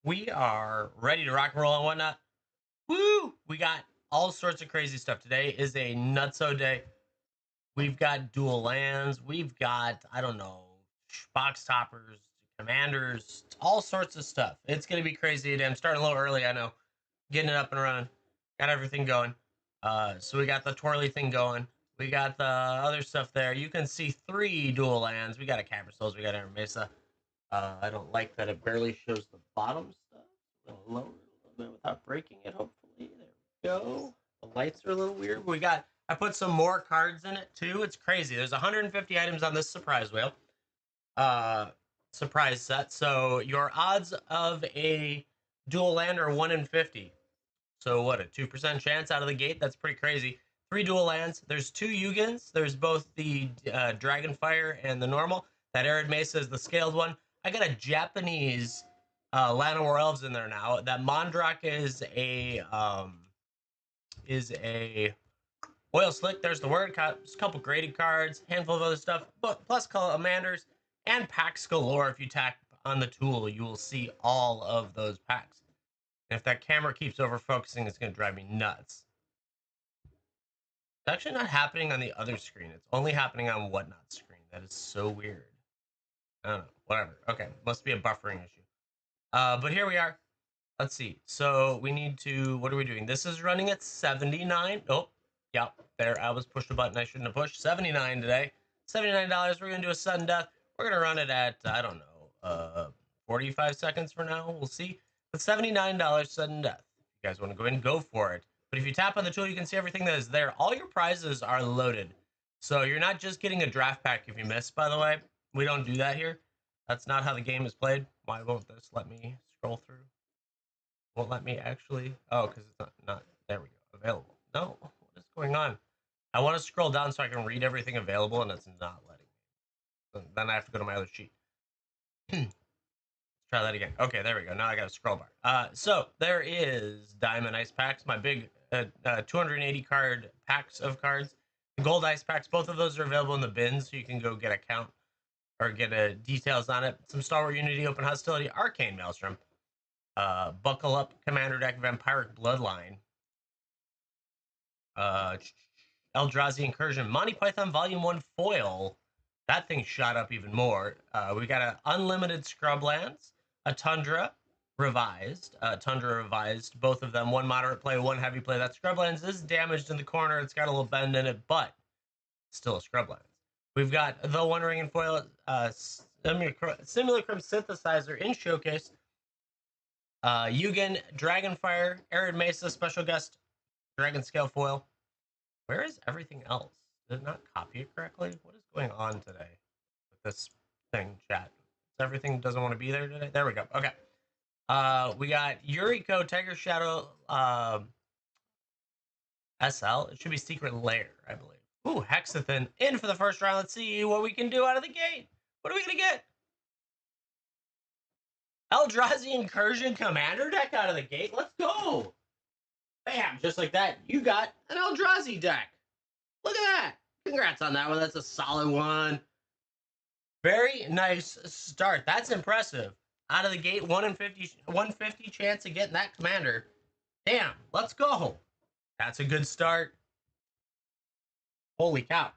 We are ready to rock and roll on whatnot. Woo! We got all sorts of crazy stuff. Today is a nutso day. We've got dual lands. We've got, I don't know, box toppers, commanders, all sorts of stuff. It's going to be crazy today. I'm starting a little early, I know. Getting it up and running. Got everything going. So we got the twirly thing going. We got the other stuff there. You can see 3 dual lands. We got a Capra Souls. We got Air Mesa. I don't like that it barely shows the bottom stuff. We'll lower it a little bit without breaking it, hopefully. There we go. The lights are a little weird. I put some more cards in it too. It's crazy. There's 150 items on this surprise wheel. Surprise set. So your odds of a dual land are 1 in 50. So what, a 2% chance out of the gate? That's pretty crazy. 3 dual lands. There's 2 Yugins. There's both the Dragonfire and the normal. That Arid Mesa is the scaled one. I got a Japanese Llanowar Elves in there now. That Mondrak is a oil slick. There's the word. A couple graded cards, handful of other stuff, but plus commanders and packs galore. If you tap on the tool, you will see all of those packs. And if that camera keeps over focusing, it's going to drive me nuts. It's actually not happening on the other screen. It's only happening on WhatNot screen. That is so weird. I don't know. Whatever. Okay. Must be a buffering issue. But here we are. Let's see. So we need to, what are we doing? This is running at 79. Oh, yeah. There. I was pushed a button I shouldn't have pushed. 79 today. $79. We're going to do a sudden death. We're going to run it at, I don't know, 45 seconds for now. We'll see. But $79 sudden death. If you guys want to go ahead and go for it. But if you tap on the tool, you can see everything that is there. All your prizes are loaded. So you're not just getting a draft pack if you miss, by the way. We don't do that here. That's not how the game is played. Why won't this let me scroll through? Won't let me actually. Oh, because it's not. There we go. Available. No. What is going on? I want to scroll down so I can read everything available, and it's not letting me. Then I have to go to my other sheet. Let's try that again. Okay, there we go. Now I got a scroll bar. So there is Diamond Ice Packs, my big 280 card packs of cards. Gold Ice Packs, both of those are available in the bins, so you can go get a count or get details on it. Some Star Wars Unity, Open Hostility, Arcane Maelstrom, Buckle Up, Commander Deck, Vampiric Bloodline, Eldrazi Incursion, Monty Python Volume 1 Foil. That thing shot up even more. We got an Unlimited Scrublands, a Tundra Revised, both of them, 1 moderate play, 1 heavy play. That Scrublands is damaged in the corner. It's got a little bend in it, but still a Scrublands. We've got the One Ring and Foil Simulacrum Synthesizer in Showcase. Yugen, Dragonfire, Arid Mesa, Special Guest, Dragon Scale Foil. Where is everything else? Did it not copy it correctly? What is going on today with this thing, chat? Everything doesn't want to be there today? There we go. Okay. We got Yuriko, Tiger Shadow, SL. It should be Secret Lair, I believe. Ooh, Hexathin in for the first round. Let's see what we can do out of the gate. What are we going to get? Eldrazi Incursion Commander deck out of the gate. Let's go. Bam, just like that. You got an Eldrazi deck. Look at that. Congrats on that one. That's a solid one. Very nice start. That's impressive. Out of the gate, 150 chance of getting that commander. Damn, let's go. That's a good start. Holy cow.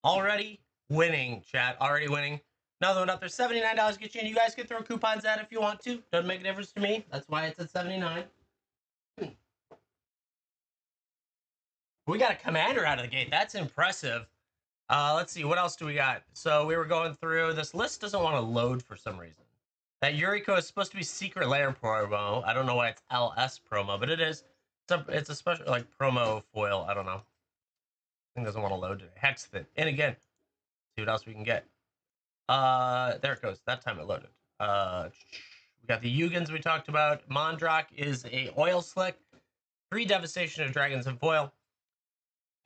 Already winning, chat. Already winning. Another one up there. $79 get you in. You guys can throw coupons at if you want to. Doesn't make a difference to me. That's why it's at 79. We got a commander out of the gate. That's impressive. Let's see. What else do we got? So we were going through. This list doesn't want to load for some reason. That Yuriko is supposed to be Secret Lair promo. I don't know why it's LS promo, but it is. It's a special, like, promo foil. I don't know. Thing doesn't want to load today. Hexathin. And again, see what else we can get. There it goes. That time it loaded. We got the Yugins we talked about. Mondrak is a oil slick. 3 Devastation of Dragons and Foil.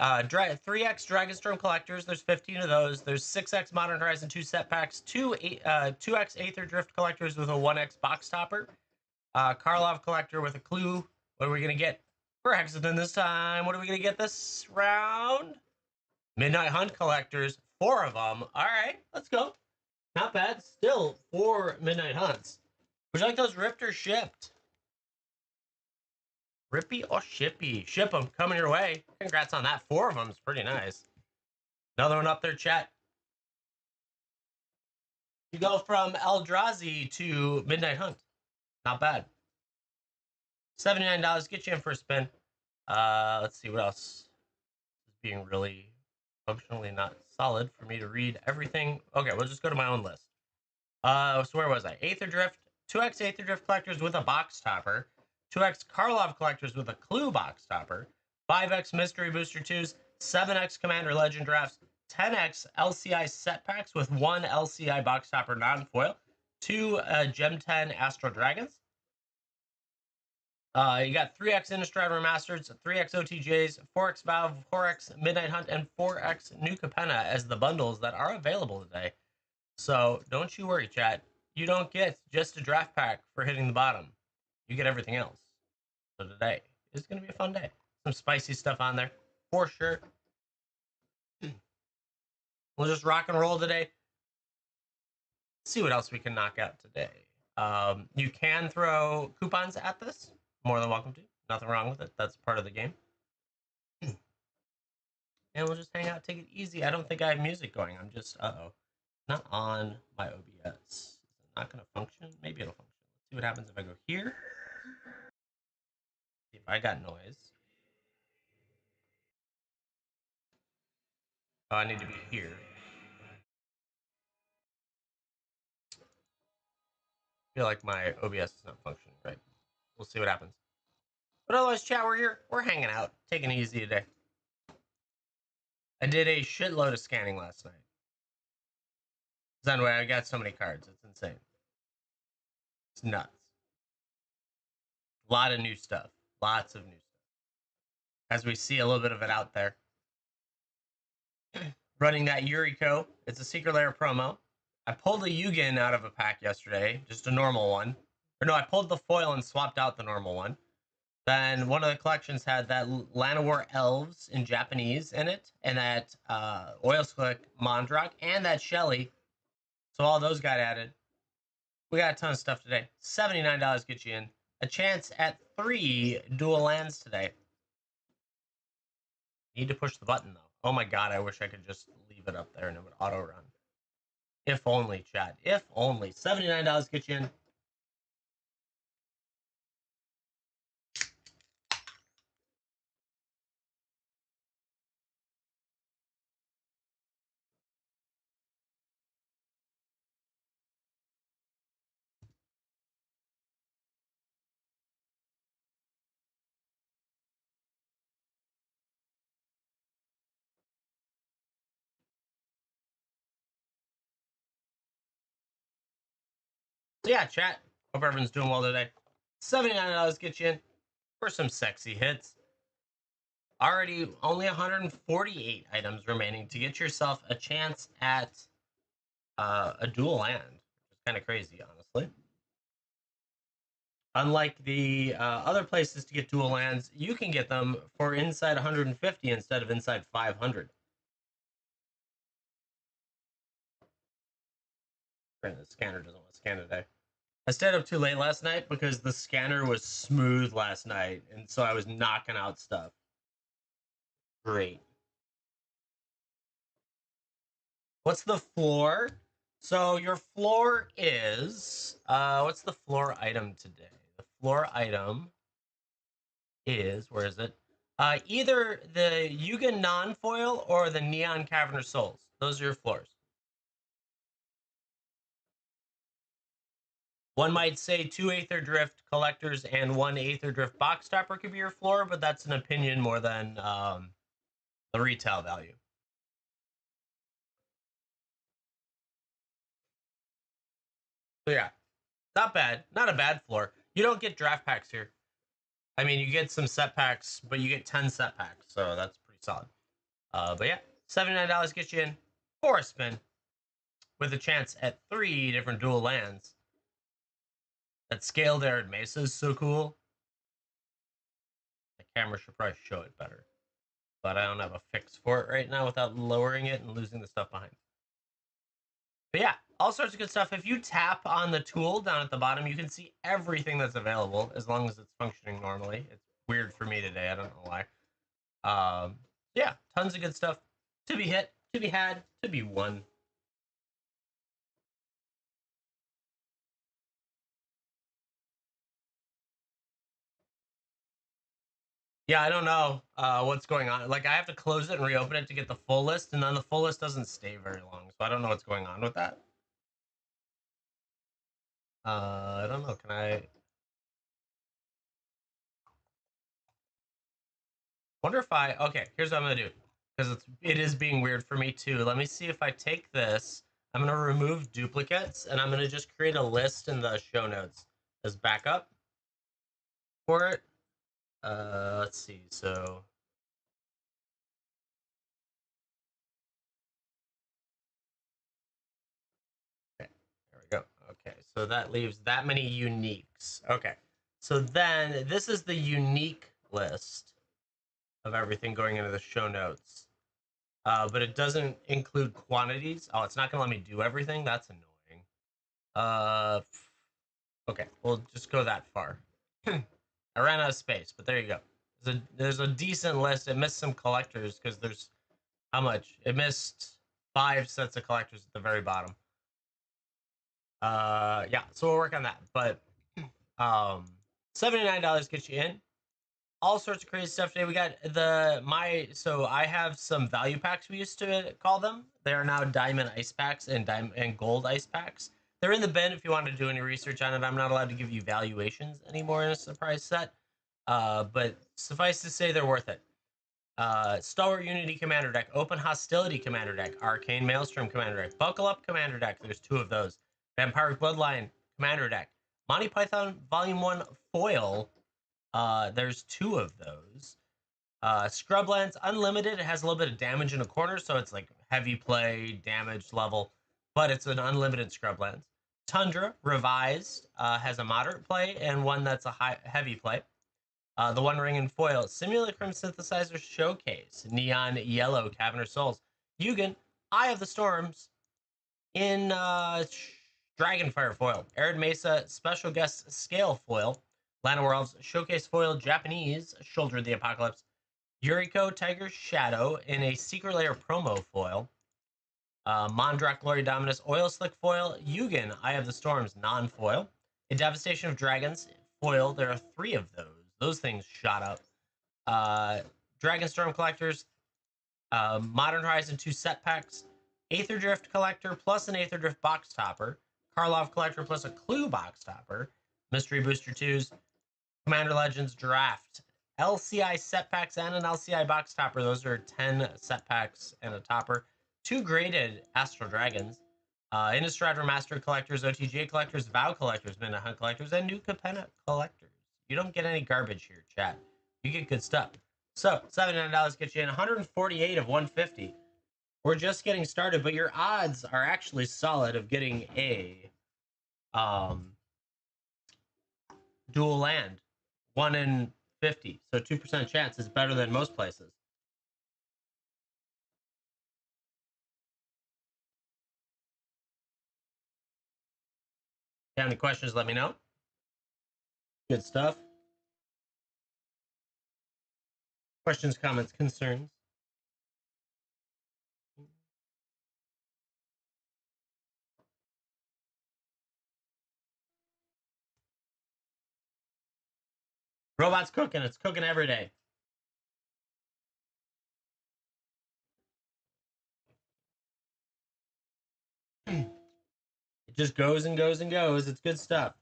3x Dragonstorm Collectors. There's 15 of those. There's 6x Modern Horizon 2 set packs. 2x Aether Drift Collectors with a 1x box topper. Karlov Collector with a clue. What are we going to get for Hexathin this time? What are we going to get this round? Midnight Hunt Collectors. 4 of them. All right, let's go. Not bad. Still 4 midnight hunts. Would you like those ripped or shipped? Rippy or shippy? Ship them. Coming your way. Congrats on that. 4 of them is pretty nice. Another one up there, chat. You go from Eldrazi to Midnight Hunt. Not bad. $79 get you in for a spin. Let's see what else is being really functionally not solid for me to read everything. Okay, we'll just go to my own list. So where was I? Aether Drift, 2x Aether Drift collectors with a box topper, 2x Karlov collectors with a clue box topper, 5x Mystery Booster 2s, 7x Commander Legend drafts, 10x LCI set packs with 1 LCI box topper non-foil, 2 Gem 10 Astral Dragons. You got 3x Innistrad Remastered, 3x OTJs, 4x Valve, 4x Midnight Hunt, and 4x New Capenna as the bundles that are available today. So don't you worry, chat. You don't get just a draft pack for hitting the bottom. You get everything else. So today is going to be a fun day. Some spicy stuff on there for sure. We'll just rock and roll today. See what else we can knock out today. You can throw coupons at this. More than welcome to. Nothing wrong with it. That's part of the game. And we'll just hang out, take it easy. I don't think I have music going. I'm just, not on my OBS. Is it not going to function? Maybe it'll function. Let's see what happens if I go here. See if I got noise. Oh, I need to be here. I feel like my OBS is not functioning right. We'll see what happens. But otherwise, chat, we're here. We're hanging out, taking it easy today. I did a shitload of scanning last night. So anyway, I got so many cards. It's insane. It's nuts. A lot of new stuff. Lots of new stuff. As we see a little bit of it out there. Running that Yuriko. It's a Secret Lair promo. I pulled a Yugen out of a pack yesterday. Just a normal one. Or no, I pulled the foil and swapped out the normal one. Then one of the collections had that Llanowar Elves in Japanese in it, and that Oil Slick Mondrak, and that Shelly. So all those got added. We got a ton of stuff today. $79 gets you in. A chance at 3 dual lands today. Need to push the button, though. Oh my god, I wish I could just leave it up there and it would auto-run. If only, chat. If only. $79 gets you in. So yeah, chat. Hope everyone's doing well today. $79 gets you in for some sexy hits. Already only 148 items remaining to get yourself a chance at a dual land. Which is kind of crazy, honestly. Unlike the other places to get dual lands, you can get them for inside 150 instead of inside 500. The scanner doesn't want to scan today. I stayed up too late last night because the scanner was smooth last night, and so I was knocking out stuff. Great. What's the floor? So your floor is what's the floor item today? The floor item is, where is it? Either the Yuga non-foil or the Neon Cavern of Souls. Those are your floors. One might say 2 Aether Drift collectors and 1 Aether Drift box topper could be your floor, but that's an opinion more than the retail value. So yeah, not bad. Not a bad floor. You don't get draft packs here. I mean, you get some set packs, but you get 10 set packs, so that's pretty solid. But yeah, $79 gets you in for a spin with a chance at 3 different dual lands. That scaled arid mesa is so cool. The camera should probably show it better, but I don't have a fix for it right now without lowering it and losing the stuff behind. But yeah, all sorts of good stuff. If you tap on the tool down at the bottom, you can see everything that's available as long as it's functioning normally. It's weird for me today. I don't know why. Yeah, tons of good stuff to be hit, to be had, to be won. Yeah, I don't know what's going on. Like, I have to close it and reopen it to get the full list, and then the full list doesn't stay very long. So I don't know what's going on with that. I don't know. Can I wonder if I? Okay, here's what I'm gonna do because it is being weird for me too. Let me see if I take this. I'm gonna remove duplicates, and I'm gonna just create a list in the show notes as backup for it. Let's see. So okay, there we go. Okay, so that leaves that many uniques. Okay, so then this is the unique list of everything going into the show notes. But it doesn't include quantities. Oh, it's not gonna let me do everything. That's annoying. Uh, okay, we'll just go that far. I ran out of space, but there you go. There's a decent list. It missed some collectors because there's how much? It missed 5 sets of collectors at the very bottom. Yeah, so we'll work on that. But um, $79 gets you in. All sorts of crazy stuff today. We got so I have some value packs we used to call them. They are now diamond ice packs and diamond and gold ice packs. They're in the bin if you want to do any research on it. I'm not allowed to give you valuations anymore in a surprise set. But suffice to say they're worth it. Stalwart Unity Commander Deck, Open Hostility Commander Deck, Arcane Maelstrom Commander Deck, Buckle Up Commander Deck. There's 2 of those. Vampiric Bloodline Commander Deck, Monty Python Volume 1 Foil. There's 2 of those. Scrublands Unlimited. It has a little bit of damage in a corner, so it's like heavy play, damage level, but it's an unlimited Scrublands. Tundra Revised has a moderate play and one that's a heavy play. The One Ring and Foil, Simulacrum Synthesizer Showcase, Neon Yellow Caverner Souls, Yugen, Eye of the Storms, in Dragonfire Foil, Arid Mesa Special Guest Scale Foil, Lana Worlds Showcase Foil Japanese, Shoulder of the Apocalypse, Yuriko Tiger Shadow in a Secret Lair promo foil, Mondrak Glory Dominus Oil Slick Foil, Yugen Eye of the Storms non foil, a Devastation of Dragons foil. There are 3 of those. Those things shot up. Dragonstorm Collectors, Modern Horizon 2 set packs, Aether Drift Collector plus an Aether Drift box topper, Karlov Collector plus a Clue box topper, Mystery Booster 2s, Commander Legends Draft, LCI set packs, and an LCI box topper. Those are 10 set packs and a topper. 2 graded Astral Dragons, Innistrad Remastered Collectors, OTGA Collectors, VOW Collectors, Midnight Hunt Collectors, and New Capenna Collectors. You don't get any garbage here, chat. You get good stuff. So $79 gets you in 148 of 150. We're just getting started, but your odds are actually solid of getting a dual land. 1 in 50. So 2% chance is better than most places. If you have any questions, let me know. Good stuff. Questions, comments, concerns. Robot's cooking. It's cooking every day. It just goes and goes and goes. It's good stuff.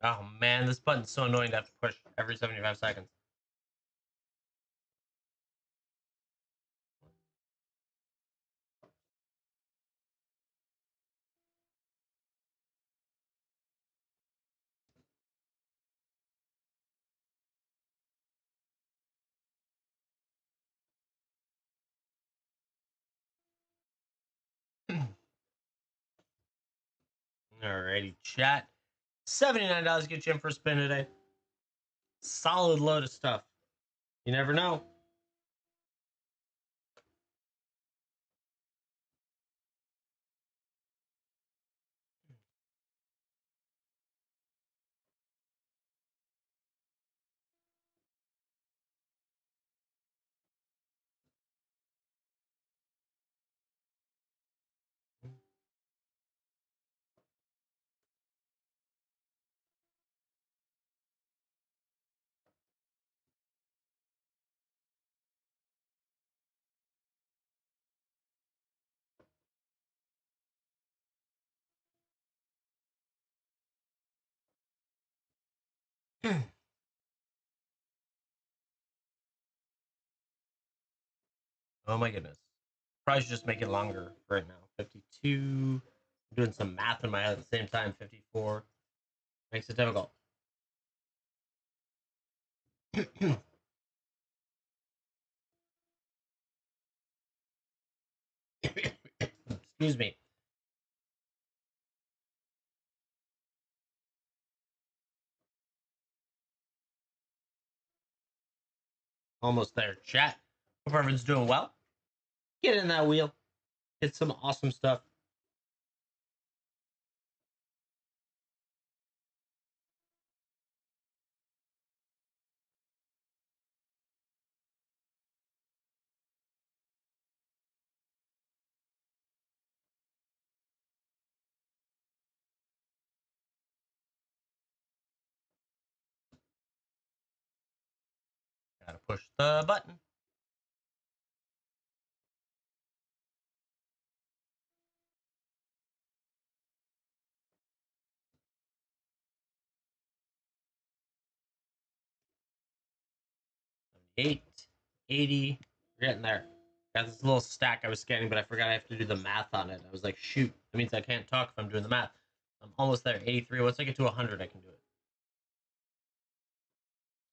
Oh man, this button's so annoying to have to push every 75 seconds. Alrighty, chat. $79 get you in for a spin today. Solid load of stuff. You never know. Oh my goodness. Probably should just make it longer right now. 52. I'm doing some math in my head at the same time. 54. Makes it difficult. Excuse me. Almost there. Chat. Hope everyone's doing well. Get in that wheel. Get some awesome stuff. Gotta push the button. Eight, 80. We're getting there. Got this little stack I was scanning, but I forgot I have to do the math on it. I was like, shoot, that means I can't talk if I'm doing the math. I'm almost there. 83. Once I get to 100, I can do it.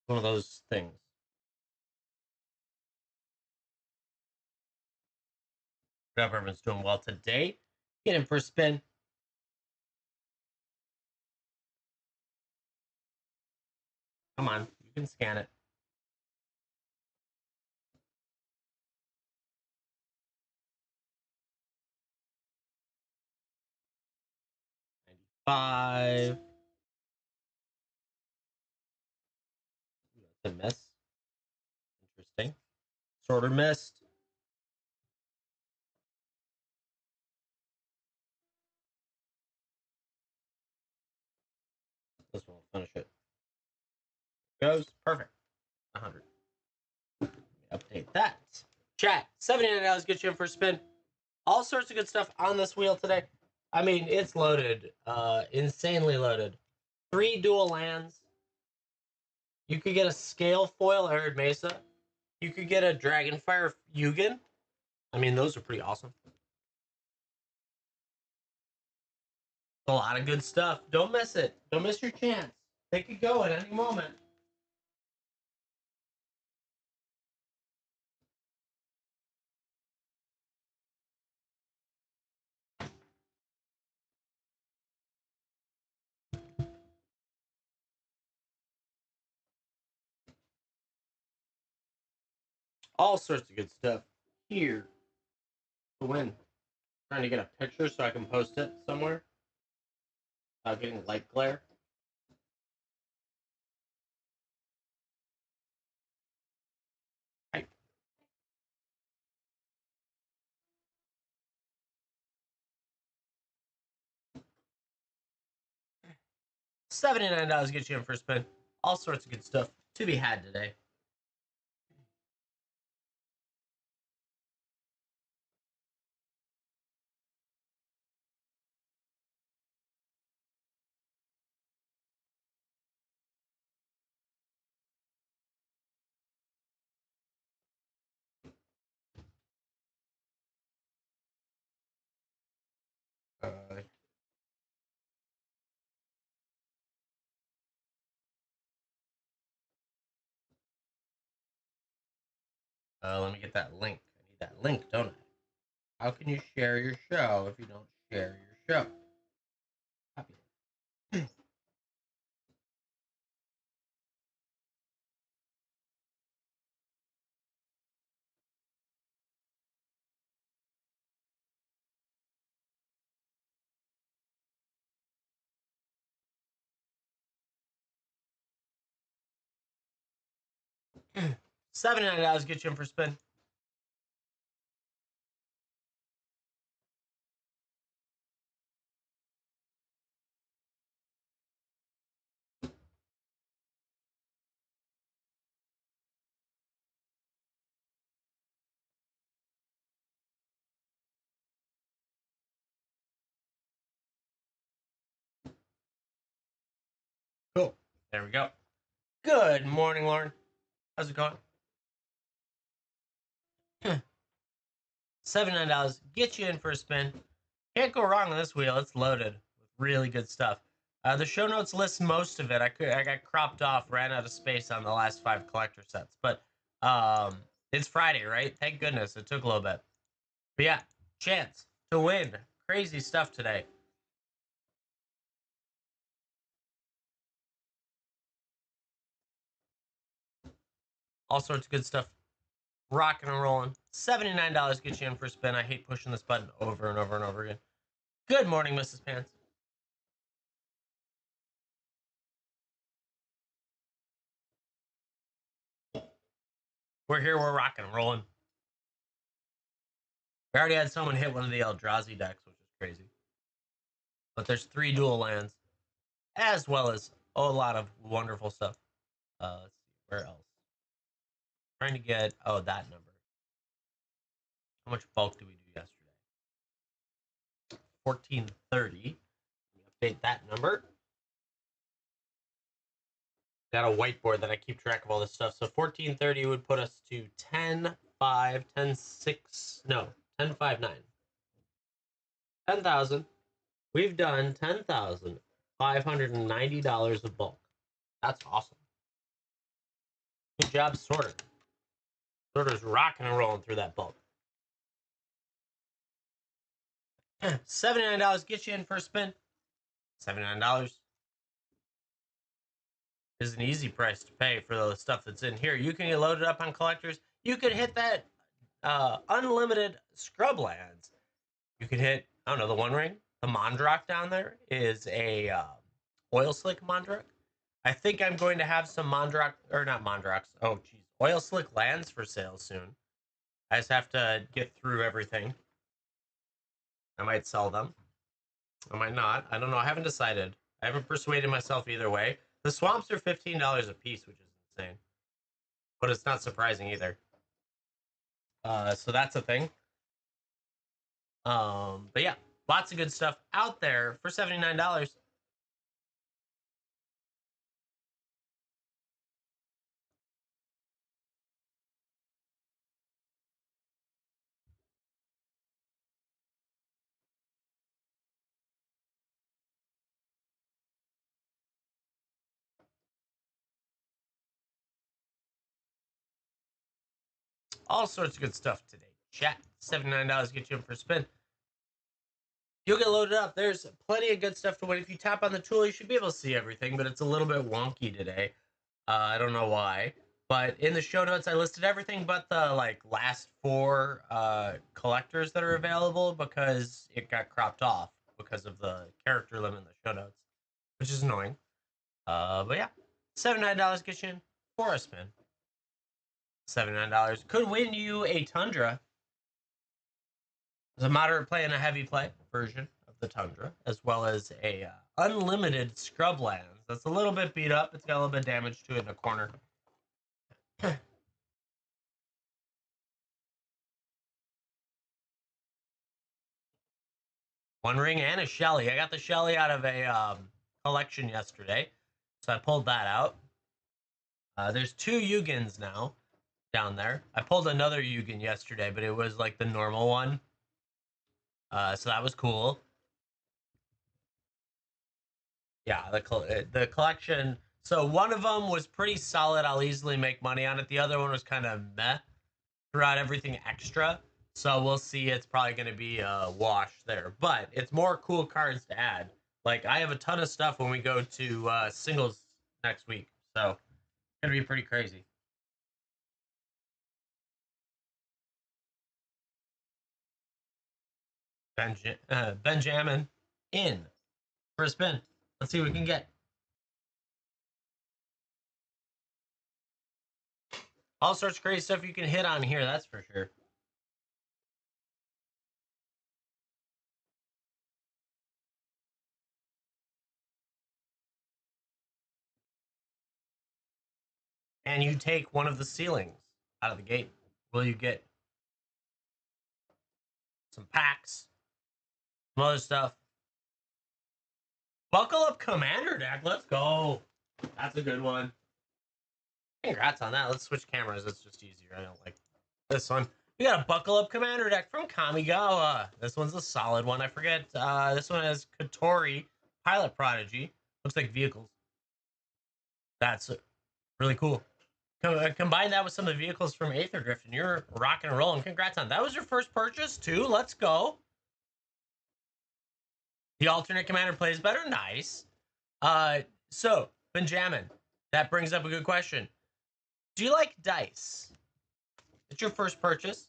One of those things. Hope everyone's doing well today. Get in for a spin. Come on, you can scan it. 95. That's a miss. Interesting. Sort of missed. This one will finish it. Goes. Perfect. 100. Update that. Chat. $79 gets you in for a spin. All sorts of good stuff on this wheel today. I mean, it's loaded. Insanely loaded. 3 dual lands. You could get a scale foil Arid Mesa. You could get a Dragonfire Yugen. I mean, those are pretty awesome. A lot of good stuff. Don't miss it. Don't miss your chance. They could go at any moment. All sorts of good stuff here to win. Trying to get a picture so I can post it somewhere without getting light glare. Right. $79 gets you in for a spin. All sorts of good stuff to be had today. Let me get that link. I need that link, don't I? How can you share your show if you don't share your show? Copy. $79 get you in for spin. Cool. There we go. Good morning, Lauren. How's it going? $79 get you in for a spin. Can't go wrong on this wheel. It's loaded with really good stuff. The show notes list most of it. I got cropped off, ran out of space on the last 5 collector sets. But it's Friday, right? Thank goodness it took a little bit. But yeah, chance to win. Crazy stuff today. All sorts of good stuff. Rocking and rolling. $79 gets you in for a spin. I hate pushing this button over and over and over again. Good morning, Mrs. Pants. We're here, we're rocking and rolling. We already had someone hit one of the Eldrazi decks, which is crazy. But there's 3 dual lands, as well as a lot of wonderful stuff. Let's see, where else? Trying to get, that number. How much bulk did we do yesterday? 1430. Update that number. Got a whiteboard that I keep track of all this stuff. So 1430 would put us to 10.5, 10.6, no, 10.59. 10,000. We've done $10,590 of bulk. That's awesome. Good job, Sorter. Sorter's rocking and rolling through that bulk. $79 get you in for a spin. $79 is an easy price to pay for the stuff that's in here. You can get loaded up on collectors. You could hit that unlimited scrub lands. You could hit, I don't know, the One Ring. The Mondrock down there is a oil slick Mondrock. I think I'm going to have some Mondrock, or not Mondrocks. Oh, geez. Oil slick lands for sale soon. I just have to get through everything. I might sell them. I might not. I don't know. I haven't decided. I haven't persuaded myself either way. The swamps are $15 a piece, which is insane. But it's not surprising either. So that's a thing. But yeah, lots of good stuff out there for $79. All sorts of good stuff today. Chat, $79 get you in for a spin. You'll get loaded up. There's plenty of good stuff to win. If you tap on the tool, you should be able to see everything, but it's a little bit wonky today. I don't know why. But in the show notes, I listed everything but the last 4 collectors that are available because it got cropped off because of the character limit in the show notes, which is annoying. But yeah, $79 gets you in for a spin. $79 could win you a Tundra. There's a moderate play and a heavy play version of the Tundra, as well as a unlimited Scrublands. That's a little bit beat up. It's got a little bit of damage to it in the corner. One Ring and a Shelly. I got the Shelly out of a collection yesterday, so I pulled that out. There's 2 Yugins now down there. I pulled another Yugen yesterday, but it was like the normal one. So that was cool. Yeah, the collection. So one of them was pretty solid. I'll easily make money on it. The other one was kind of meh throughout everything extra. So we'll see. It's probably going to be a wash there. But it's more cool cards to add. Like, I have a ton of stuff when we go to singles next week. So it's going to be pretty crazy. Benjamin in for a spin. Let's see what we can get. All sorts of crazy stuff you can hit on here, that's for sure. And you take one of the ceilings out of the gate. Will you get some packs, some other stuff? Buckle up Commander deck. Let's go. That's a good one. Congrats on that. Let's switch cameras. It's just easier. I don't like this one. We got a Buckle Up Commander deck from Kamigawa. This one's a solid one. I forget. This one has Kotori, Pilot Prodigy. Looks like vehicles. That's really cool. Combine that with some of the vehicles from Aether Drift, and you're rocking and rolling. Congrats on that. Was your first purchase too? Let's go. The alternate commander plays better. Nice. So Benjamin, that brings up a good question. Do you like dice? It's your first purchase.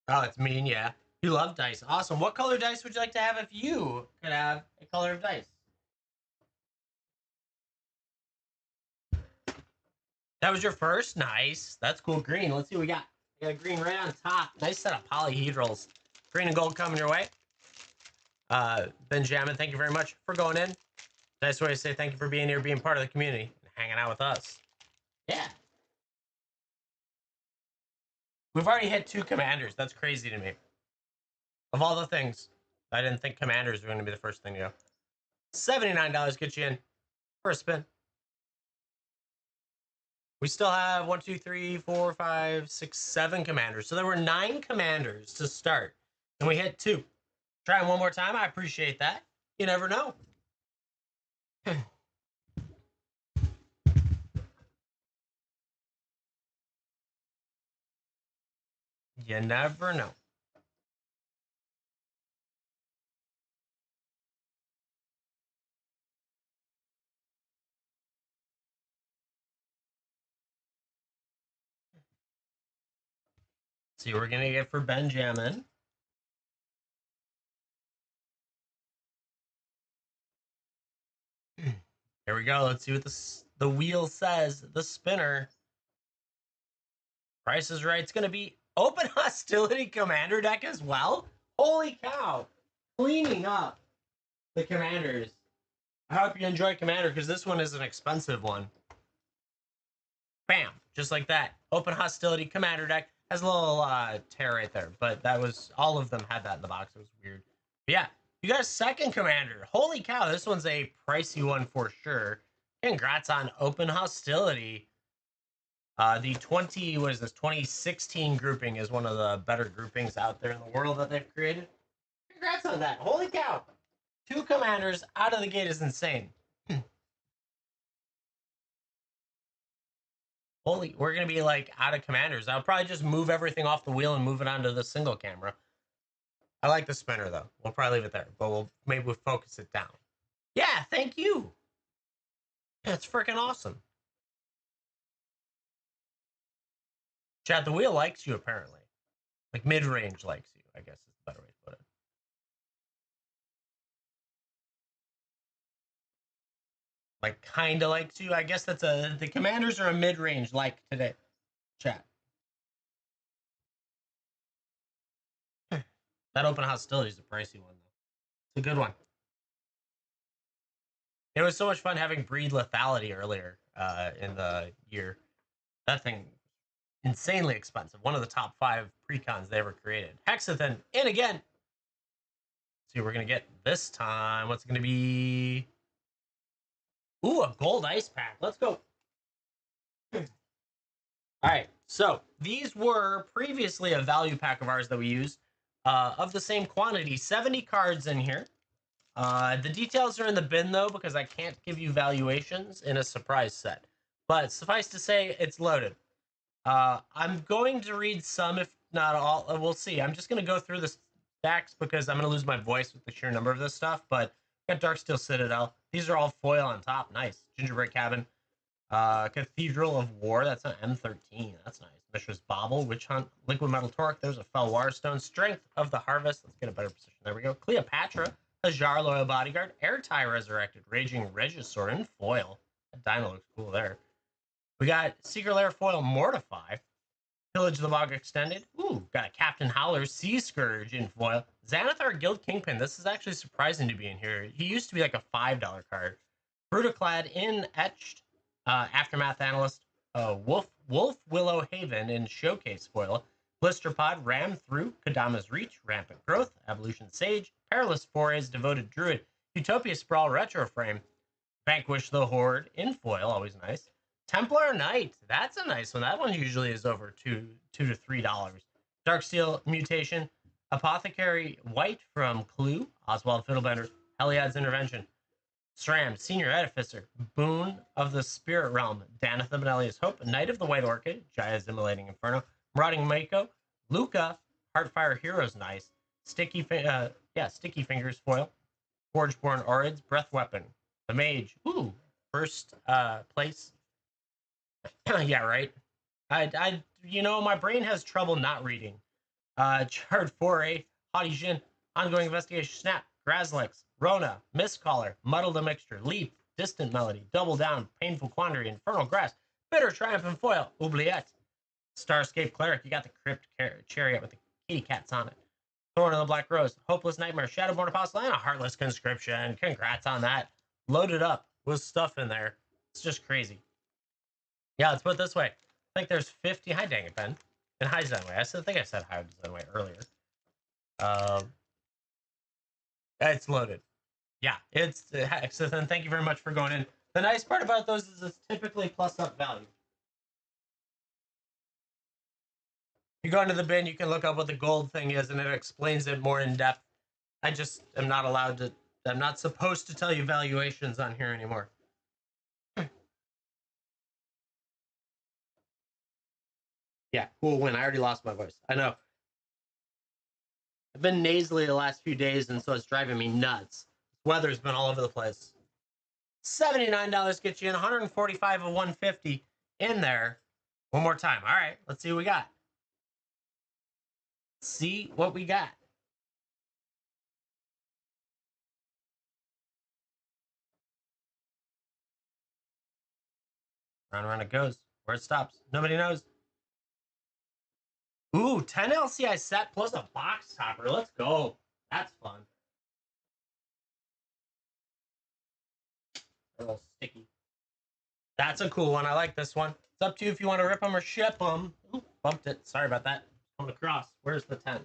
Oh, it's mean, yeah. You love dice. Awesome. What color dice would you like to have if you could have a color of dice? That was your first? Nice. That's cool. Green. Let's see what we got. We got green right on top. Nice set of polyhedrals. Green and gold coming your way. Benjamin, thank you very much for going in. Nice way to say thank you for being here, being part of the community, and hanging out with us. Yeah. We've already hit 2 commanders. That's crazy to me. Of all the things, I didn't think commanders were going to be the first thing to go. $79 gets you in for a spin. We still have 1, 2, 3, 4, 5, 6, 7 commanders. So there were 9 commanders to start, and we hit 2. Try one more time. I appreciate that. You never know. You never know. See what we're gonna get for Benjamin. Here we go. Let's see what the wheel says. The spinner. Price is right. It's gonna be Open Hostility Commander deck as well. Holy cow! Cleaning up the commanders. I hope you enjoy Commander because this one is an expensive one. Bam! Just like that. Open Hostility Commander deck has a little tear right there, but that was all of them had that in the box. It was weird. But yeah, you got a second Commander. Holy cow! This one's a pricey one for sure. Congrats on Open Hostility. The 2016 grouping is one of the better groupings out there in the world that they've created. Congrats on that. Holy cow. 2 commanders out of the gate is insane. Holy, we're going to be like out of commanders. I'll probably just move everything off the wheel and move it onto the single camera. I like the spinner though. We'll probably leave it there, but maybe we'll focus it down. Yeah, thank you. That's freaking awesome. Chad, the wheel likes you apparently. Like mid-range likes you, I guess is a better way to put it. Like kind of likes you. I guess the commanders are a mid-range like today. Chat. That Open Hostility is a pricey one though. It's a good one. It was so much fun having Breed Lethality earlier in the year. That thing, insanely expensive. One of the top 5 precons they ever created. Hexathan, in again. Let's see what we're going to get this time. What's it going to be? Ooh, a gold ice pack. Let's go. All right, so these were previously a value pack of ours that we used of the same quantity. 70 cards in here. The details are in the bin, though, because I can't give you valuations in a surprise set. But suffice to say, it's loaded. I'm going to read some, if not all. We'll see. I'm just going to go through the stacks because I'm going to lose my voice with the sheer number of this stuff. But got Darksteel Citadel. These are all foil on top. Nice. Gingerbread Cabin. Cathedral of War. That's an M13. That's nice. Mishra's Bauble. Witch Hunt. Liquid Metal Torque. There's a Felwar Stone. Strength of the Harvest. Let's get a better position. There we go. Cleopatra. Hajar Loyal Bodyguard. Airtie Resurrected. Raging Regisaur in foil. That dino looks cool there. We got Secret Lair foil Mortify. Pillage the Bog Extended. Ooh, got a Captain Howler Sea Scourge in foil. Xanathar Guild Kingpin. This is actually surprising to be in here. He used to be like a $5 card. Brutaclad in Etched. Aftermath Analyst. Wolf Willow Haven in Showcase foil. Blister Pod, Ram Through, Kadama's Reach, Rampant Growth, Evolution Sage, Perilous Forays, Devoted Druid, Utopia Sprawl Retro Frame, Vanquish the Horde in foil, always nice. Templar Knight, that's a nice one. That one usually is over $2 to $3. Darksteel Mutation, Apothecary White from Clue, Oswald Fiddlebender, Heliod's Intervention, SRAM, Senior Edificer, Boon of the Spirit Realm, Daneth of Benelius Hope, Knight of the White Orchid, Jaya's Immolating Inferno, Marauding Mako, Luca, Heartfire Heroes, nice. Sticky Fingers foil, Forgeborn Orids, Breath Weapon, the Mage, ooh, first place. Yeah, right. My brain has trouble not reading. Chart Foray, Haughty Jin, Ongoing Investigation, Snap, Grazlex, Rona, Mistcaller, Muddle the Mixture, Leap, Distant Melody, Double Down, Painful Quandary, Infernal Grass, Bitter Triumph and Foil, Oubliette, Starscape Cleric, you got the Crypt Chariot with the kitty cats on it. Thorn of the Black Rose, Hopeless Nightmare, Shadowborn Apostle, and a Heartless Conscription. Congrats on that. Loaded up with stuff in there. It's just crazy. Yeah, let's put it this way. I think there's 50. Hi, dang it, Ben. And hi, Zenway. I think I said hi, Zenway earlier. It's loaded. Yeah, it's so then thank you very much for going in. The nice part about those is it's typically plus up value. You go into the bin, you can look up what the gold thing is, and it explains it more in depth. I just am not allowed to. I'm not supposed to tell you valuations on here anymore. Yeah, cool win. I already lost my voice. I know. I've been nasally the last few days, and so it's driving me nuts. Weather's been all over the place. $79 gets you in, 145 of 150 in there. One more time. All right, let's see what we got. See what we got. Round around it goes. Where it stops, nobody knows. Ooh, 10 LCI set plus a box topper. Let's go. That's fun. A little sticky. That's a cool one. I like this one. It's up to you if you want to rip them or ship them. Ooh, bumped it. Sorry about that. On the cross. Where's the 10?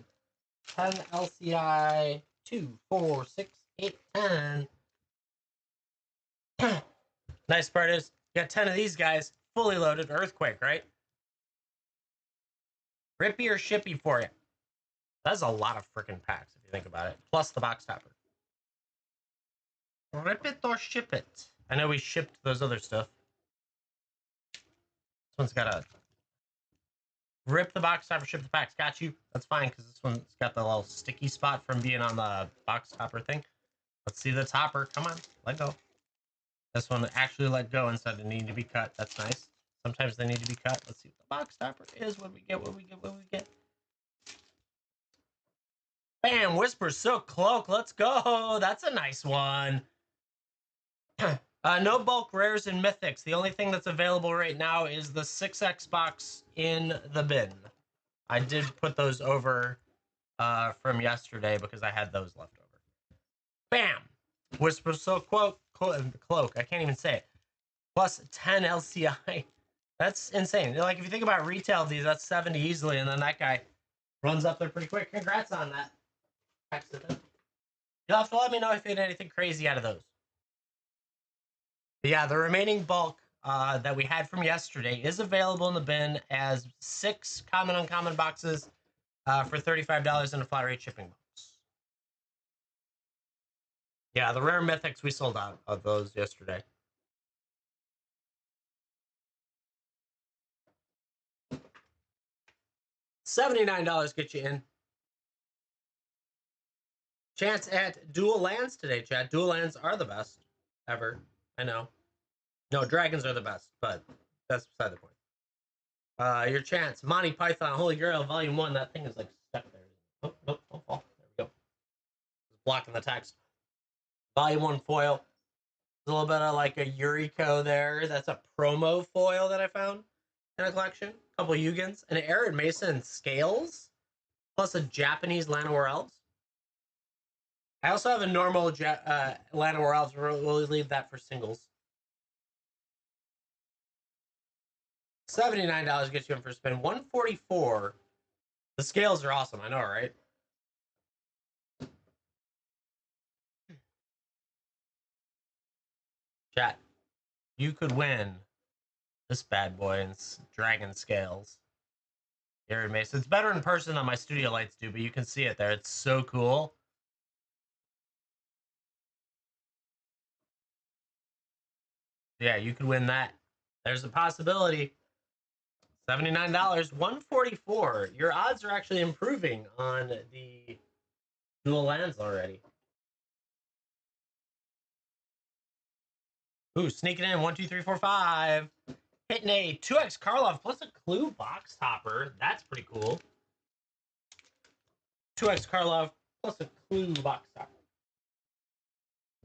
10 LCI 2, 4, 6, 8, 10. Nice part is you got 10 of these guys fully loaded. Earthquake, right? Rippy or shippy for you. That's a lot of freaking packs if you think about it. Plus the box topper. Rip it or ship it. I know we shipped those other stuff. This one's got a rip the box topper, ship the packs. Got you. That's fine because this one's got the little sticky spot from being on the box topper thing. Let's see the topper. Come on, let go. This one actually let go instead of needing to be cut. That's nice. Sometimes they need to be cut. Let's see what the box topper is. What we get, what we get, what we get. Bam! Whisper Silk Cloak. Let's go. That's a nice one. No bulk rares and mythics. The only thing that's available right now is the 6X box in the bin. I did put those over from yesterday because I had those left over. Bam! Whisper Silk Cloak. I can't even say it. Plus 10 LCI. That's insane. Like, if you think about retail these, that's 70 easily, and then that guy runs up there pretty quick. Congrats on that. Accident. You'll have to let me know if you get anything crazy out of those. But yeah, the remaining bulk that we had from yesterday is available in the bin as 6 common uncommon boxes for $35 in a flat rate shipping box. Yeah, the rare mythics, we sold out of those yesterday. $79 get you in. Chance at dual lands today, chat. Dual lands are the best ever. I know. No, dragons are the best, but that's beside the point. Your chance. Monty Python, Holy Grail, Volume 1. That thing is like stuck there. Oh, nope, don't fall. There we go. It's blocking the text. Volume 1 foil. a little bit of like a Yuriko there. That's a promo foil that I found in a collection. A couple Yugins, an Arid Mason Scales, plus a Japanese Llanowar Elves. I also have a normal Llanowar Elves. We'll leave that for singles. $79 gets you in for spin. $144. The scales are awesome. I know, right? Chat, you could win this bad boy in Dragon Scales. Arid Mason. It's better in person than my studio lights do, but you can see it there. It's so cool. Yeah, you could win that. There's a possibility. $79, $144. Your odds are actually improving on the dual lands already. Ooh, sneaking in 1, 2, 3, 4, 5. Hitting a 2x Karlov plus a Clue box topper. That's pretty cool. 2x Karlov plus a Clue box topper.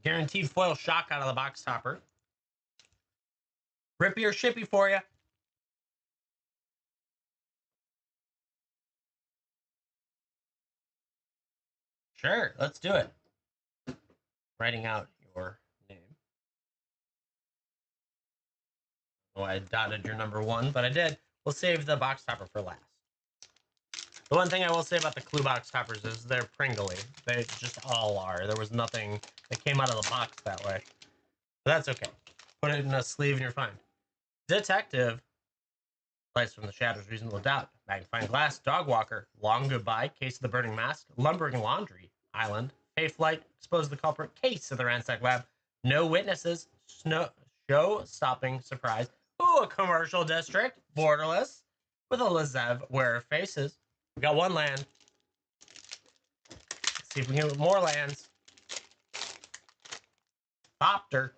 Guaranteed foil shock out of the box topper. Rippy or shippy for you. Sure, let's do it. Writing out your name. Oh, I dotted your number 1, but I did. We'll save the box topper for last. The one thing I will say about the Clue box toppers is they're pringly. They just all are. There was nothing that came out of the box that way. But that's okay. Put it in a sleeve and you're fine. Detective. Lights from the Shadows, Reasonable Doubt. Magnifying Glass. Dog Walker. Long Goodbye. Case of the Burning Mask. Lumbering Laundry. Island. Faith Flight. Expose the Culprit. Case of the Ransack Lab. No Witnesses. Show-stopping surprise. Ooh, a Commercial District. Borderless. With a Lazev Wearer Faces. We got one land. Let's see if we can get more lands. Thopter.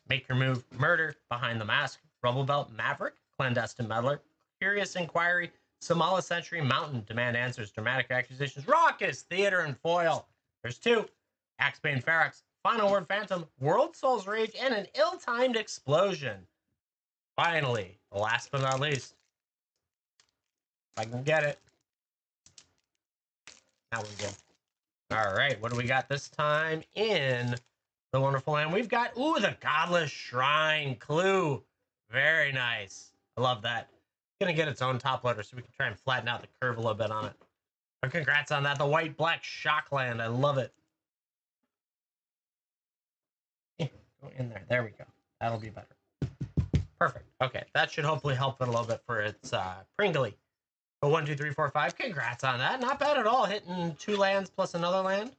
Make Your Move. Murder. Behind the Mask. Rubble Belt. Maverick. Clandestine Meddler. Curious Inquiry. Somala Century. Mountain. Demand Answers. Dramatic Accusations. Raucous Theater and Foil. There's 2. Axebane Pharaox. Final Word Phantom. World Soul's Rage. And an Ill-Timed Explosion. Finally, last but not least. If I can get it. That one's good. All right, what do we got this time in the wonderful land? We've got, ooh, the Godless Shrine Clue. Very nice. I love that. It's going to get its own top loader so we can try and flatten out the curve a little bit on it. But congrats on that. The white-black Shockland. I love it. Go in there. There we go. That'll be better. Perfect. Okay, that should hopefully help it a little bit for its pringly. But 1, 2, 3, 4, 5. Congrats on that. Not bad at all. Hitting 2 lands plus another land.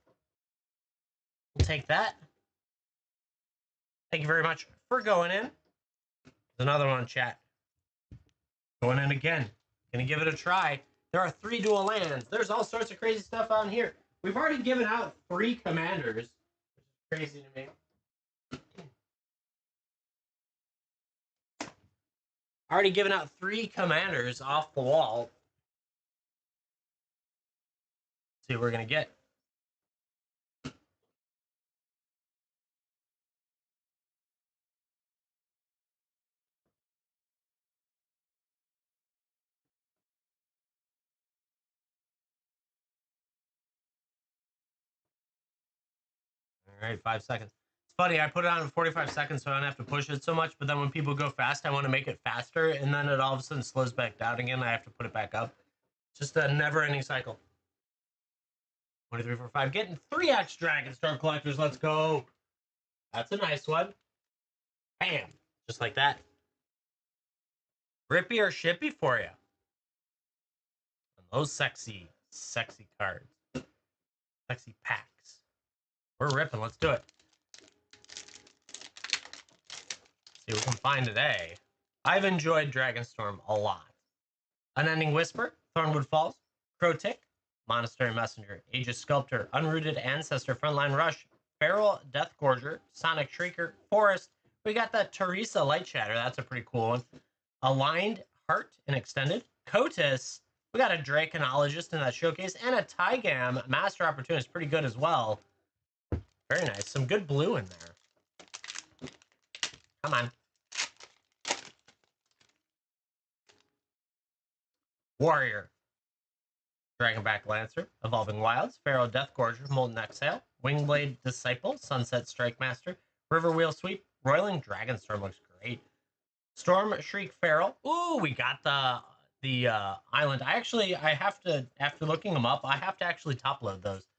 We'll take that. Thank you very much for going in. There's another one, chat. Going in again. Gonna give it a try. There are 3 dual lands. There's all sorts of crazy stuff on here. We've already given out 3 commanders, which is crazy to me. Already given out 3 commanders off the wall. Let's see what we're gonna get. All right, 5 seconds. It's funny, I put it on in 45 seconds so I don't have to push it so much, but then when people go fast, I want to make it faster, and then it all of a sudden slows back down again. I have to put it back up. It's just a never-ending cycle. 1, 2, 3, 4, 5. Getting 3x Dragonstorm Collectors. Let's go. That's a nice one. Bam. Just like that. Rippy or shippy for you. And those sexy cards. Sexy packs. We're ripping. Let's do it. See what we can find today. I've enjoyed Dragonstorm a lot. Unending Whisper, Thornwood Falls, Crow-Tick, Monastery Messenger, Aegis Sculptor, Unrooted Ancestor, Frontline Rush, Feral Deathgorger, Sonic Shrieker, Forest. We got that Teresa Light Shatter. That's a pretty cool one. Aligned Heart and Extended. Cotis. We got a Draconologist in that showcase. And a Tygam Master Opportunist. Pretty good as well. Very nice. Some good blue in there. Come on. Warrior. Dragonback Lancer, Evolving Wilds, Pharaoh Death Gorger, Molten Exhale, Wingblade Disciple, Sunset Strike Master, River Wheel Sweep, Roiling Dragonstorm looks great. Storm Shriek Feral. Ooh, we got the island. I have to, after looking them up, I have to actually top load those.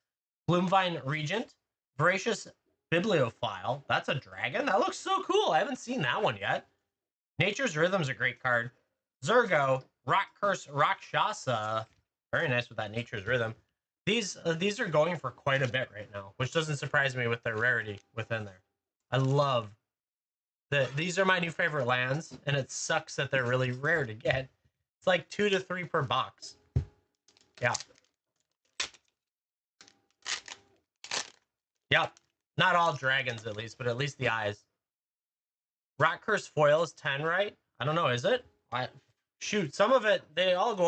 Bloomvine Regent, Voracious Bibliophile. That's a dragon. That looks so cool. I haven't seen that one yet. Nature's Rhythm's a great card. Zergo, Rock Curse Rakshasa. Very nice with that Nature's Rhythm. These are going for quite a bit right now, which doesn't surprise me with their rarity within there. I love these are my new favorite lands, and it sucks that they're really rare to get. It's like 2 to 3 per box. Yeah. Yep. Not all dragons, at least, but at least the eyes. Rock Curse Foil is 10, right? I don't know, is it? Shoot, some of it, they all go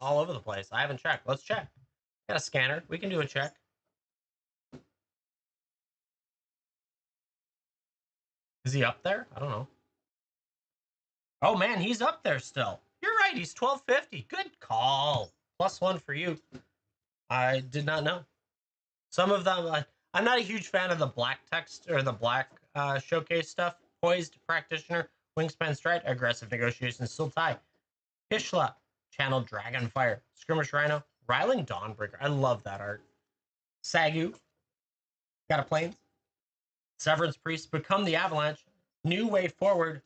all over the place. I haven't checked. Let's check. Got a scanner. We can do a check. Is he up there? I don't know. Oh man, he's up there still. You're right, he's 1250. Good call. +1 for you. I did not know. Some of them, I'm not a huge fan of the black text or the black showcase stuff. Poised Practitioner, Wingspan Stride, Aggressive Negotiation, Sultai, Hishla, Channeled Dragonfire, Skirmish Rhino, Riling Dawnbreaker. I love that art. Sagu, got a Plains. Severance Priest, Become the Avalanche, New Way Forward,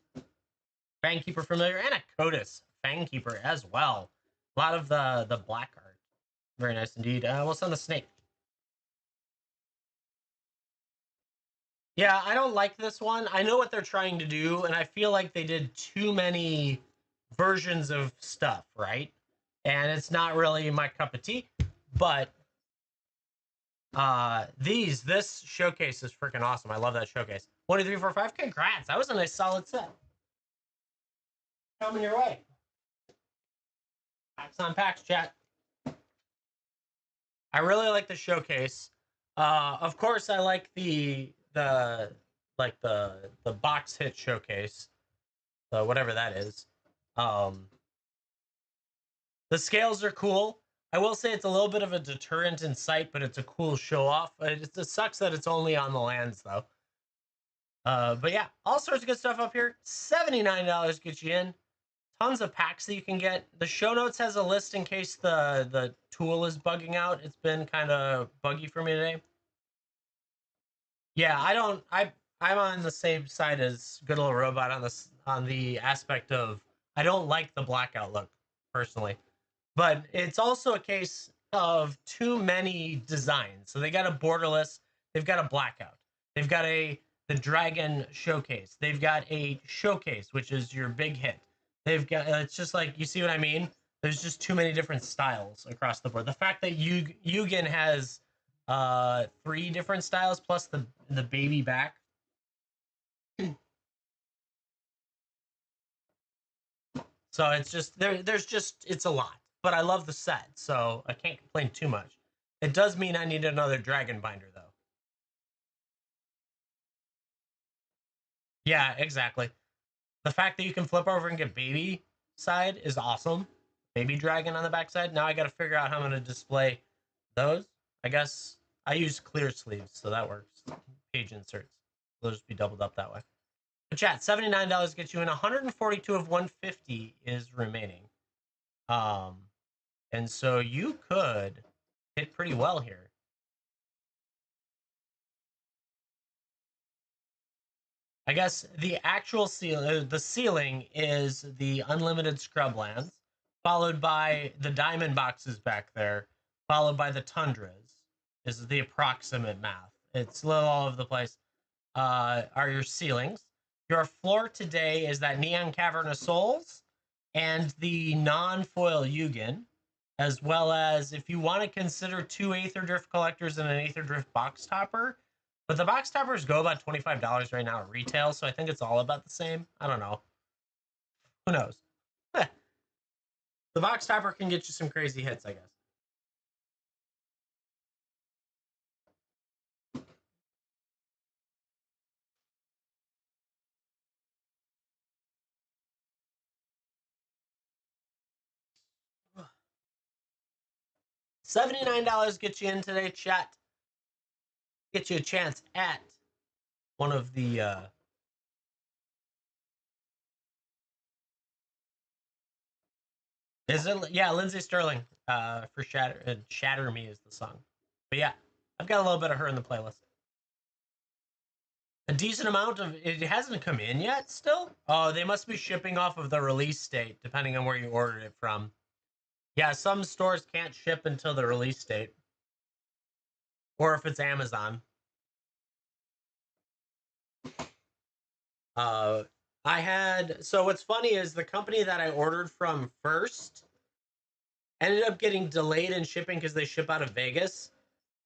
Fangkeeper Familiar, and a Cotis Fangkeeper as well. A lot of the black art. Very nice indeed. What's on the snake? Yeah, I don't like this one. I know what they're trying to do, and I feel like they did too many versions of stuff, right? And it's not really my cup of tea. But this showcase is freaking awesome. I love that showcase. 1, 2, 3, 4, 5. Congrats. That was a nice solid set. Coming your way. Packs on packs, chat. I really like the showcase. Of course, I like the box hit showcase, whatever that is. The scales are cool. I will say it's a little bit of a deterrent in sight, but it's a cool show off. It sucks that it's only on the lands though. But yeah, all sorts of good stuff up here. $79 gets you in. Tons of packs that you can get. The show notes has a list in case the tool is bugging out. It's been kind of buggy for me today. Yeah, I'm on the same side as Good Old Robot on the aspect of I don't like the blackout look personally. But it's also a case of too many designs. So they got a borderless, they've got a blackout, they've got the dragon showcase, they've got a showcase, which is your big hit. They've got it's just like, you see what I mean? There's just too many different styles across the board. The fact that Yugen has 3 different styles plus the baby back. So it's just there's just it's a lot. But I love the set, so I can't complain too much. It does mean I need another dragon binder though. Yeah, exactly. The fact that you can flip over and get baby side is awesome. Baby dragon on the backside. Now I got to figure out how I'm going to display those. I guess I use clear sleeves, so that works. Page inserts. They'll just be doubled up that way. But chat, $79 gets you in. 142 of 150 is remaining. And so you could hit pretty well here. I guess the actual the ceiling is the unlimited scrublands, followed by the diamond boxes back there, followed by the tundras. This is the approximate math. It's a little all over the place. Are your ceilings. Your floor today is that Neon Cavern of Souls and the non-foil Yugen, as well as if you want to consider 2 Aether Drift collectors and an Aether Drift box topper. But the box toppers go about $25 right now at retail, so I think it's all about the same. I don't know. Who knows? The box topper can get you some crazy hits, I guess. $79 gets you in today, chat. Get you a chance at one of the is it? Yeah, Lindsay Sterling for Shatter Me is the song. But yeah, I've got a little bit of her in the playlist. A decent amount of it hasn't come in yet still. Oh, they must be shipping off of the release date depending on where you ordered it from. Yeah, some stores can't ship until the release date. Or if it's Amazon. So what's funny is the company that I ordered from first ended up getting delayed in shipping because they ship out of Vegas,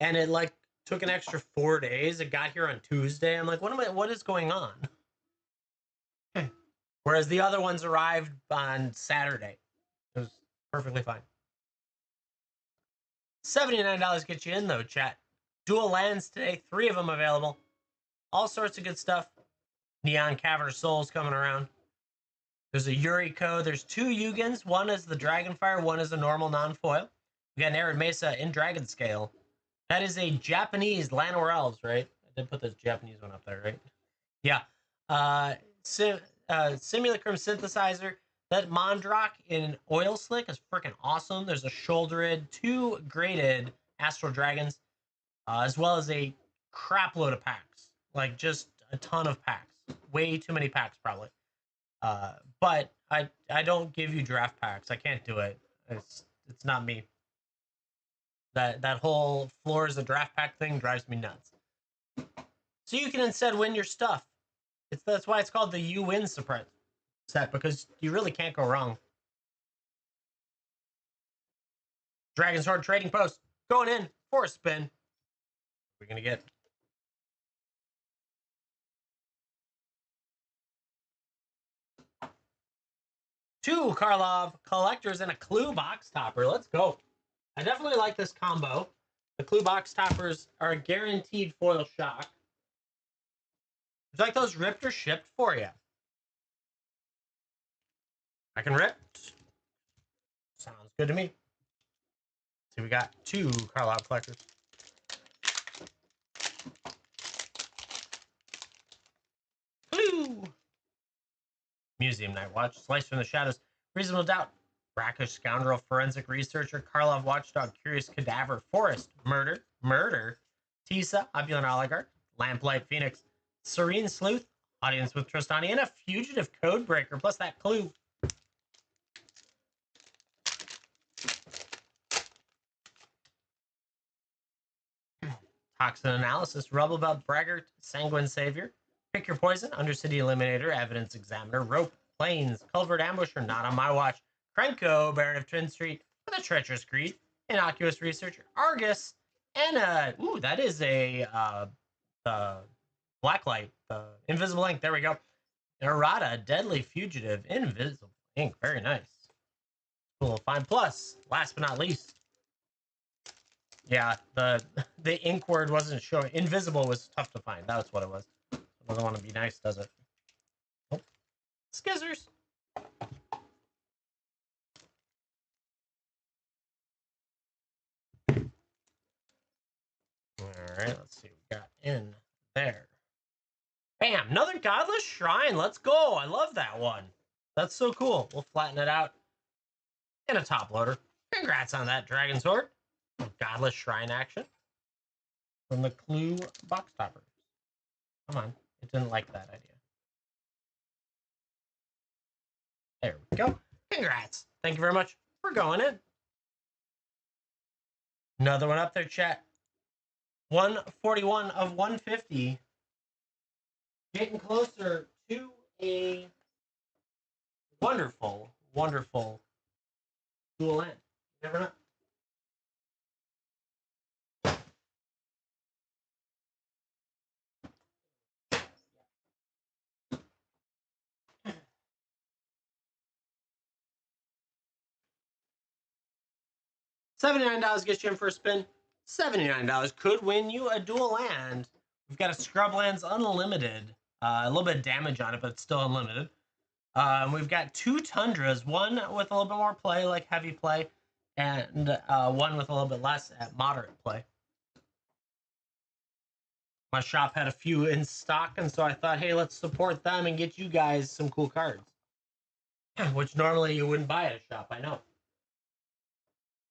and it like took an extra 4 days. It got here on Tuesday. I'm like, what is going on? Whereas the other ones arrived on Saturday. It was perfectly fine. $79 gets you in though, chat. Dual lands today, 3 of them available. All sorts of good stuff. Neon Cavern of Souls coming around. There's a Yuriko. There's 2 Yugins. One is the Dragonfire. One is a normal non-foil. We got an Arid Mesa in Dragon Scale. That is a Japanese Llanowar Elves, right? I did put this Japanese one up there, right? Yeah. Simulacrum Synthesizer. That Mondrock in Oil Slick is freaking awesome. There's a Shouldered, 2 graded Astral Dragons, as well as a crap load of packs. Like, just a ton of packs. Way too many packs, probably. But I don't give you draft packs. I can't do it. It's not me. That whole floor is a draft pack thing drives me nuts. So you can instead win your stuff. That's why it's called the You Win set, because you really can't go wrong. Dragon's Horde Trading Post going in for a spin. We're gonna get 2 Karlov Collectors and a Clue Box Topper. Let's go. I definitely like this combo. The Clue Box Toppers are a guaranteed foil shock. It's like those ripped or shipped for you. I can rip. Sounds good to me. So we got 2 Karlov Collectors. Clue. Museum Night Watch. Slice from the Shadows. Reasonable Doubt. Brackish Scoundrel. Forensic Researcher. Karlov Watchdog. Curious Cadaver. Forest. Murder. Tisa. Opulent Oligarch. Lamplight Phoenix. Serene Sleuth. Audience with Trostani. And a Fugitive Codebreaker. Plus that clue. Toxin Analysis. Rubblebelt Braggart. Sanguine Savior. Pick Your Poison. Undercity Eliminator. Evidence Examiner. Rope. Plains. Culvert Ambusher. Not on my watch. Krenko. Baron of Twin Street. With a Treacherous Greed. Innocuous Researcher. Argus. And that is a Blacklight. Invisible Ink. There we go. Errata. Deadly Fugitive. Invisible Ink. Very nice. Cool. Fine. Plus, last but not least, yeah, the ink word wasn't showing. Invisible was tough to find. That's what it was. It doesn't want to be nice, does it? Oh. Skizzers. All right, let's see what we got in there. Bam! Another Godless Shrine. Let's go. I love that one. That's so cool. We'll flatten it out in a top loader. Congrats on that, Dragon Sword. Godless Shrine action from the Clue Box Topper. Come on. It didn't like that idea. There we go. Congrats. Thank you very much for going in. Another one up there, chat. 141 of 150. Getting closer to a wonderful, wonderful dual end. You never know. $79 gets you in for a spin. $79 could win you a dual land. We've got a Scrublands Unlimited. A little bit of damage on it, but it's still unlimited. We've got 2 Tundras, one with a little bit more play, like heavy play, and one with a little bit less at moderate play. My shop had a few in stock, and so I thought, hey, let's support them and get you guys some cool cards. Which normally you wouldn't buy at a shop, I know.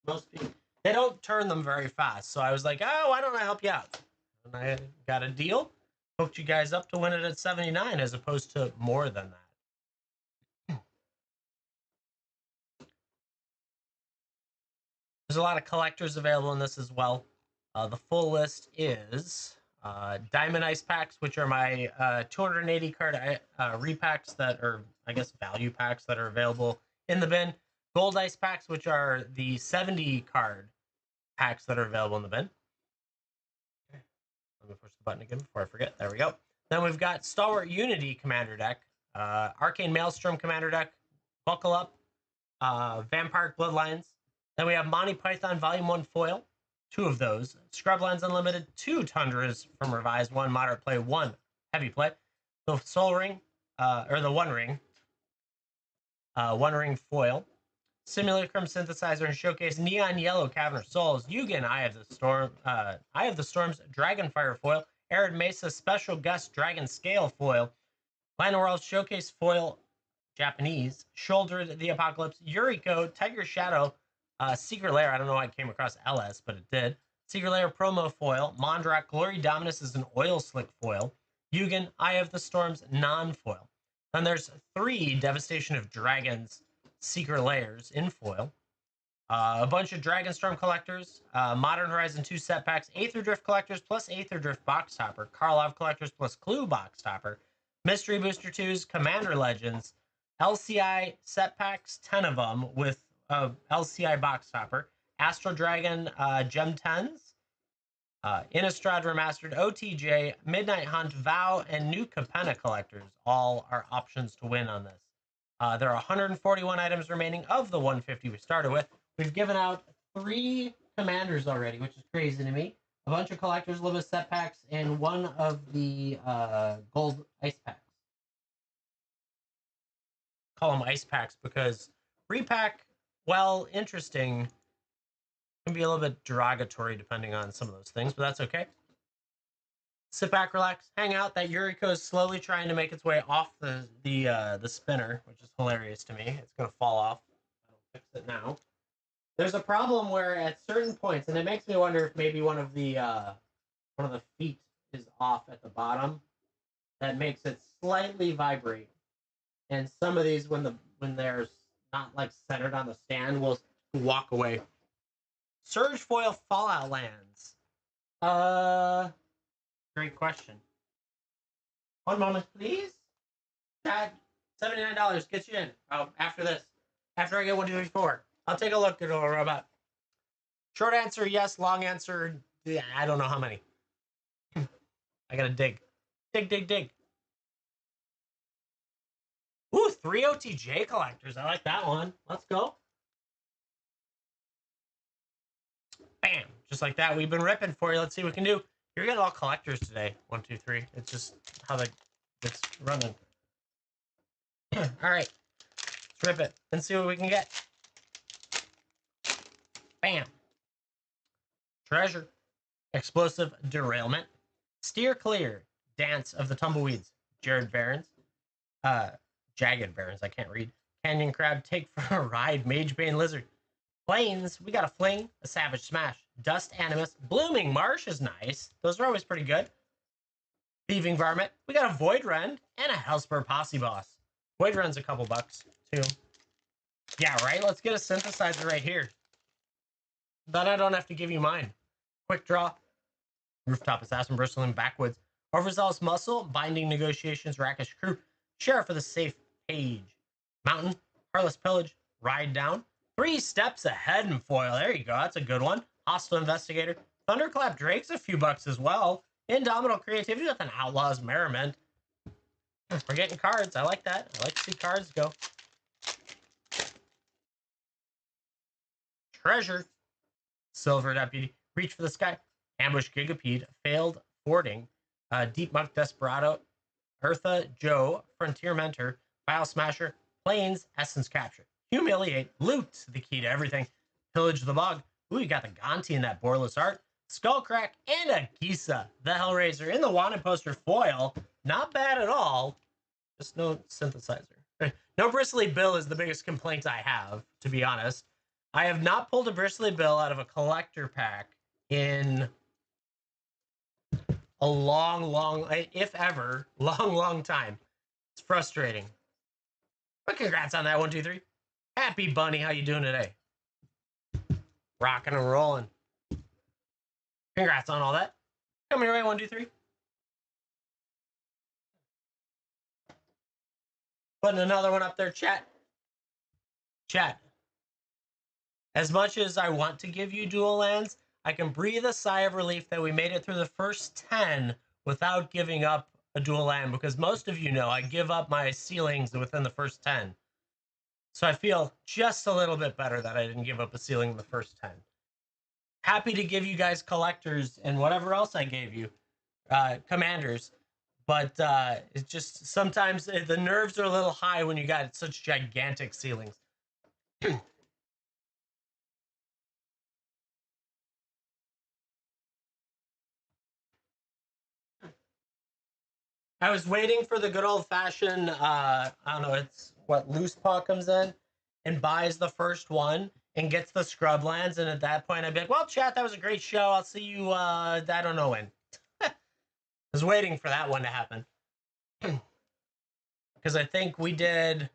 Most people, they don't turn them very fast, so I was like, oh, why don't I help you out? And I got a deal, hooked you guys up to win it at 79 as opposed to more than that. There's a lot of collectors available in this as well. The full list is Diamond Ice Packs, which are my 280 card repacks that are, I guess, value packs that are available in the bin. Gold Ice Packs, which are the 70 card packs that are available in the bin. Let me push the button again before I forget. There we go. Then we've got Stalwart Unity Commander deck, Arcane Maelstrom Commander deck, Buckle Up, Vampire Bloodlines. Then we have Monty Python Volume 1 foil, 2 of those. Scrublands Unlimited, 2 Tundras from Revised, 1 Moderate Play, 1 Heavy Play. The Soul Ring, or the One Ring. One Ring foil. Simulacrum Synthesizer and Showcase, Neon Yellow Cavern of Souls, Yugen Eye of the Storms, Dragonfire foil, Arid Mesa Special Gust Dragon Scale foil, Planet World Showcase foil, Japanese, Shouldered the Apocalypse, Yuriko, Tiger Shadow, Secret Lair. I don't know why it came across LS, but it did. Secret Lair promo foil, Mondrak Glory Dominus is an oil slick foil, Yugen Eye of the Storms non-foil. Then there's 3 Devastation of Dragons Secret Layers in foil, a bunch of Dragonstorm collectors, Modern Horizon 2 set packs, Aether Drift collectors plus Aether Drift box topper, Karlov collectors plus Clue box topper, Mystery Booster 2s, Commander Legends, LCI set packs, 10 of them with LCI box topper, Astro Dragon Gem 10s, Innistrad Remastered, OTJ, Midnight Hunt, Vow, and New Capenna collectors all are options to win on this. There are 141 items remaining of the 150 we started with. We've given out 3 commanders already, which is crazy to me. A bunch of collectors' limit set packs and 1 of the gold ice packs. Call them ice packs because repack, while interesting, can be a little bit derogatory depending on some of those things, but that's okay. Sit back, relax, hang out. That Yuriko is slowly trying to make its way off the spinner, which is hilarious to me. It's gonna fall off. I'll fix it now. There's a problem where at certain points, and it makes me wonder if maybe one of the feet is off at the bottom. That makes it slightly vibrate. And some of these, when they're not like centered on the stand, will walk away. Surge foil Fallout Lands. Great question. One moment, please. Chad, $79 gets you in. Oh, after this. After I get 1, 2, 3, 4. I'll take a look at a robot. Short answer, yes. Long answer, yeah, I don't know how many. I gotta dig. Dig. Ooh, 3 OTJ collectors. I like that one. Let's go. Bam. Just like that. We've been ripping for you. Let's see what we can do. You're getting all collectors today. 1, 2, 3. It's just how it's running. All right. Let's rip it and see what we can get. Bam. Treasure. Explosive Derailment. Steer Clear. Dance of the Tumbleweeds. Jared Barons. Jagged Barons. I can't read. Canyon Crab. Take for a Ride. Magebane Lizard. Plains. We got a Fling. A Savage Smash. Dust Animus. Blooming Marsh is nice. Those are always pretty good. Thieving Varmint. We got a Void Rend and a Hellspur Posse Boss. Void Rend's a couple bucks, too. Yeah, right? Let's get a synthesizer right here. Then I don't have to give you mine. Quick Draw. Rooftop Assassin, Bristling Backwoods. Overzealous Muscle. Binding Negotiations, Rakish Crew. Sheriff of the Safe Page. Mountain. Heartless Pillage. Ride Down. 3 Steps Ahead in foil. There you go. That's a good one. Hostile Investigator. Thunderclap Drake's a few bucks as well. Indomitable Creativity with an Outlaw's Merriment. We're getting cards. I like that. I like to see cards go. Treasure. Silver Deputy. Reach for the Sky. Ambush Gigapede. Failed Fording. Deep Muck Desperado. Eartha Joe. Frontier Mentor. File Smasher. Plains. Essence Capture. Humiliate. Loot. The key to everything. Pillage the Bog. Ooh, you got the Gonti in that Borless art. Skullcrack and a Gisa. The Hellraiser in the Wanted poster foil. Not bad at all. Just no synthesizer. No Bristly Bill is the biggest complaint I have, to be honest. I have not pulled a Bristly Bill out of a collector pack in a long, if ever, long time. It's frustrating. But congrats on that, 123. Happy Bunny, how you doing today? Rocking and rolling. Congrats on all that. Come your way, 123. Putting another one up there, chat. Chat. As much as I want to give you dual lands, I can breathe a sigh of relief that we made it through the first 10 without giving up a dual land, because most of you know I give up my ceilings within the first 10. So I feel just a little bit better that I didn't give up a ceiling in the first 10. Happy to give you guys collectors and whatever else I gave you, commanders. But it's just sometimes the nerves are a little high when you got such gigantic ceilings. I was waiting for the good old fashioned, I don't know, it's what Loose Paw comes in and buys the first one and gets the Scrublands. And at that point, I'd be like, well, chat, that was a great show. I'll see you, I don't know when. I was waiting for that one to happen. Because I think we did,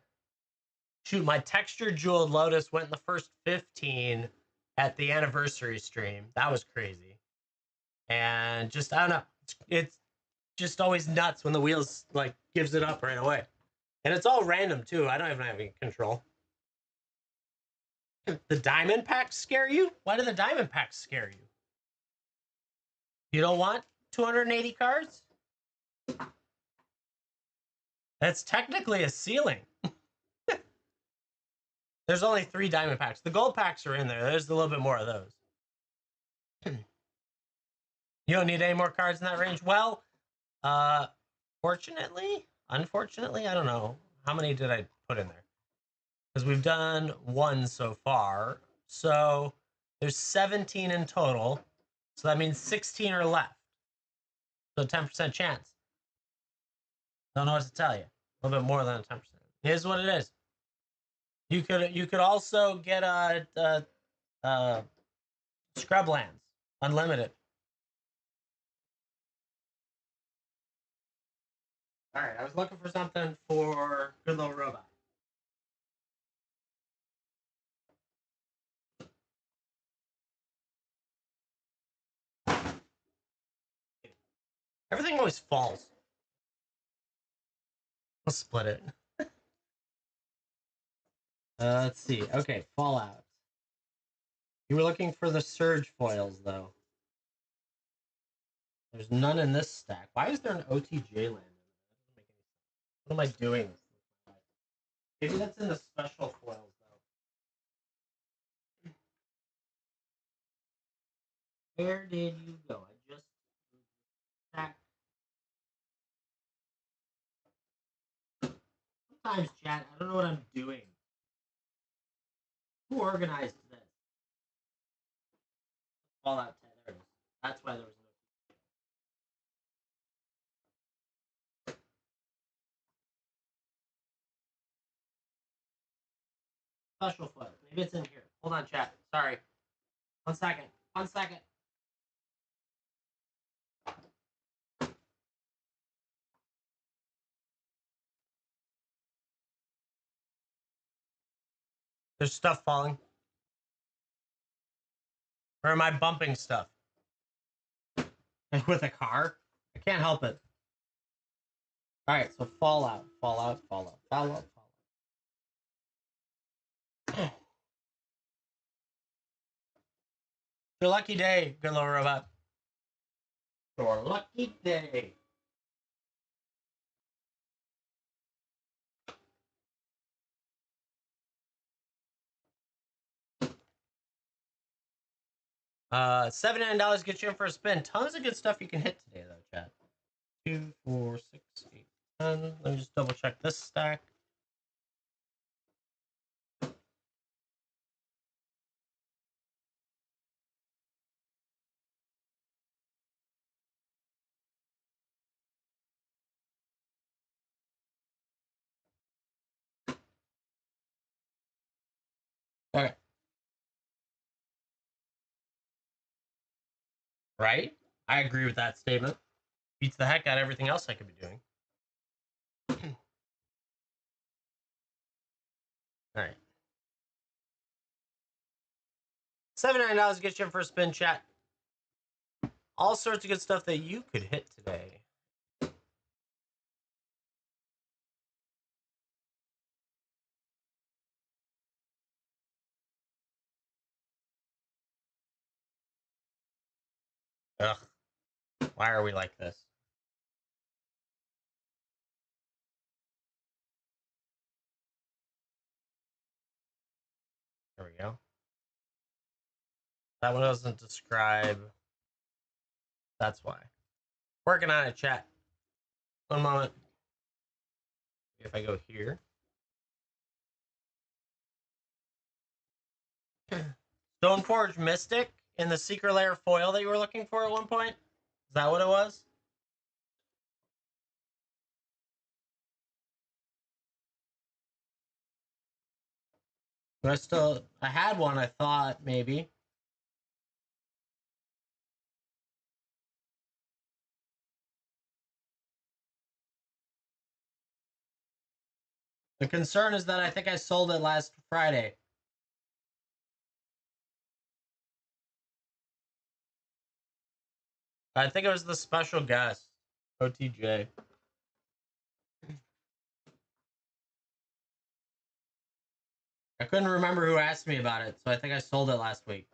shoot, my Textured Jeweled Lotus went in the first 15 at the anniversary stream. That was crazy. And just, I don't know, it's just always nuts when the wheels like gives it up right away, and it's all random too. I don't even have any control. The diamond packs scare you? Why do the diamond packs scare you? You don't want 280 cards? That's technically a ceiling. There's only 3 diamond packs. The gold packs are in there. There's a little bit more of those. You don't need any more cards in that range? Well, fortunately, unfortunately, I don't know. How many did I put in there? Because we've done 1 so far. So there's 17 in total. So that means 16 are left. So 10% chance. Don't know what to tell you. A little bit more than 10%. It is what it is. You could also get Scrublands unlimited. All right, I was looking for something for Good Little Robot. Everything always falls. I'll split it. Let's see. Okay, Fallout. You were looking for the Surge foils, though. There's none in this stack. Why is there an OTJ land? What am I doing? Maybe that's in the special foils, though. Where did you go? I just stacked. Sometimes, chat, I don't know what I'm doing. Who organized this? Fallout 10. There it is. That's why there was no special foil. Maybe it's in here. Hold on, chat. Sorry. 1 second. 1 second. There's stuff falling. Or am I bumping stuff? With a car? I can't help it. Alright, so Fallout. Fallout. Your lucky day, good little robot. Your lucky day. $79 gets you in for a spin. Tons of good stuff you can hit today, though, chat. 2, 4, 6, 8, 10. Let me just double check this stack. Okay. Right? I agree with that statement. Beats the heck out of everything else I could be doing. All right. $79 gets you in for a spin, chat. All sorts of good stuff that you could hit today. Ugh. Why are we like this? There we go. That one doesn't describe. That's why. Working on it, chat. One moment. If I go here. Stoneforge Mystic in the secret layer foil that you were looking for at one point? Is that what it was? I had one, I thought, maybe. The concern is that I think I sold it last Friday. I think it was the special guest, OTJ. I couldn't remember who asked me about it, so I think I sold it last week.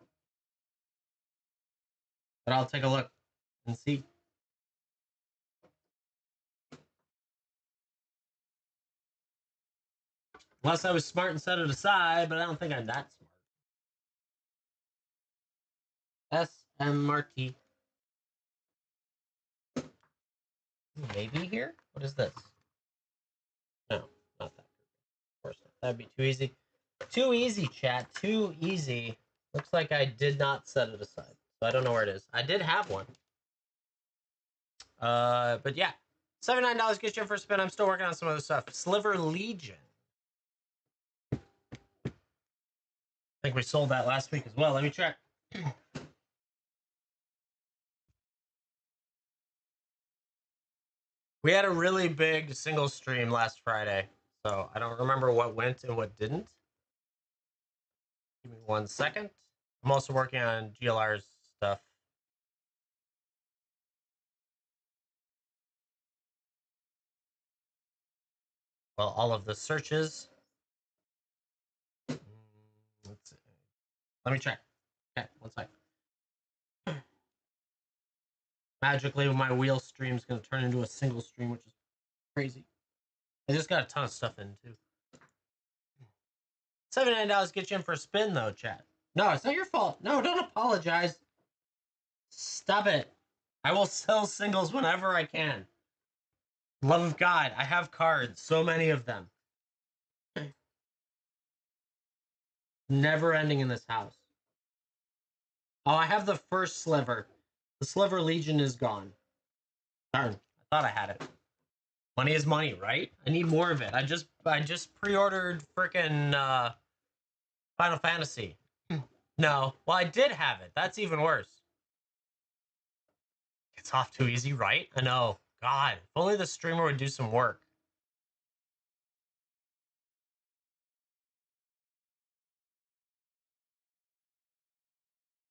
But I'll take a look and see. Unless I was smart and set it aside, but I don't think I'm that smart. SMRT. Maybe here? What is this? No, not that. Of course not. That'd be too easy. Too easy, chat. Too easy. Looks like I did not set it aside. So I don't know where it is. I did have one. But yeah. $79 gets you in for a spin. I'm still working on some other stuff. Sliver Legion. I think we sold that last week as well. Let me check. We had a really big single stream last Friday, so I don't remember what went and what didn't. Give me 1 second. I'm also working on GLR's stuff. Well, all of the searches. Let's see. Let me check. Okay, 1 second. Magically, my wheel stream is going to turn into a single stream, which is crazy. I just got a ton of stuff in, too. $79 get you in for a spin, though, chat. No, it's not your fault. No, don't apologize. Stop it. I will sell singles whenever I can. Love of God, I have cards, so many of them. Never ending in this house. Oh, I have the first sliver. The Sliver Legion is gone. Darn, I thought I had it. Money is money, right? I need more of it. I just pre-ordered freaking Final Fantasy. No, well, I did have it. That's even worse. It's off too easy, right? I know. God, if only the streamer would do some work.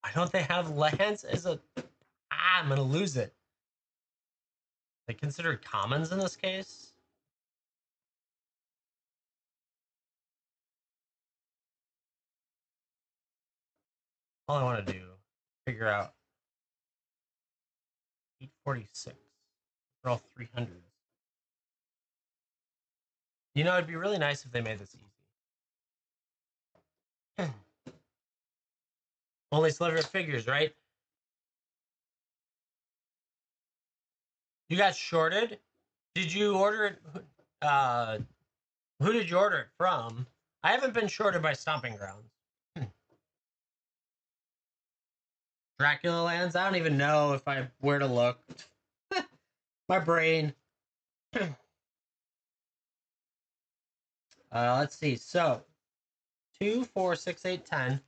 Why don't they have lands as a... Ah, I'm gonna lose it. They considered commons in this case? All I want to do, figure out 846 for all 300s. You know, it'd be really nice if they made this easy. Only sliver of figures, right? You got shorted? Did you order it? Who did you order it from? I haven't been shorted by Stomping Grounds. Dracula Lands? I don't even know if where to look. My brain. Let's see. So, 2, 4, 6, 8, 10.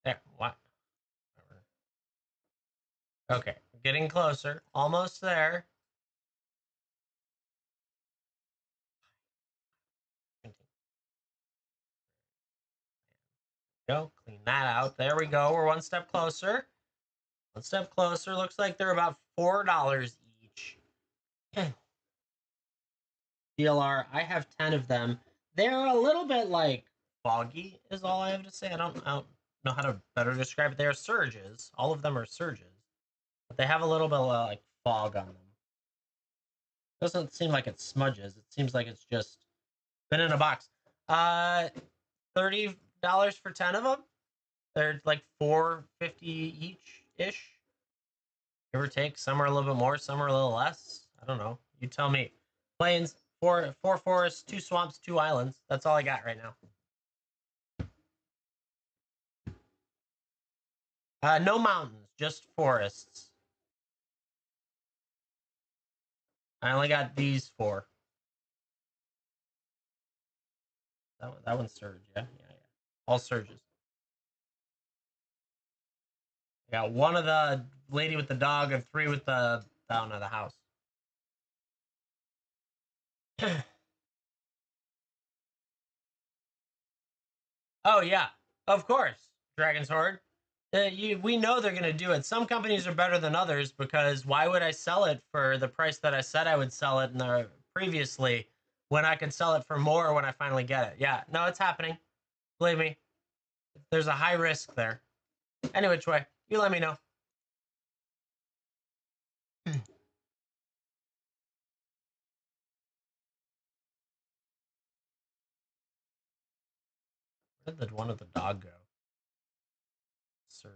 There, what? Okay, getting closer. Almost there. Go, clean that out. There we go. We're one step closer. One step closer. Looks like they're about $4 each. DLR, I have 10 of them. They're a little bit like foggy, is all I have to say. I don't know how to better describe it. They are surges. All of them are surges. But they have a little bit of like fog on them. Doesn't seem like it smudges. It seems like it's just been in a box. $30 for 10 of them. They're like $4.50 each ish. Give or take. Some are a little bit more, some are a little less. I don't know. You tell me. Plains, four forests, 2 swamps, 2 islands. That's all I got right now. No mountains, just forests. I only got these 4. That one's surge, yeah. All surges. I got 1 of the lady with the dog and 3 with the down of the house. Oh yeah, of course, Dragon's Horde. We know they're going to do it. Some companies are better than others because why would I sell it for the price that I said I would sell it in the previously when I could sell it for more when I finally get it? Yeah, no, it's happening. Believe me, there's a high risk there. Any which way, you let me know. Where did one of the dog go? Surge.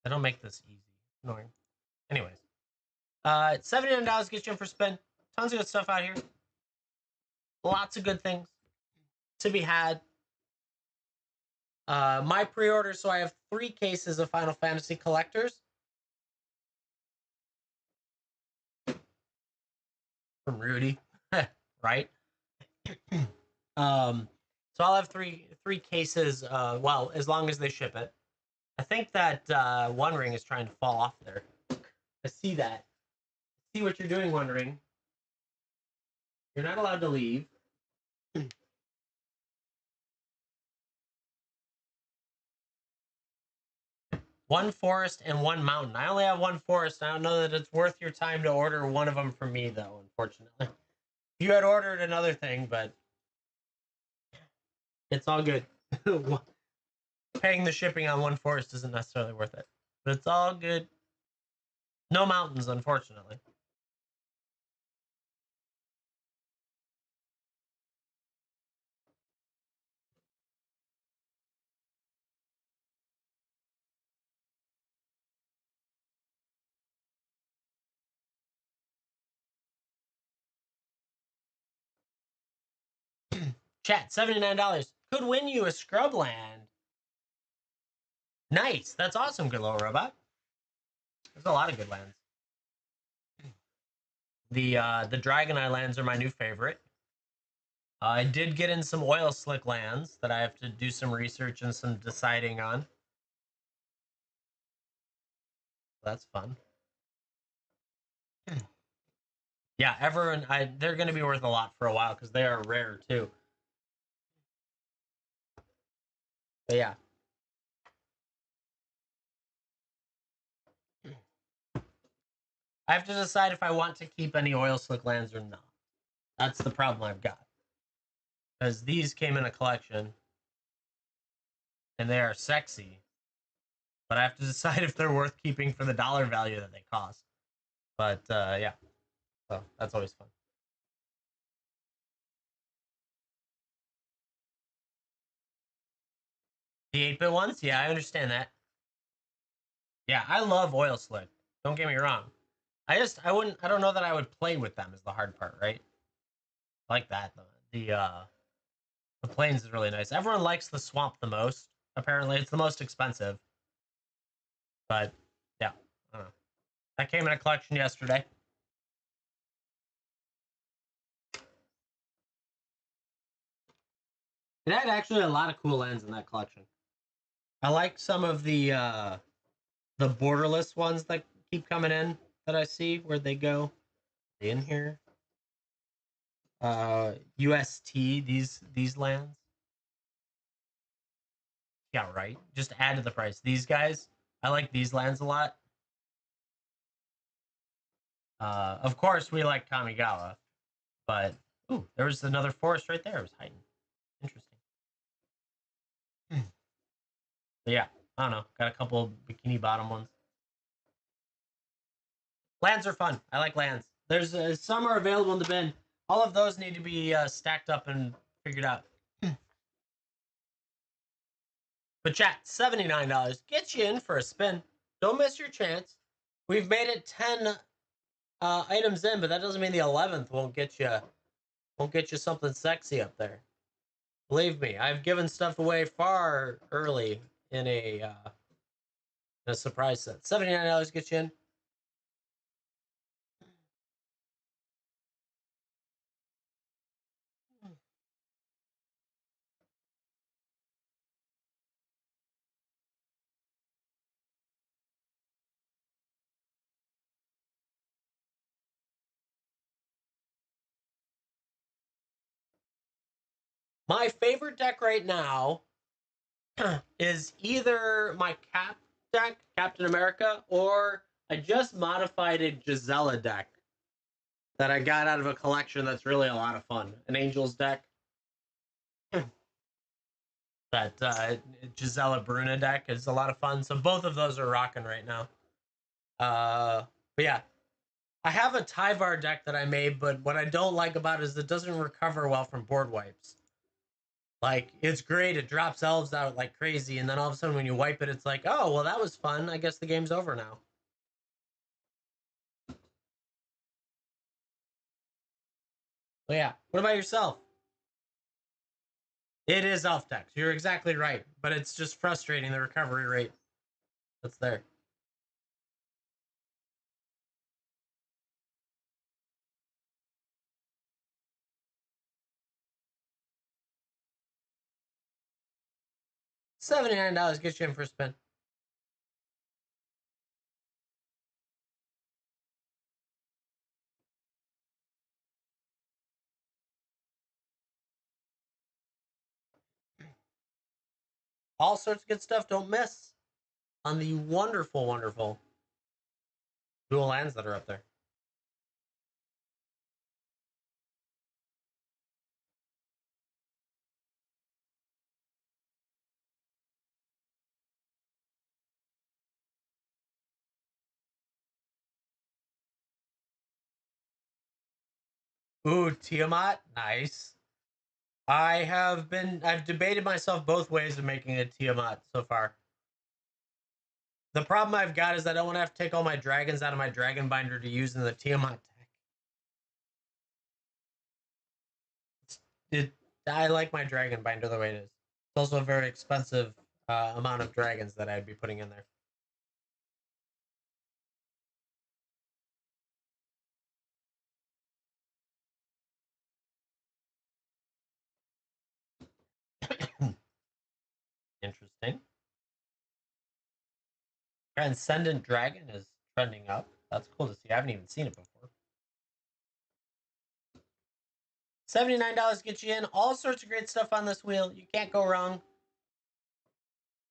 They don't make this easy. Annoying. Anyways, $79 gets you in for spin. Tons of good stuff out here. Lots of good things to be had. My pre-order, so I have 3 cases of Final Fantasy Collectors. From Rudy, right? So I'll have three cases. Well, as long as they ship it. I think that One Ring is trying to fall off there. I see that. See what you're doing, One Ring. You're not allowed to leave. 1 forest and 1 mountain. I only have 1 forest. I don't know that it's worth your time to order one of them from me, though, unfortunately. You had ordered another thing, but it's all good. Paying the shipping on 1 forest isn't necessarily worth it. But it's all good. No mountains, unfortunately. Chat, $79 could win you a scrubland. Nice. That's awesome, good little robot. There's a lot of good lands. The Dragon Eye lands are my new favorite. I did get in some oil slick lands that I have to do some research and some deciding on. That's fun. Yeah, everyone, they're going to be worth a lot for a while because they are rare too. But yeah. I have to decide if I want to keep any oil slick lands or not. That's the problem I've got. Because these came in a collection. And they are sexy. But I have to decide if they're worth keeping for the dollar value that they cost. But yeah. So that's always fun. The 8-bit ones? Yeah, I understand that. Yeah, I love oil slick. Don't get me wrong. I don't know that I would play with them is the hard part, right? I like that. The The Plains is really nice. Everyone likes the Swamp the most. Apparently, it's the most expensive. But yeah, I don't know. That came in a collection yesterday. It had actually a lot of cool lands in that collection. I like some of the borderless ones that keep coming in that I see. Where'd they go? In here. UST, these lands. Yeah, right. Just add to the price. These guys, I like these lands a lot. Of course, we like Kamigawa, but ooh, there was another forest right there. It was hiding. Interesting. But yeah, I don't know. Got a couple bikini bottom ones. Lands are fun. I like lands. There's some are available in the bin. All of those need to be stacked up and figured out. But chat, $79 gets you in for a spin. Don't miss your chance. We've made it 10 items in, but that doesn't mean the 11th won't get you something sexy up there. Believe me, I've given stuff away far early in a surprise set. $79 gets you in. My favorite deck right now is either my Cap deck, Captain America, or I just modified a Gisela deck that I got out of a collection that's really a lot of fun. An Angels deck. That Gisela Bruna deck is a lot of fun. So both of those are rocking right now. But yeah, I have a Tyvar deck that I made, but what I don't like about it is it doesn't recover well from board wipes. Like, it's great, it drops elves out like crazy, and then all of a sudden when you wipe it, it's like, oh, well, that was fun. I guess the game's over now. But yeah, what about yourself? It is elf decks. You're exactly right, but it's just frustrating the recovery rate that's there. $79 gets you in for a spin. All sorts of good stuff. Don't miss on the wonderful, wonderful dual lands that are up there. Ooh, Tiamat, nice. I've debated myself both ways of making a Tiamat so far. The problem I've got is I don't want to have to take all my dragons out of my dragon binder to use in the Tiamat deck. It, I like my dragon binder the way it is. It's also a very expensive amount of dragons that I'd be putting in there. Interesting. Transcendent Dragon is trending up. That's cool to see. I haven't even seen it before. $79 gets you in. All sorts of great stuff on this wheel. You can't go wrong.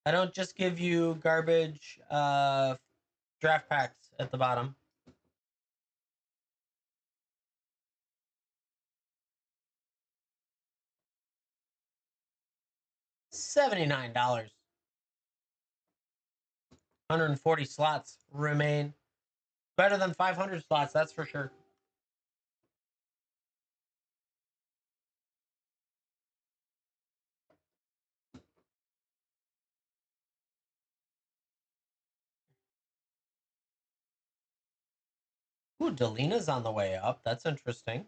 I don't just give you garbage draft packs at the bottom. $79. 140 slots remain. Better than 500 slots, that's for sure. Ooh, Delina's on the way up. That's interesting.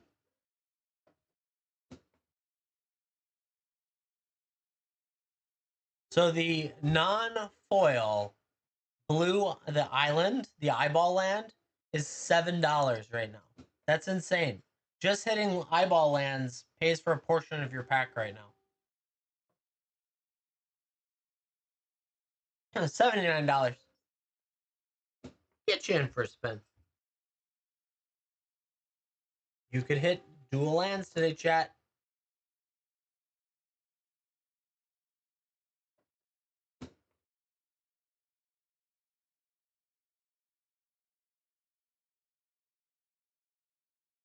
So the non-foil blue, the island, the eyeball land, is $7 right now. That's insane. Just hitting eyeball lands pays for a portion of your pack right now. $79. Get you in for a spin. You could hit dual lands today, chat.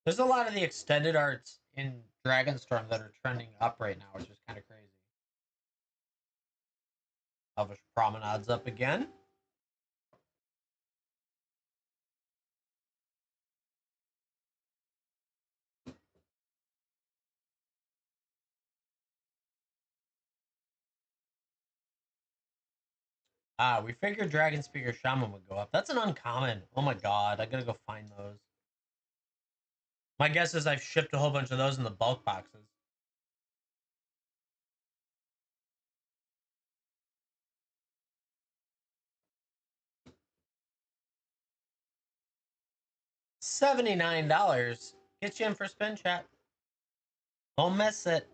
There's a lot of the extended arts in Dragonstorm that are trending up right now, which is kind of crazy. Elvish Promenade's up again. We figured Dragon Speaker Shaman would go up. That's an uncommon. Oh my god, I gotta go find those. My guess is I've shipped a whole bunch of those in the bulk boxes. $79. Get you in for spin, chat. Don't miss it.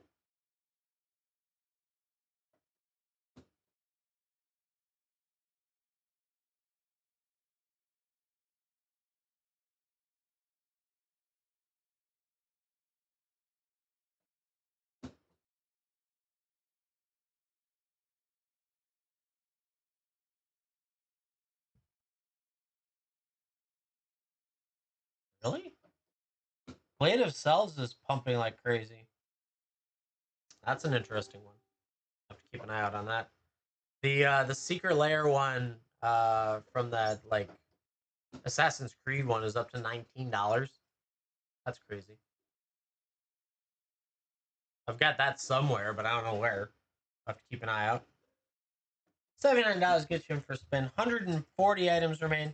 Really? Blade of Cells is pumping like crazy. That's an interesting one. Have to keep an eye out on that. The Secret Lair one from that like Assassin's Creed one is up to $19. That's crazy. I've got that somewhere, but I don't know where. I have to keep an eye out. $79 gets you in for a spin. 140 items remain.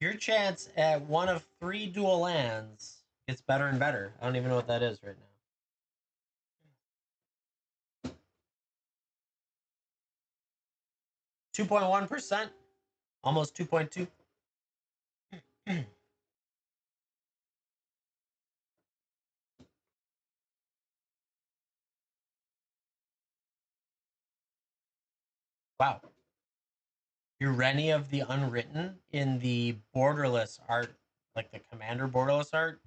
Your chance at one of 3 dual lands gets better and better. I don't even know what that is right now. 2.1%, almost 2.2. Wow. Ureni of the Unwritten in the borderless art, like the Commander borderless art,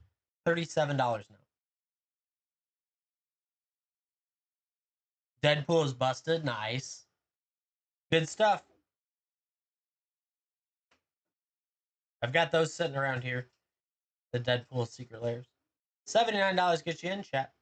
$37 now. Deadpool is busted. Nice. Good stuff. I've got those sitting around here. The Deadpool Secret Layers. $79 gets you in, chat.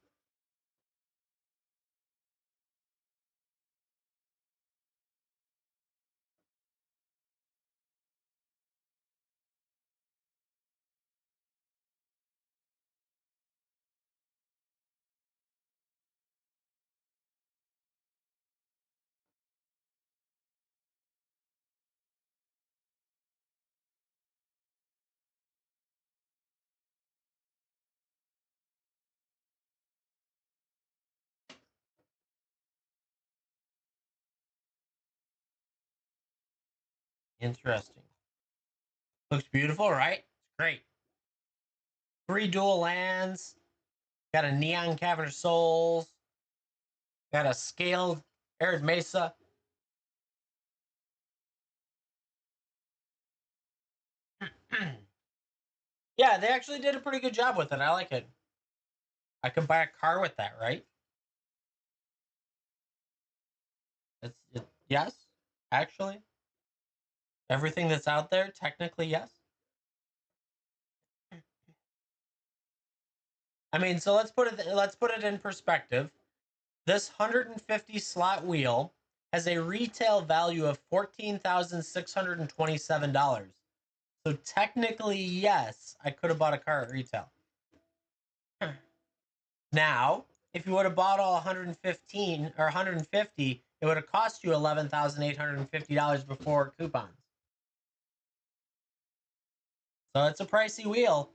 Interesting. Looks beautiful, right? It's great. 3 dual lands. Got a Neon Cavern of Souls. Got a scaled Arid Mesa. Yeah, they actually did a pretty good job with it. I like it. I could buy a car with that, right? Yes, actually. Everything that's out there, technically, yes. I mean, so let's put it in perspective. This 150 slot wheel has a retail value of $14,627. So technically, yes, I could have bought a car at retail. Now, if you would have bought all 115 or 150, it would have cost you $11,850 before coupons. So it's a pricey wheel,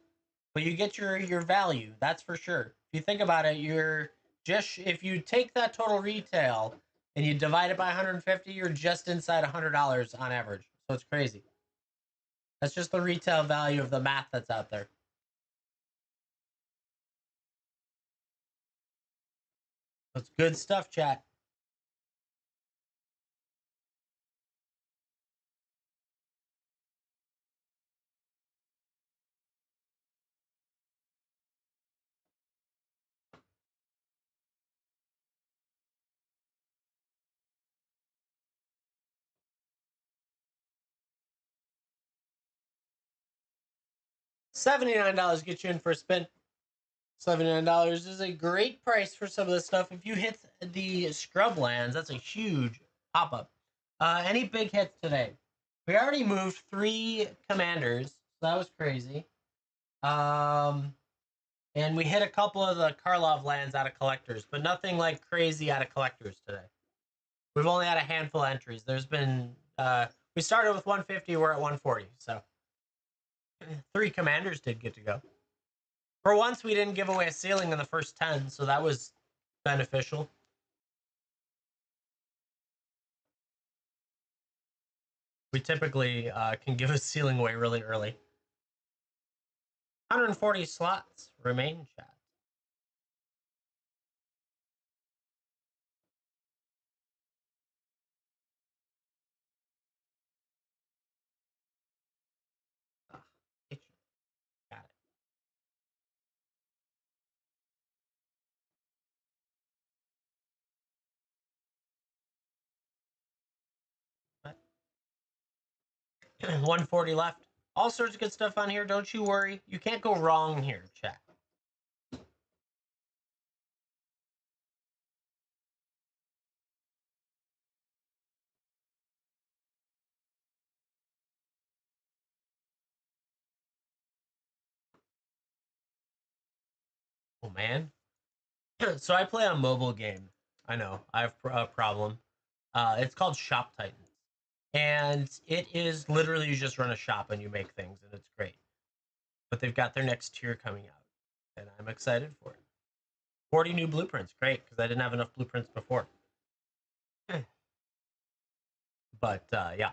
but you get your value. That's for sure. If you think about it, if you take that total retail and you divide it by 150, you're just inside $100 on average. So it's crazy. That's just the retail value of the math that's out there. That's good stuff, chat. $79 gets you in for a spin. $79 is a great price for some of this stuff. If you hit the scrub lands, that's a huge pop up. Any big hits today? We already moved 3 commanders, so that was crazy. And we hit a couple of the Karlov lands out of collectors, but nothing like crazy out of collectors today. We've only had a handful of entries. There's been we started with 150, we're at 140, so 3 commanders did get to go. For once, we didn't give away a ceiling in the first 10, so that was beneficial. We typically can give a ceiling away really early. 140 slots remain, chat. Got it. 140 left. All sorts of good stuff on here. Don't you worry. You can't go wrong here, chat. Oh, man. So I play a mobile game. I know. I have a problem. It's called Shop Titans. And it is literally you just run a shop and you make things, and it's great. But they've got their next tier coming out, and I'm excited for it. 40 new blueprints. Great, because I didn't have enough blueprints before. But yeah,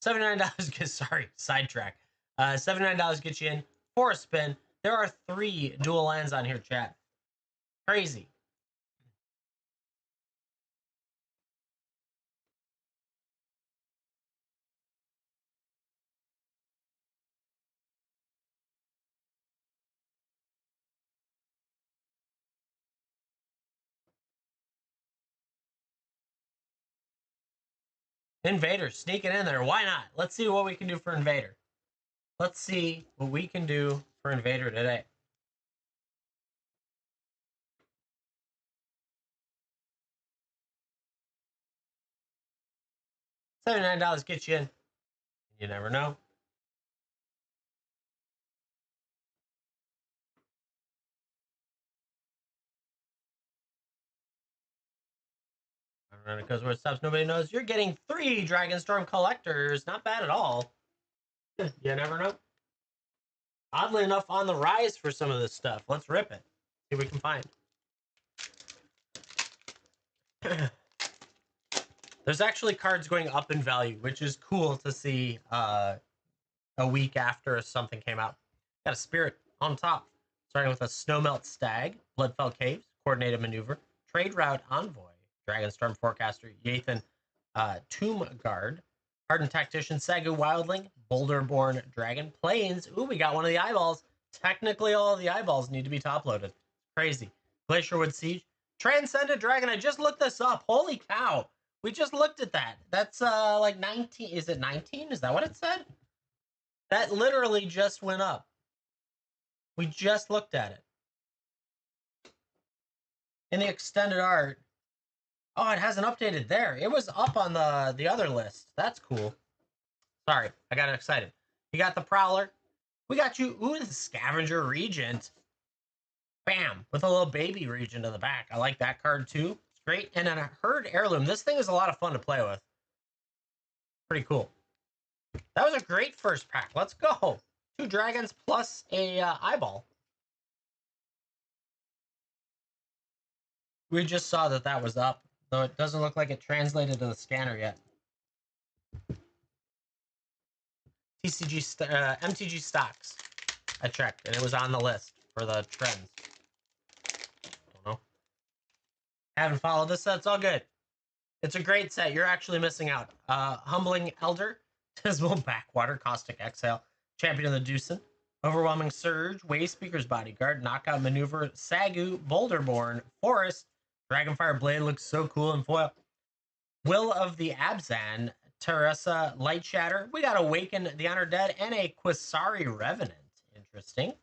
$79 gets, sorry, sidetrack. $79 gets you in for a spin. There are 3 dual lands on here, chat. Crazy. Invader sneaking in there. Why not? Let's see what we can do for Invader. Let's see what we can do for Invader today. $79 gets you in. You never know. It goes where it stops. Nobody knows. You're getting 3 Dragonstorm collectors. Not bad at all. You never know. Oddly enough, on the rise for some of this stuff. Let's rip it. See what we can find. There's actually cards going up in value, which is cool to see a week after something came out. Got a Spirit on top, starting with a Snowmelt Stag, Bloodfell Caves, Coordinated Maneuver, Trade Route Envoy, Dragonstorm Forecaster, Yathan Tomb Guard, Hardened Tactician, Sagu Wildling, Boulderborn Dragon, Plains. Ooh, we got one of the eyeballs. Technically, all of the eyeballs need to be top-loaded. Crazy. Glacierwood Siege, Transcendent Dragon. I just looked this up. Holy cow. We just looked at that. That's like 19. Is it 19? Is that what it said? That literally just went up. We just looked at it. In the extended art. Oh, it hasn't updated there. It was up on the other list. That's cool. Sorry, I got excited. You got the Prowler. We got you. Ooh, the Scavenger Regent. Bam, with a little baby Regent in the back. I like that card too. It's great. And then a Herd Heirloom. This thing is a lot of fun to play with. Pretty cool. That was a great first pack. Let's go. 2 dragons plus a eyeball. We just saw that was up. Though it doesn't look like it translated to the scanner yet. MTG stocks. I checked, and it was on the list for the trends. Don't know. Haven't followed this set. It's all good. It's a great set. You're actually missing out. Humbling Elder, Dismal Backwater, Caustic Exhale, Champion of the Deucin, Overwhelming Surge, Wave Speaker's Bodyguard, Knockout Maneuver, Sagu, Boulderborn, Forest, Dragonfire Blade looks so cool in foil. Will of the Abzan, Teresa Light Shatter. We got Awaken the Honored Dead and a Quasari Revenant. Interesting.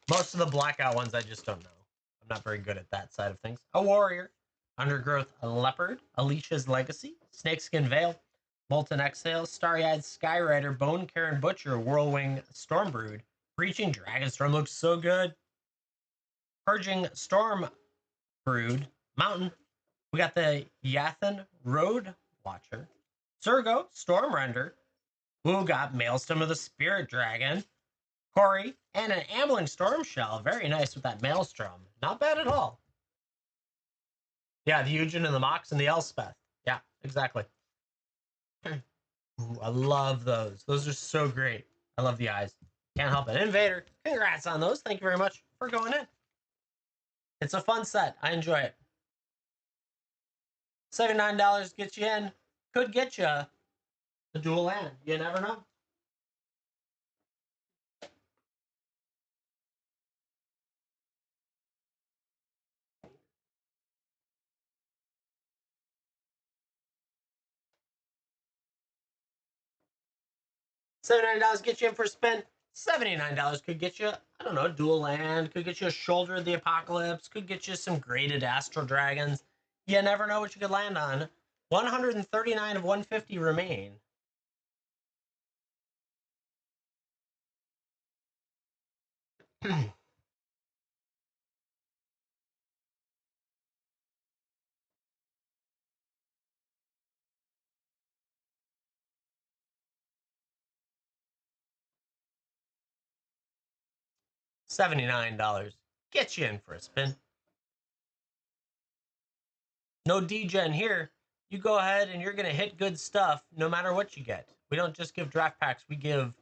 Most of the blackout ones I just don't know. I'm not very good at that side of things. A Warrior, Undergrowth Leopard, Alicia's Legacy, Snakeskin Veil, Molten Exhale, Starry-Eyed Skyrider, Bone Karen Butcher, Whirlwing Stormbrood, Breaching Dragonstorm looks so good. Purging Storm Brood, Mountain. We got the Yathan Road Watcher, Surgo, Stormrender. Who got Maelstrom of the Spirit Dragon, Corey, and an Ambling Storm Shell. Very nice with that Maelstrom. Not bad at all. Yeah, the Eugen and the Mox and the Elspeth. Yeah, exactly. Ooh, I love those. Those are so great. I love the eyes. Can't help it. Invader, congrats on those. Thank you very much for going in. It's a fun set. I enjoy it. $79 gets you in. Could get you a dual land. You never know. $79 get you in for a spin. $79 could get you, I don't know, dual land, could get you a Shoulder of the Apocalypse, could get you some graded Astral Dragons. You never know what you could land on. 139 of 150 remain. $79 get you in for a spin. No degen here. You go ahead and you're going to hit good stuff no matter what you get. We don't just give draft packs, we give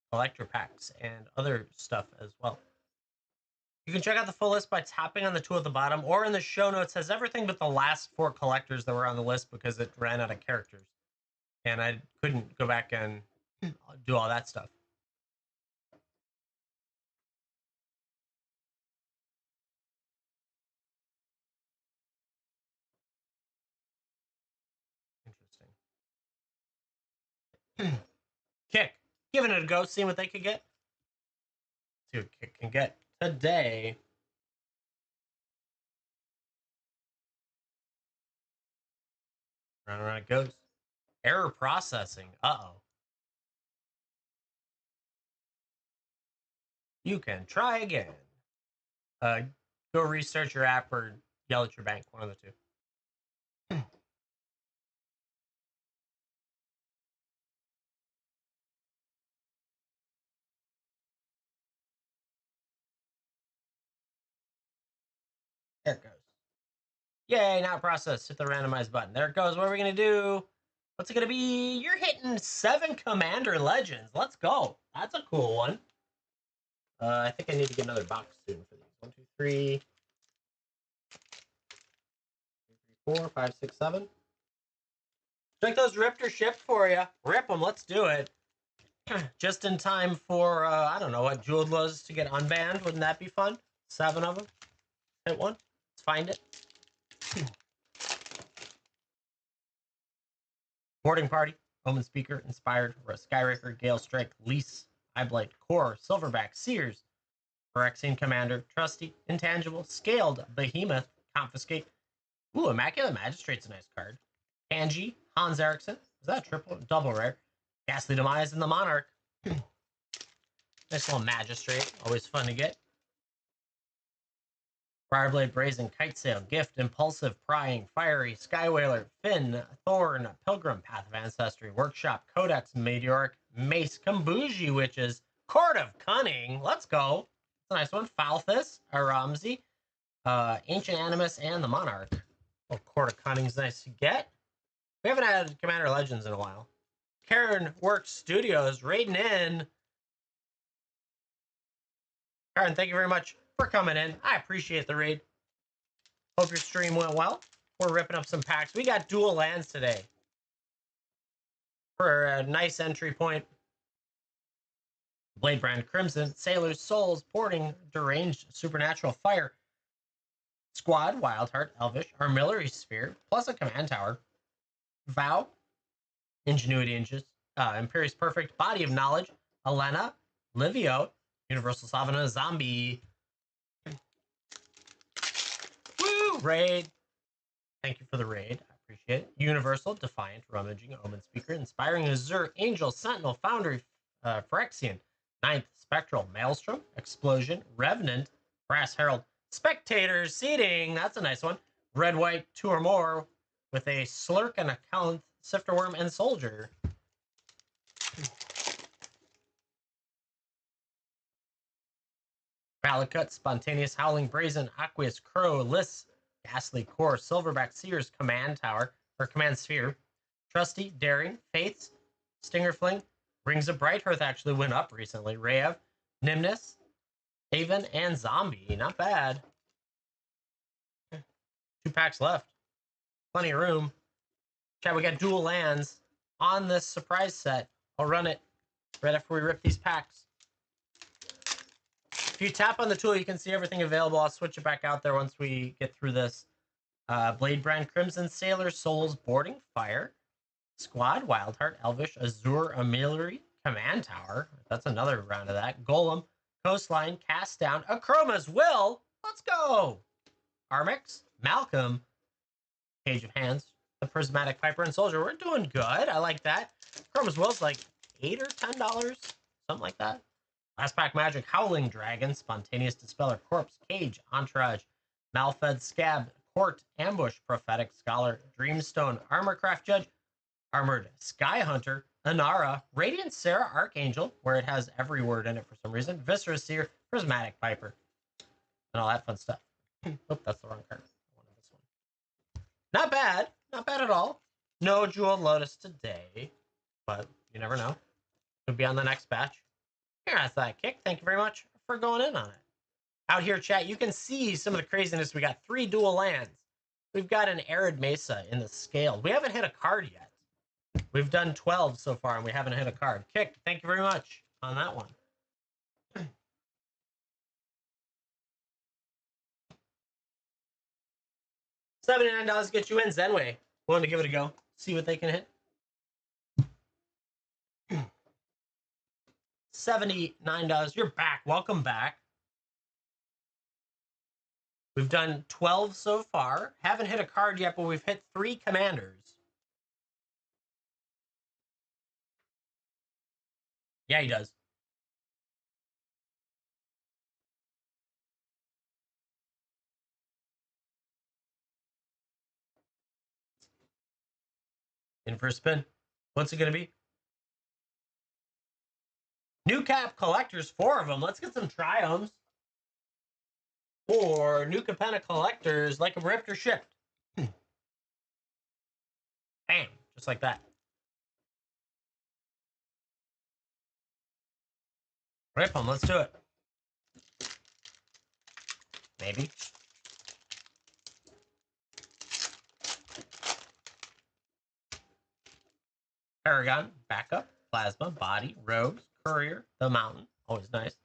collector packs and other stuff as well. You can check out the full list by tapping on the tool at the bottom, or in the show notes has everything but the last 4 collectors that were on the list because it ran out of characters. And I couldn't go back and do all that stuff. Interesting. Kick. Giving it a go, seeing what they could get. See what Kick can get today. Round and round it goes. Error processing. Uh-oh. You can try again. Go restart your app or yell at your bank. One of the two. There it goes. Yay, now process. Hit the randomize button. There it goes. What are we going to do? What's it going to be? You're hitting 7 Commander Legends. Let's go. That's a cool one. I think I need to get another box soon for these. 1, 2, 3. 4, 5, 6, 7. Check those ripped or shipped for you. Rip them. Let's do it. Just in time for, I don't know, what Jeweled was to get unbanned. Wouldn't that be fun? 7 of them. Hit one. Let's find it. Boarding Party, Omen Speaker, Inspired, Skyraker, Gale Strike, Lease, Eyeblight, Core, Silverback, Sears, Phyrexian Commander, Trusty, Intangible, Scaled, Behemoth, Confiscate. Ooh, Immaculate Magistrate's a nice card. Angie, Hans Eriksson. Is that a triple? Double rare. Ghastly Demise and the Monarch. Nice little Magistrate. Always fun to get. Briarblade, Brazen, Kite Sail, Gift, Impulsive, Prying, Fiery, Skywhaler, Finn, Thorn, Pilgrim, Path of Ancestry, Workshop, Codex, Meteoric, Mace, Kambuji Witches, Court of Cunning. Let's go. That's a nice one. Falthus, Aramzi, Ancient Animus and the Monarch. Oh, Court of Cunning's nice to get. We haven't had Commander Legends in a while. Karen Works Studios raiding in. Karen, thank you very much for coming in. I appreciate the raid. Hope your stream went well. We're ripping up some packs. We got dual lands today for a nice entry point. Bladebrand Crimson, Sailor's Souls, Porting, Deranged Supernatural Fire, Squad, Wildheart, Elvish, Armillary Sphere, plus a Command Tower, Vow, Ingenuity Inches, Imperious Perfect, Body of Knowledge, Elena, Livio, Universal Savannah, Zombie. Woo! Raid. Thank you for the raid. I appreciate it. Universal, Defiant, Rummaging, Omen Speaker, Inspiring Azure, Angel, Sentinel, Foundry, Phyrexian, Ninth, Spectral, Maelstrom, Explosion, Revenant, Brass Herald, Spectators, Seeding, that's a nice one. Red, White, 2 or more, with a Slurk and a Count, Sifterworm, and Soldier. Valakut, Spontaneous, Howling, Brazen, Aqueous, Crow, Liss, Ghastly Core, Silverback, Seers, Command Tower, or Command Sphere, Trusty, Daring, Faiths, Stinger Fling, Rings of Brighthearth actually went up recently, Rev, Nimnus, Haven, and Zombie. Not bad. 2 packs left. Plenty of room. Chat, we got dual lands on this surprise set. I'll run it right after we rip these packs. If you tap on the tool, you can see everything available. I'll switch it back out there once we get through this. Bladebrand Crimson, Sailor, Souls, Boarding, Fire, Squad, Wildheart, Elvish, Azure, Armillary, Command Tower. That's another round of that. Golem, Coastline, Cast Down, Akroma's Will. Let's go. Armix, Malcolm, Page of Hands, the Prismatic Piper, and Soldier. We're doing good. I like that. Akroma's Will's like $8 or $10, something like that. Last pack Magic, Howling Dragon, Spontaneous Dispeller, Corpse, Cage, Entourage, Malfed, Scab, Court, Ambush, Prophetic Scholar, Dreamstone, Armorcraft Judge, Armored Sky Hunter, Anara, Radiant Sarah Archangel, where it has every word in it for some reason, Viscera Seer, Prismatic Piper, and all that fun stuff. Oh, that's the wrong card. I wanted this one. Not bad. Not bad at all. No Jeweled Lotus today, but you never know. Could be on the next batch. Here, I thought, Kick. Thank you very much for going in on it. Out here, chat, you can see some of the craziness. We got 3 dual lands. We've got an Arid Mesa in the scales. We haven't hit a card yet. We've done 12 so far, and we haven't hit a card. Kick, thank you very much on that one. $79 get you in. Zenway, willing to give it a go. See what they can hit. $79. You're back. Welcome back. We've done 12 so far. Haven't hit a card yet, but we've hit 3 commanders. Yeah, he does. In for a spin. What's it going to be? New Cap Collectors, 4 of them. Let's get some Triumphs. 4 New Capenna Collectors, like a ripped or shipped. Bam. Just like that. Rip them. Let's do it. Maybe. Paragon, Backup, Plasma, Body, Rogues, Courier, The Mountain. Always nice.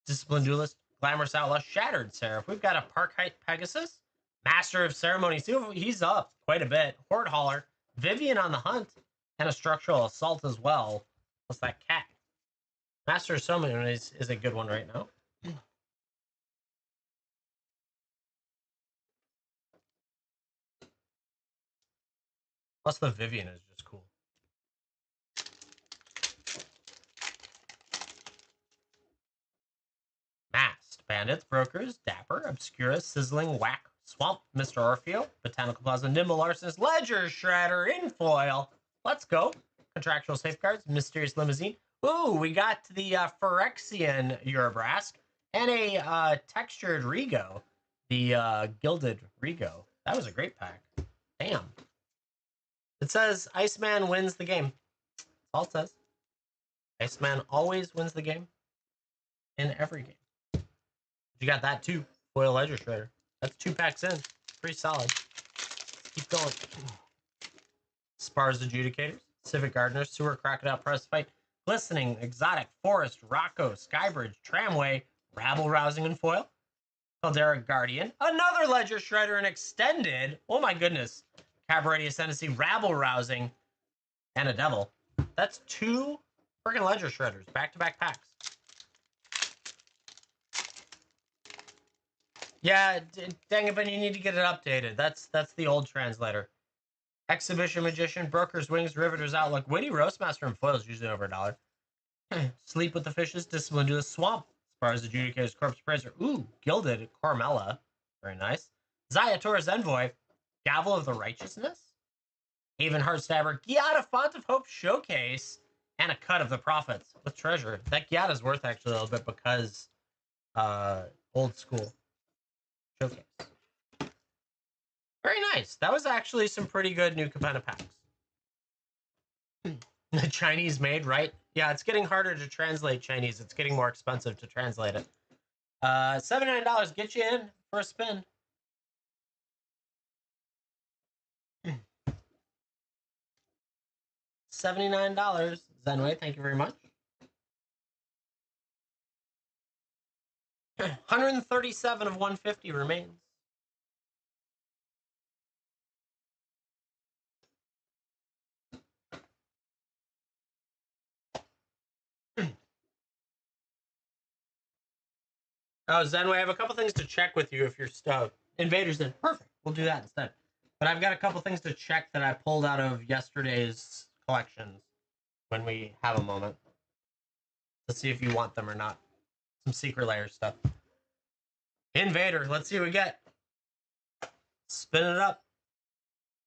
Disciplined Duelist, Glamorous Outlaw, Shattered Seraph. We've got a Park Height Pegasus, Master of Ceremonies. He's up quite a bit. Horde Hauler, Vivian on the Hunt, and a Structural Assault as well. What's that cat? Master of Ceremonies is a good one right now. Plus the Vivian is just cool. Masked, Bandits, Brokers, Dapper, Obscura, Sizzling, Whack, Swamp, Mr. Orfeo, Botanical Plaza, Nimble Arsonist, Ledger Shredder, in foil. Let's go. Contractual Safeguards, Mysterious Limousine. Ooh, we got the Phyrexian Eurobrask and a textured Rigo. the Gilded Rigo. That was a great pack. Damn. It says Iceman wins the game. That's all it says. Iceman always wins the game. In every game. You got that too. Foil Ledger Shredder. That's 2 packs in. Pretty solid. Keep going. Spars Adjudicators. Civic Gardeners. Sewer Crocodile Press Fight. Glistening. Exotic. Forest. Rocco. Skybridge. Tramway. Rabble Rousing and Foil. Caldera Guardian. Another Ledger Shredder and Extended. Oh my goodness. Cabaret Ascendancy. Rabble Rousing. And a Devil. That's 2 freaking Ledger Shredders. Back-to-back packs. Yeah, dang it, but you need to get it updated. That's the old translator. Exhibition Magician, Broker's Wings, Riveter's Outlook, Witty Roastmaster, and Foils usually over $1. Sleep with the Fishes, Discipline to the Swamp, Spars Adjudicator's Corpse Praiser, ooh, Gilded Carmella, very nice. Zayator's Envoy, Gavel of the Righteousness, Haven Heartstabber, Giada Font of Hope Showcase, and a Cut of the Prophets with Treasure. That Giada's worth actually a little bit because old school. Showcase. Very nice. That was actually some pretty good new Capenna packs. The Chinese made, right? Yeah, it's getting harder to translate Chinese. It's getting more expensive to translate it. $79 get you in for a spin. $79. Zenway, thank you very much. 137 of 150 remains. Oh, Zenway, I have a couple things to check with you if you're stoked. Invaders in. Perfect. We'll do that instead. But I've got a couple things to check that I pulled out of yesterday's collections when we have a moment. Let's see if you want them or not. Some secret layer stuff. Invader. Let's see what we get. Spin it up.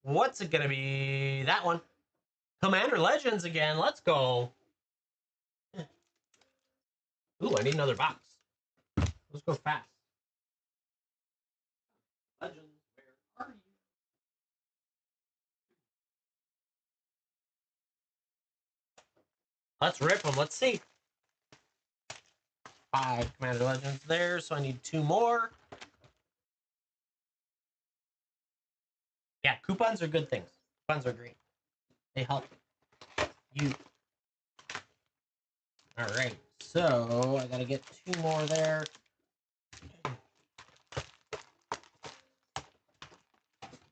What's it going to be? That one. Commander Legends again. Let's go. Ooh, I need another box. Let's go fast. Legends, where are you? Let's rip them. Let's see. 5 Commander Legends there, so I need 2 more. Yeah, coupons are good things. Coupons are great. They help you. All right, so I gotta get 2 more there.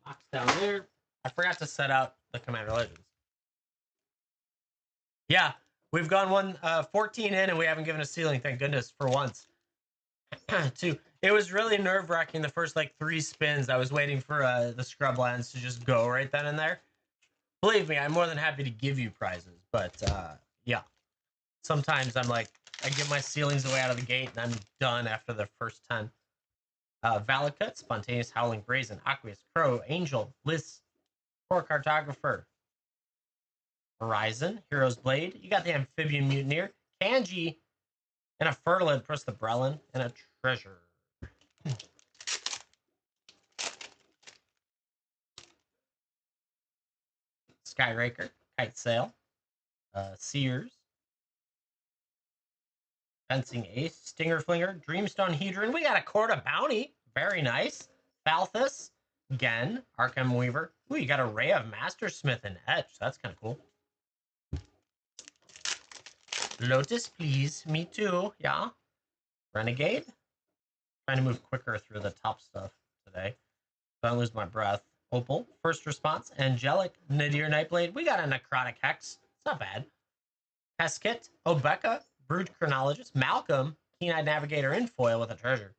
Box down there. I forgot to set out the Commander Legends. Yeah, we've gone 14 in and we haven't given a ceiling, thank goodness, for once. 2. It was really nerve-wracking the first like 3 spins. I was waiting for the Scrublands to just go right then and there. Believe me, I'm more than happy to give you prizes, but yeah. Sometimes I'm like, I give my ceilings away out of the gate and I'm done after the first 10. Valakut, Spontaneous Howling Brazen, Aqueous, Crow, Angel, Liz, Core Cartographer, Horizon, Hero's Blade. You got the Amphibian Mutineer, Kanji, and a Fertilid, press the Brelin, and a Treasure. Skyraker, Kite Sail, Seers, Fencing Ace, Stinger Flinger, Dreamstone Hedron. We got a Court of Bounty. Very nice. Falthus, Gen, Arkham Weaver. Ooh, you got a Ray of Mastersmith and Etch. That's kind of cool. Lotus, please. Me too. Yeah. Renegade. Trying to move quicker through the top stuff today. Don't lose my breath. Opal. First Response. Angelic. Nadir Nightblade. We got a Necrotic Hex. It's not bad. Heskett. Obeka. Brood Chronologist. Malcolm. Keen-Eyed Navigator in foil with a treasure.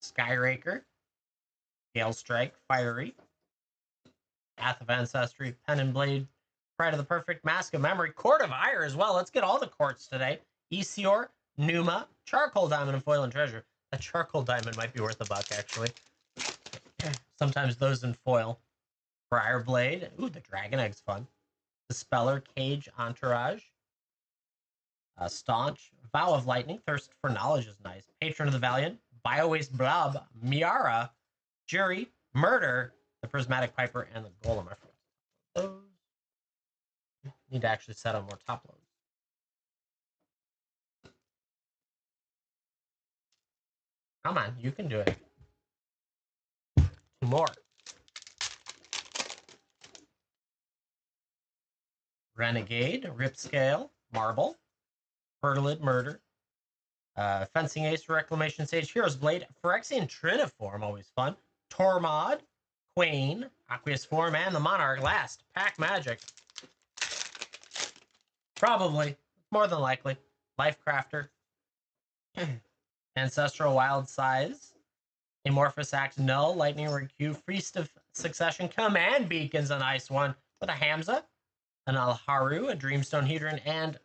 Skyraker. Gale Strike. Fiery. Path of Ancestry. Pen and Blade. Pride of the Perfect. Mask of Memory. Court of Ire as well. Let's get all the courts today. Isior. Numa. Charcoal Diamond and foil and treasure. A Charcoal Diamond might be worth $1, actually. Sometimes those in foil. Briar Blade. Ooh, the Dragon Egg's fun. Dispeller, Cage, Entourage. Staunch, Vow of Lightning, Thirst for Knowledge is nice. Patron of the Valiant, Biowaste Blob, Miara, Jury, Murder, the Prismatic Piper, and the Golem. I forgot those. Need to actually set on more top loads. Come on, you can do it. 2 more. Renegade, Ripscale, Marble, Fertilid, Murder, Fencing Ace, Reclamation Sage, Hero's Blade, Phyrexian Triniform, always fun, Tormod, Queen, Aqueous Form, and the Monarch. Last, Pack Magic. Probably, more than likely. Lifecrafter, Ancestral Wild Size, Amorphous Axe, Null, Lightning Recue, Feast of Succession, Command Beacon's a nice one, with a Hamza, an Alharu, a Dreamstone Hedron, and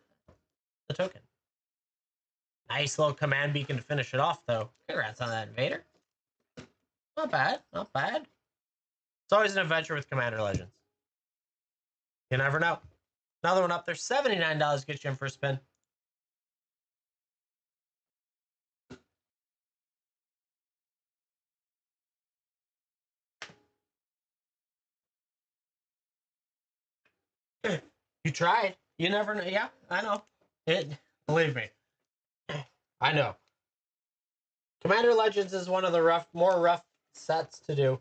the token. Nice little command beacon to finish it off, though. Congrats on that, Invader. Not bad, not bad. It's always an adventure with Commander Legends. You never know. Another one up there, $79 gets you in for a spin. You tried. You never know. Yeah, I know. Believe me. I know. Commander Legends is one of the more rough sets to do.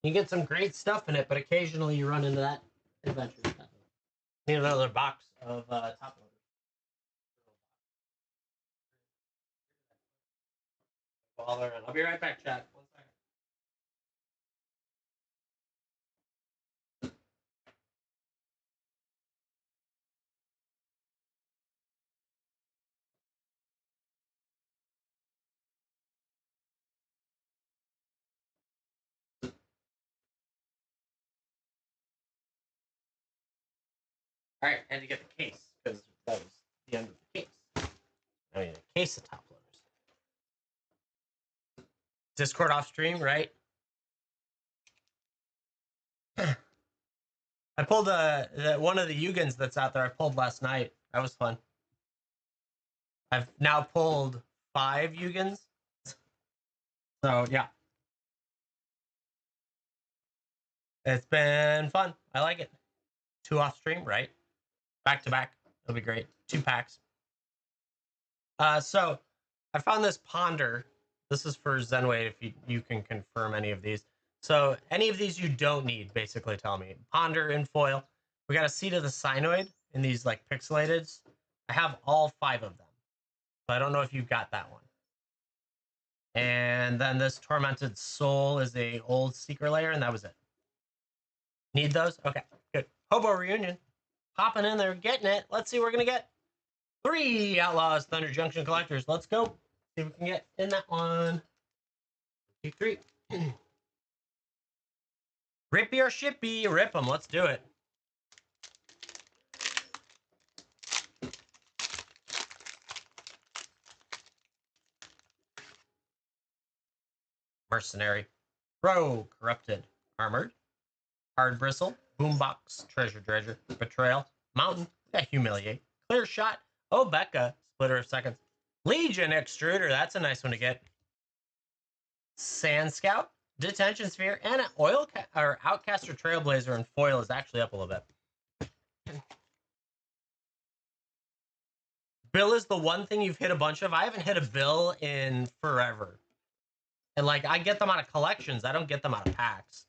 You get some great stuff in it, but occasionally you run into that adventure. Need another box of top loaders. I'll be right back, chat. 1 second. All right, and to get the case, because that was the end of the case. I mean, a case of top loaders. Discord off stream, right? I pulled one of the Yugans that's out there. I pulled last night. That was fun. I've now pulled 5 Yugans. So yeah, it's been fun. I like it. 2 off stream, right? Back to back. It'll be great. 2 packs. So I found this Ponder. This is for Zenway if you can confirm any of these. So any of these you don't need, basically tell me. Ponder in foil. We got a Seed of the Cynoid in these like pixelated. I have all 5 of them. So I don't know if you've got that one. And then this Tormented Soul is a old Seeker Layer, and that was it. Need those? Okay, good. Hobo Reunion. Hopping in there, getting it. Let's see what we're going to get. 3 Outlaws Thunder Junction Collectors. Let's go. See if we can get in that one. 2, 3. Rippy or shippy, rip them. Let's do it. Mercenary, Rogue, Corrupted, Armored, Hard Bristle, Boombox, Treasure Dredger, Betrayal, Mountain, Humiliate, Clear Shot, Becca, Splitter of Seconds, Legion Extruder, that's a nice one to get. Sand Scout, Detention Sphere, and an Outcaster Trailblazer in foil is actually up a little bit. Bill is the one thing you've hit a bunch of. I haven't hit a Bill in forever. And like, I get them out of collections. I don't get them out of packs.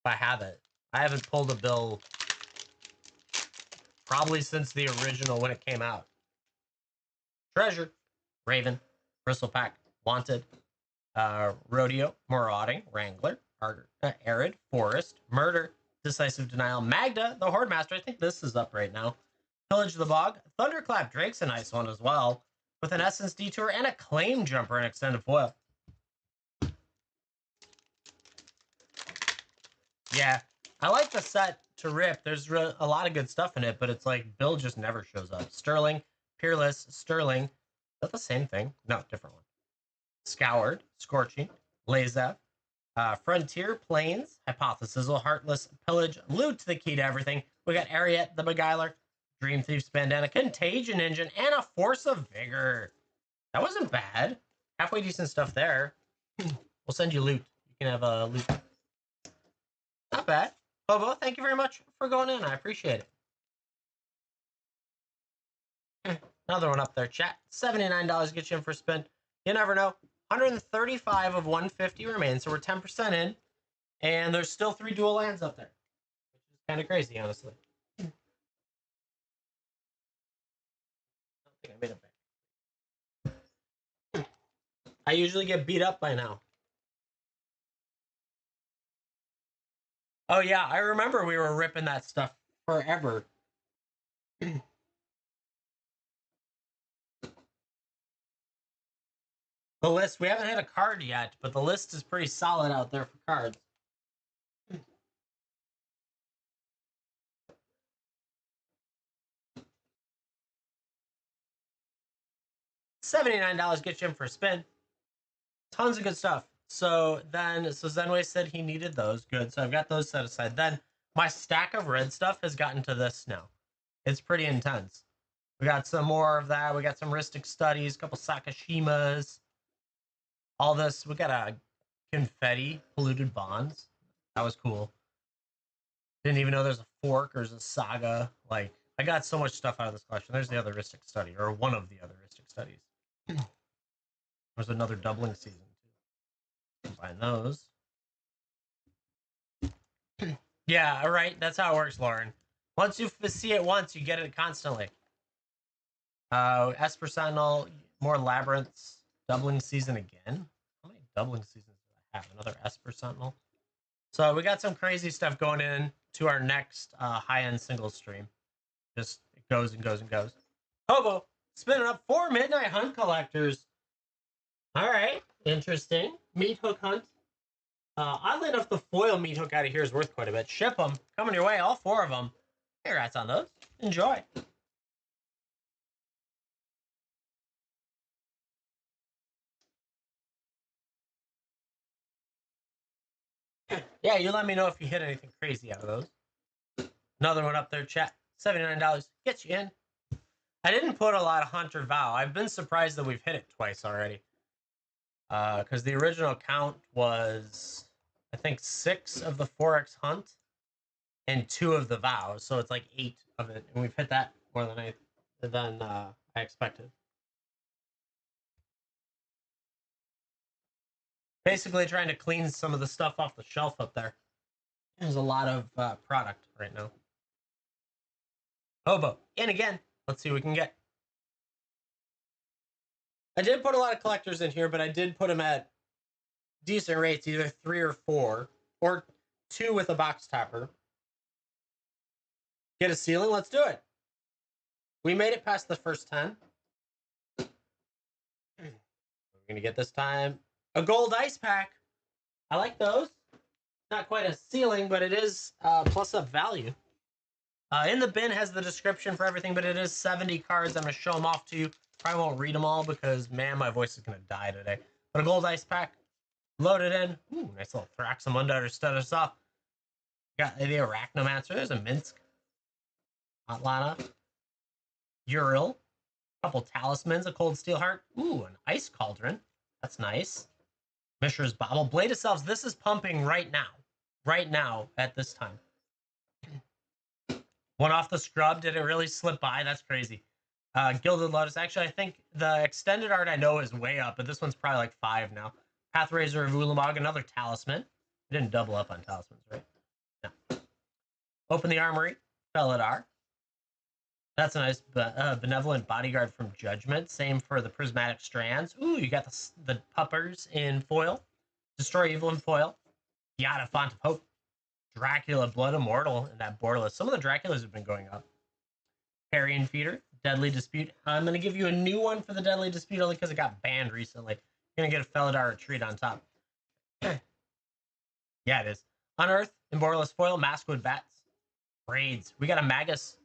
If I have it. I haven't pulled a Bill probably since the original when it came out. Treasure, Raven, Bristle Pack, Wanted, Rodeo, Marauding, Wrangler, Arid, Forest, Murder, Decisive Denial, Magda, the Horde Master. I think this is up right now. Pillage the Bog, Thunderclap Drake's a nice one as well, with an Essence Detour and a Claim Jumper in extended foil. Yeah, I like the set to rip. There's a lot of good stuff in it, but it's like Bill just never shows up. Sterling, Peerless, Sterling. Is that the same thing? No, different one. Scoured, Scorching, Lazev, Frontier, Plains, Hypothesizzle, Heartless, Pillage, Loot, the key to everything. We got Ariet, the Beguiler, Dream Thief's Bandana, Contagion Engine, and a Force of Vigor. That wasn't bad. Halfway decent stuff there. We'll send you loot. You can have a loot. Not bad. Hobo, thank you very much for going in. I appreciate it. Another one up there, chat. $79 gets you in for a spin. You never know. 135 of 150 remain, so we're 10% in. And there's still 3 dual lands up there, which is kind of crazy, honestly. I don't think I made it back. I usually get beat up by now. Oh, yeah, I remember we were ripping that stuff forever. The list, we haven't hit a card yet, but the list is pretty solid out there for cards. $79 gets you in for a spin. Tons of good stuff. So Zenway said he needed those. Good. So I've got those set aside. Then my stack of red stuff has gotten to this now. It's pretty intense. We got some more of that. We got some Ristic Studies, a couple Sakashimas. All this. We got a Confetti Polluted Bonds. That was cool. Didn't even know there's a Fork or there's a Saga. Like, I got so much stuff out of this collection. There's the other Ristic Study, or one of the other Ristic Studies. There's another doubling season, too. Combine those. Yeah, right. That's how it works, Lauren. Once you see it once, you get it constantly. Esper Sentinel, more Labyrinths, doubling season again. How many doubling seasons do I have? Another Esper Sentinel. So we got some crazy stuff going in to our next high-end singles stream. Just it goes and goes and goes. Hobo, spinning up 4 Midnight Hunt collectors. All right, interesting. Meat Hook Hunt. Oddly enough, the foil Meat Hook out of here is worth quite a bit. Ship them. Coming your way, all 4 of them. Congrats on those. Enjoy. Yeah, you let me know if you hit anything crazy out of those. Another one up there, chat. $79 gets you in. I didn't put a lot of Hunter Vow. I've been surprised that we've hit it twice already. Because the original count was, I think, 6 of the 4X Hunt and 2 of the Vow. So it's like 8 of it. And we've hit that more than I expected. Basically trying to clean some of the stuff off the shelf up there. There's a lot of product right now. Hobo, in again. Let's see what we can get. I did put a lot of collectors in here, but I did put them at decent rates, either 3 or 4, or 2 with a box topper. Get a ceiling? Let's do it. We made it past the first 10. We're going to get this time a gold ice pack. I like those. Not quite a ceiling, but it is plus up value. In the bin has the description for everything, but it is 70 cards. I'm going to show them off to you. Probably won't read them all because, man, my voice is going to die today. But a gold ice pack. Loaded in. Ooh, nice little Thraxamunda to start us off. Got the Arachnomancer. There's a Minsk. Atlana. Uriel. A couple Talismans. A Cold Steel Heart. Ooh, an Ice Cauldron. That's nice. Mishra's Bobble. Blade of Selves. This is pumping right now. Right now at this time. One off the scrub. Did it really slip by? That's crazy. Gilded Lotus. Actually, I think the extended art I know is way up, but this one's probably like 5 now. Pathrazor of Ulamog. Another Talisman. I didn't double up on talismans, right? No. Open the Armory. Felidar. That's a nice benevolent bodyguard from Judgment. Same for the Prismatic Strands. Ooh, you got the Puppers in foil. Destroy Evil in foil. Yada Font of Hope. Dracula Blood Immortal in that borderless. Some of the Draculas have been going up. Carrion Feeder. Deadly Dispute. I'm going to give you a new one for the Deadly Dispute only because it got banned recently. You're going to get a Felidar Retreat on top. Yeah, it is. Unearth in borderless foil. Maskwood Bats. Raids. We got a Magus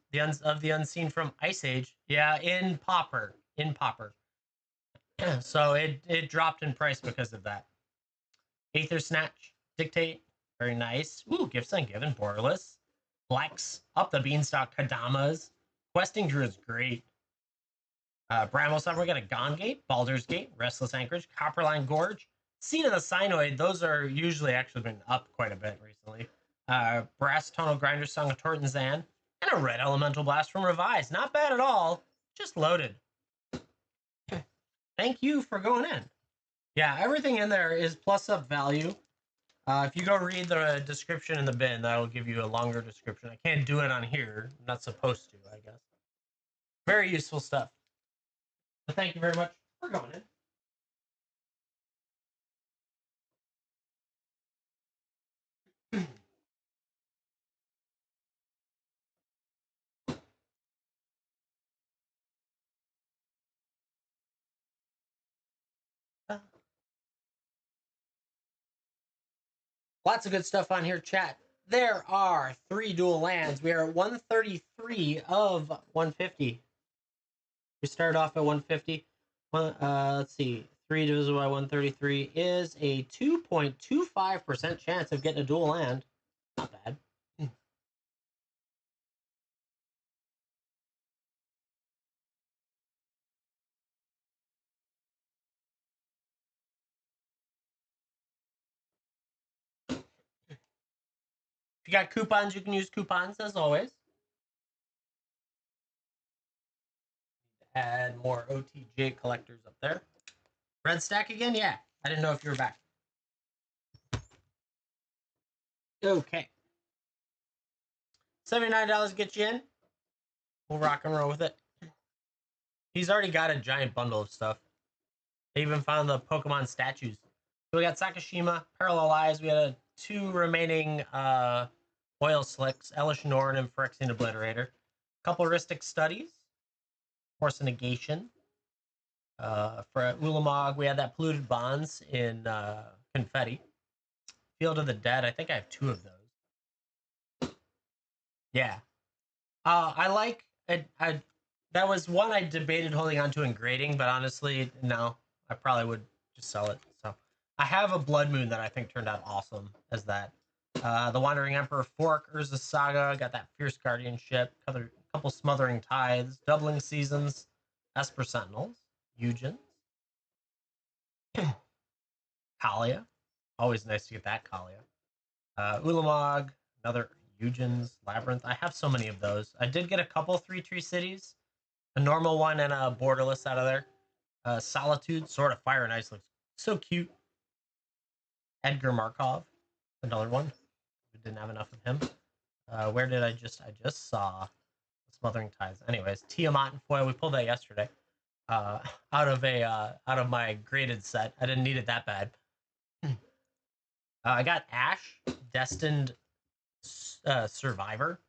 of the Unseen from Ice Age. Yeah, in Pauper. So it dropped in price because of that. Aether Snatch. Dictate. Very nice. Ooh, Gifts Ungiven. Borderless. Flex. Up the Beanstalk. Kadamas. Questing Drew is great. Bramble we got a Gone Gate, Baldur's Gate, Restless Anchorage, Copperline Gorge, Seed of the Cynoid. Those are usually actually been up quite a bit recently. Brass Tonal Grinder, Song of Torten Zan, and a Red Elemental Blast from Revise. Not bad at all. Just loaded. Thank you for going in. Yeah, everything in there is plus up value. If you go read the description in the bin, that'll give you a longer description. I can't do it on here. I'm not supposed to, I guess. Very useful stuff. But thank you very much for going in. Lots of good stuff on here, chat. There are 3 dual lands. We are at 133 of 150. We started off at 150. Let's see. 3 divided by 133 is a 2.25% chance of getting a dual land. Not bad. If you got coupons, you can use coupons as always. Add more OTJ collectors up there. Red stack again? Yeah. I didn't know if you were back. Okay. $79 get you in. We'll rock and roll with it. He's already got a giant bundle of stuff. They even found the Pokemon statues. So we got Sakashima, Parallel Eyes. We had 2 remaining Oil Slicks, Elish Norn, and Phyrexian Obliterator. Couple Ristic Studies. Force of Negation. For Ulamog, we had that Polluted Bonds in Confetti. Field of the Dead, I think I have 2 of those. Yeah. I like... that was one I debated holding on to in grading, but honestly, no. I probably would just sell it. So I have a Blood Moon that I think turned out awesome as that. The Wandering Emperor Fork, Urza Saga, got that Fierce Guardianship, a couple Smothering Tides, Doubling Seasons, Esper Sentinels, Eugens, Kalia. Always nice to get that Kalia. Ulamog, another Eugens, Labyrinth. I have so many of those. I did get a couple 3-tree cities, a normal one and a borderless out of there. Solitude, Sword of Fire and Ice looks so cute. Edgar Markov, another one. We didn't have enough of him. Where did I just saw Smothering Tides. Anyways, Tiamat and foil. We pulled that yesterday. Out of my graded set. I didn't need it that bad. I got Ash, Destined Survivor.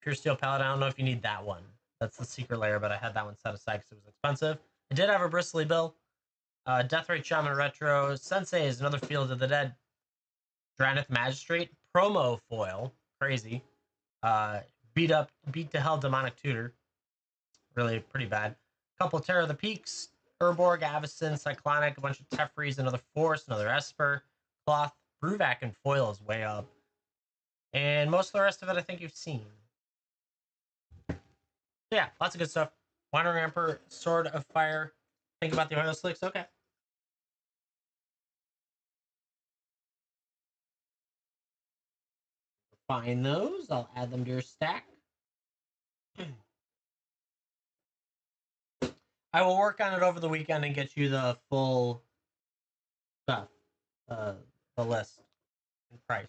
Pure Steel Paladin. I don't know if you need that one. That's the secret layer, but I had that one set aside because it was expensive. I did have a Bristly Bill. Deathrite Shaman Retro. Sensei is another Field of the Dead. Dranith Magistrate. Promo foil. Crazy. Beat to Hell Demonic Tutor. Really pretty bad. Couple Terror of the Peaks. Urborg, Avacyn, Cyclonic, a bunch of Tefrees, another Force, another Esper. Cloth. Bruvac and foil is way up. And most of the rest of it I think you've seen. So yeah, lots of good stuff. Wandering Emperor, Sword of Fire. Think about the oil slicks. Okay. Find those. I'll add them to your stack. I will work on it over the weekend and get you the full stuff, the list and price.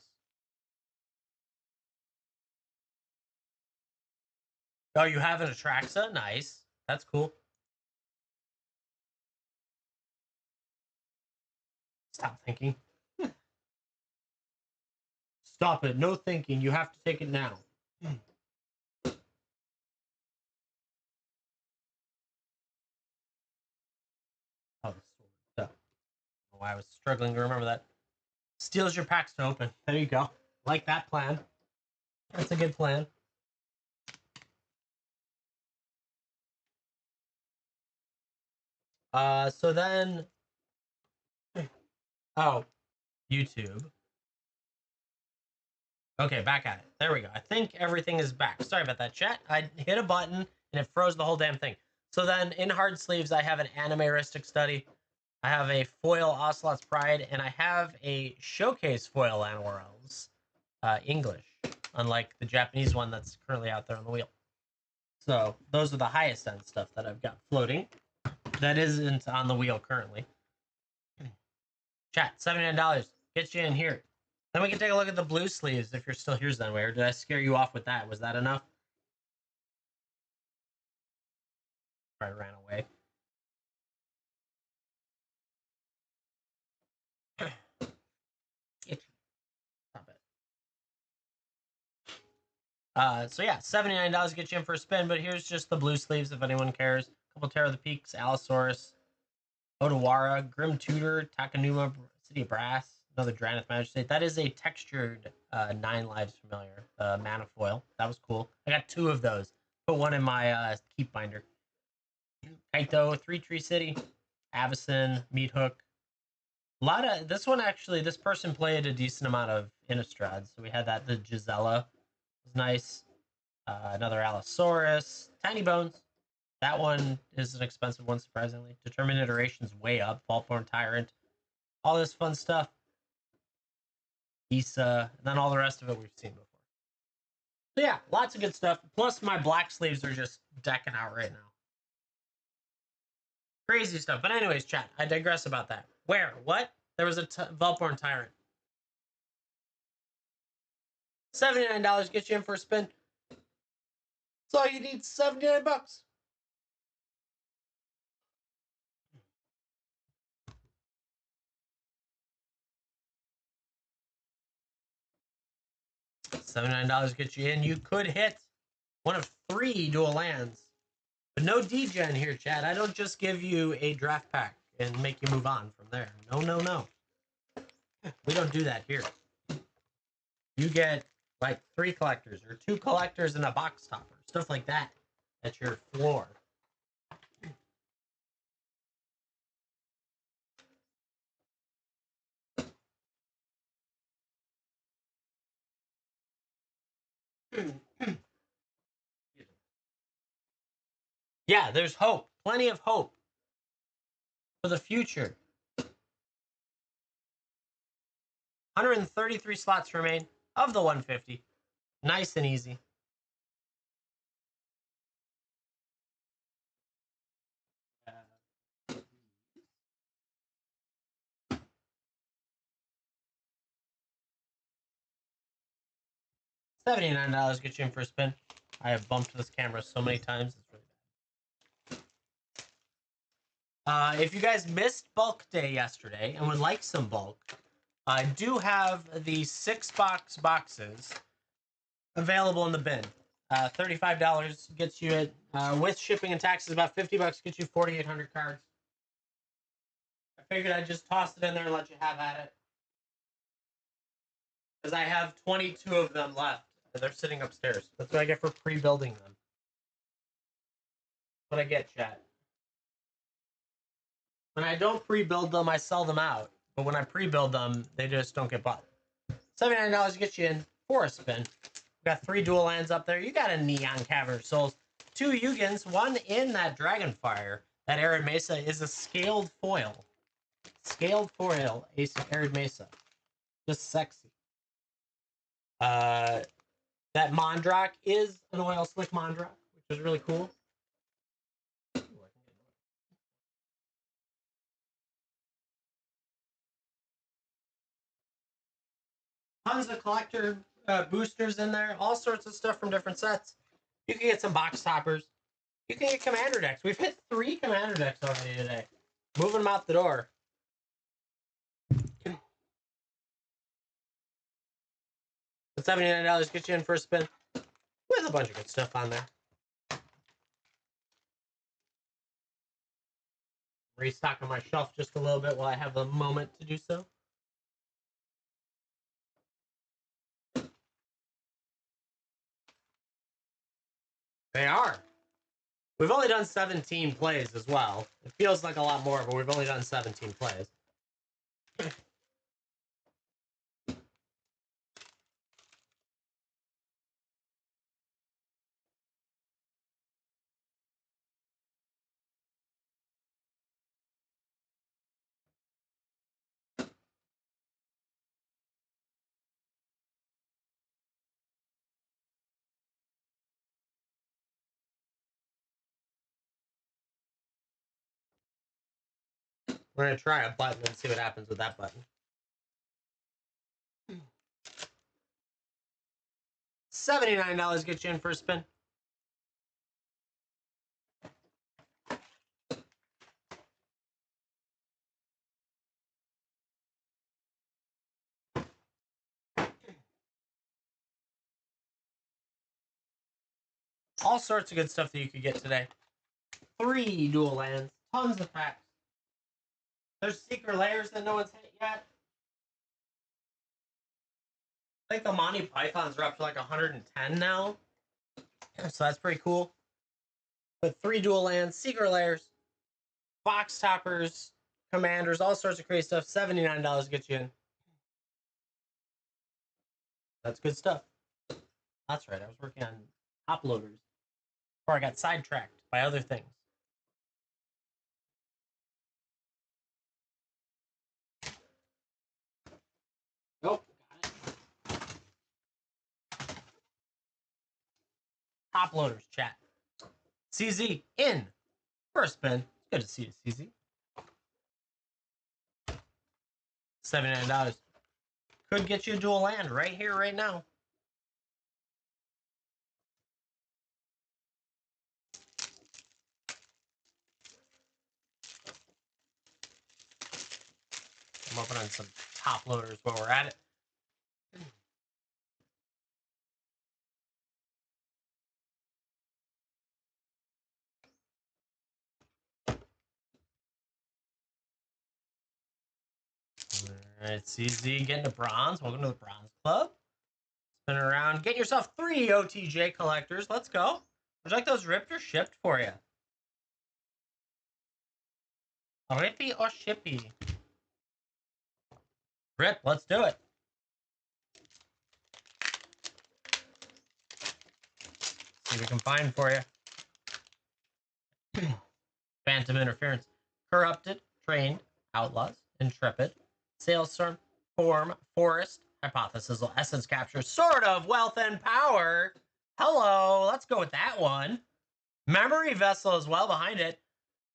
Oh, you have an Atraxa? Nice. That's cool. Stop thinking. Stop it. No thinking. You have to take it now. Oh, the sword. Why I was struggling to remember that. Steals your packs to open. There you go. Like that plan. That's a good plan. So then... Oh, YouTube. Okay, back at it. There we go. I think everything is back. Sorry about that, chat. I hit a button and it froze the whole damn thing. So then in hard sleeves, I have an animeristic study. I have a foil Ocelot's Pride, and I have a showcase foil Anwar Elves, English, unlike the Japanese one that's currently out there on the wheel. So those are the highest end stuff that I've got floating. That isn't on the wheel currently. Chat, $79 gets you in here. Then we can take a look at the blue sleeves if you're still here, Zenway. Or did I scare you off with that? Was that enough? I ran away. Stop it. So yeah, $79 gets you in for a spin, but here's just the blue sleeves if anyone cares. A couple Terror of the Peaks, Allosaurus, Odawara, Grim Tutor, Takanuma, City of Brass, another Drannith Magistrate. That is a textured 9 Lives Familiar mana foil. That was cool. I got 2 of those. Put one in my keep binder. Kaito, 3 Tree City, Avacyn, Meat Hook. A lot of this one actually. This person played a decent amount of Innistrad, so we had that. The Gisela was nice. Another Allosaurus, Tiny Bones. That one is an expensive one, surprisingly. Determined Iteration's way up. Vaultborn Tyrant. All this fun stuff. Issa, and then all the rest of it we've seen before. So yeah, lots of good stuff. Plus my black sleeves are just decking out right now. Crazy stuff. But anyways, chat, I digress about that. Where? What? There was a Vaultborn Tyrant. $79 gets you in for a spin. That's all you need, 79 bucks. $79 gets you in. You could hit one of 3 dual lands. But no degen here, Chad. I don't just give you a draft pack and make you move on from there. No, no, no. We don't do that here. You get like 3 collectors or 2 collectors and a box topper. Stuff like that at your floor. Yeah, there's hope. Plenty of hope for the future. 133 slots remain of the 150. Nice and easy. $79 gets you in for a spin. I have bumped this camera so many times. It's really bad. If you guys missed bulk day yesterday and would like some bulk, I do have the 6-box boxes available in the bin. $35 gets you it with shipping and taxes. About $50 gets you 4,800 cards. I figured I'd just toss it in there and let you have at it, because I have 22 of them left. They're sitting upstairs. That's what I get for pre-building them. What I get, chat. When I don't pre-build them, I sell them out. But when I pre-build them, they just don't get bought. $79 gets you in for a spin. We got 3 dual lands up there. You got a Neon Cavern of Souls, 2 Yugins, 1 in that Dragonfire. That Arid Mesa is a scaled foil. Scaled foil, Arid Mesa. Just sexy. That Mondrak is an oil slick Mondrak, which is really cool. Tons of collector boosters in there, all sorts of stuff from different sets. You can get some box toppers. You can get commander decks. We've hit 3 commander decks already today. Moving them out the door. But $79 gets you in for a spin with a bunch of good stuff on there. Restocking my shelf just a little bit while I have a moment to do so. They are. We've only done 17 plays as well. It feels like a lot more, but we've only done 17 plays. We're going to try a button and see what happens with that button. $79 gets you in for a spin. All sorts of good stuff that you could get today. 3 dual lands, tons of packs. There's secret layers that no one's hit yet. I think the Monty Pythons are up to like 110 now. So that's pretty cool. But 3 dual lands, secret layers, box toppers, commanders, all sorts of crazy stuff. $79 gets you in. That's good stuff. That's right. I was working on top loaders before I got sidetracked by other things. Nope. Got it. Top loaders, chat. CZ in. First spin. Good to see you, CZ. $79. Could get you a dual land right here, right now. I'm opening some top loaders while we're at it. All right, CZ getting a bronze. Welcome to the Bronze Club. Spin around. Get yourself 3 OTJ collectors. Let's go. Would you like those ripped or shipped for you? Rippy or shippy? Rip, let's do it. See what we can find for you. Phantom Interference. Corrupted, Trained, Outlaws, Intrepid, Sailstorm, Form, Forest, Hypothesical, Essence Capture, Sword of Wealth and Power. Hello, let's go with that one. Memory Vessel as well behind it.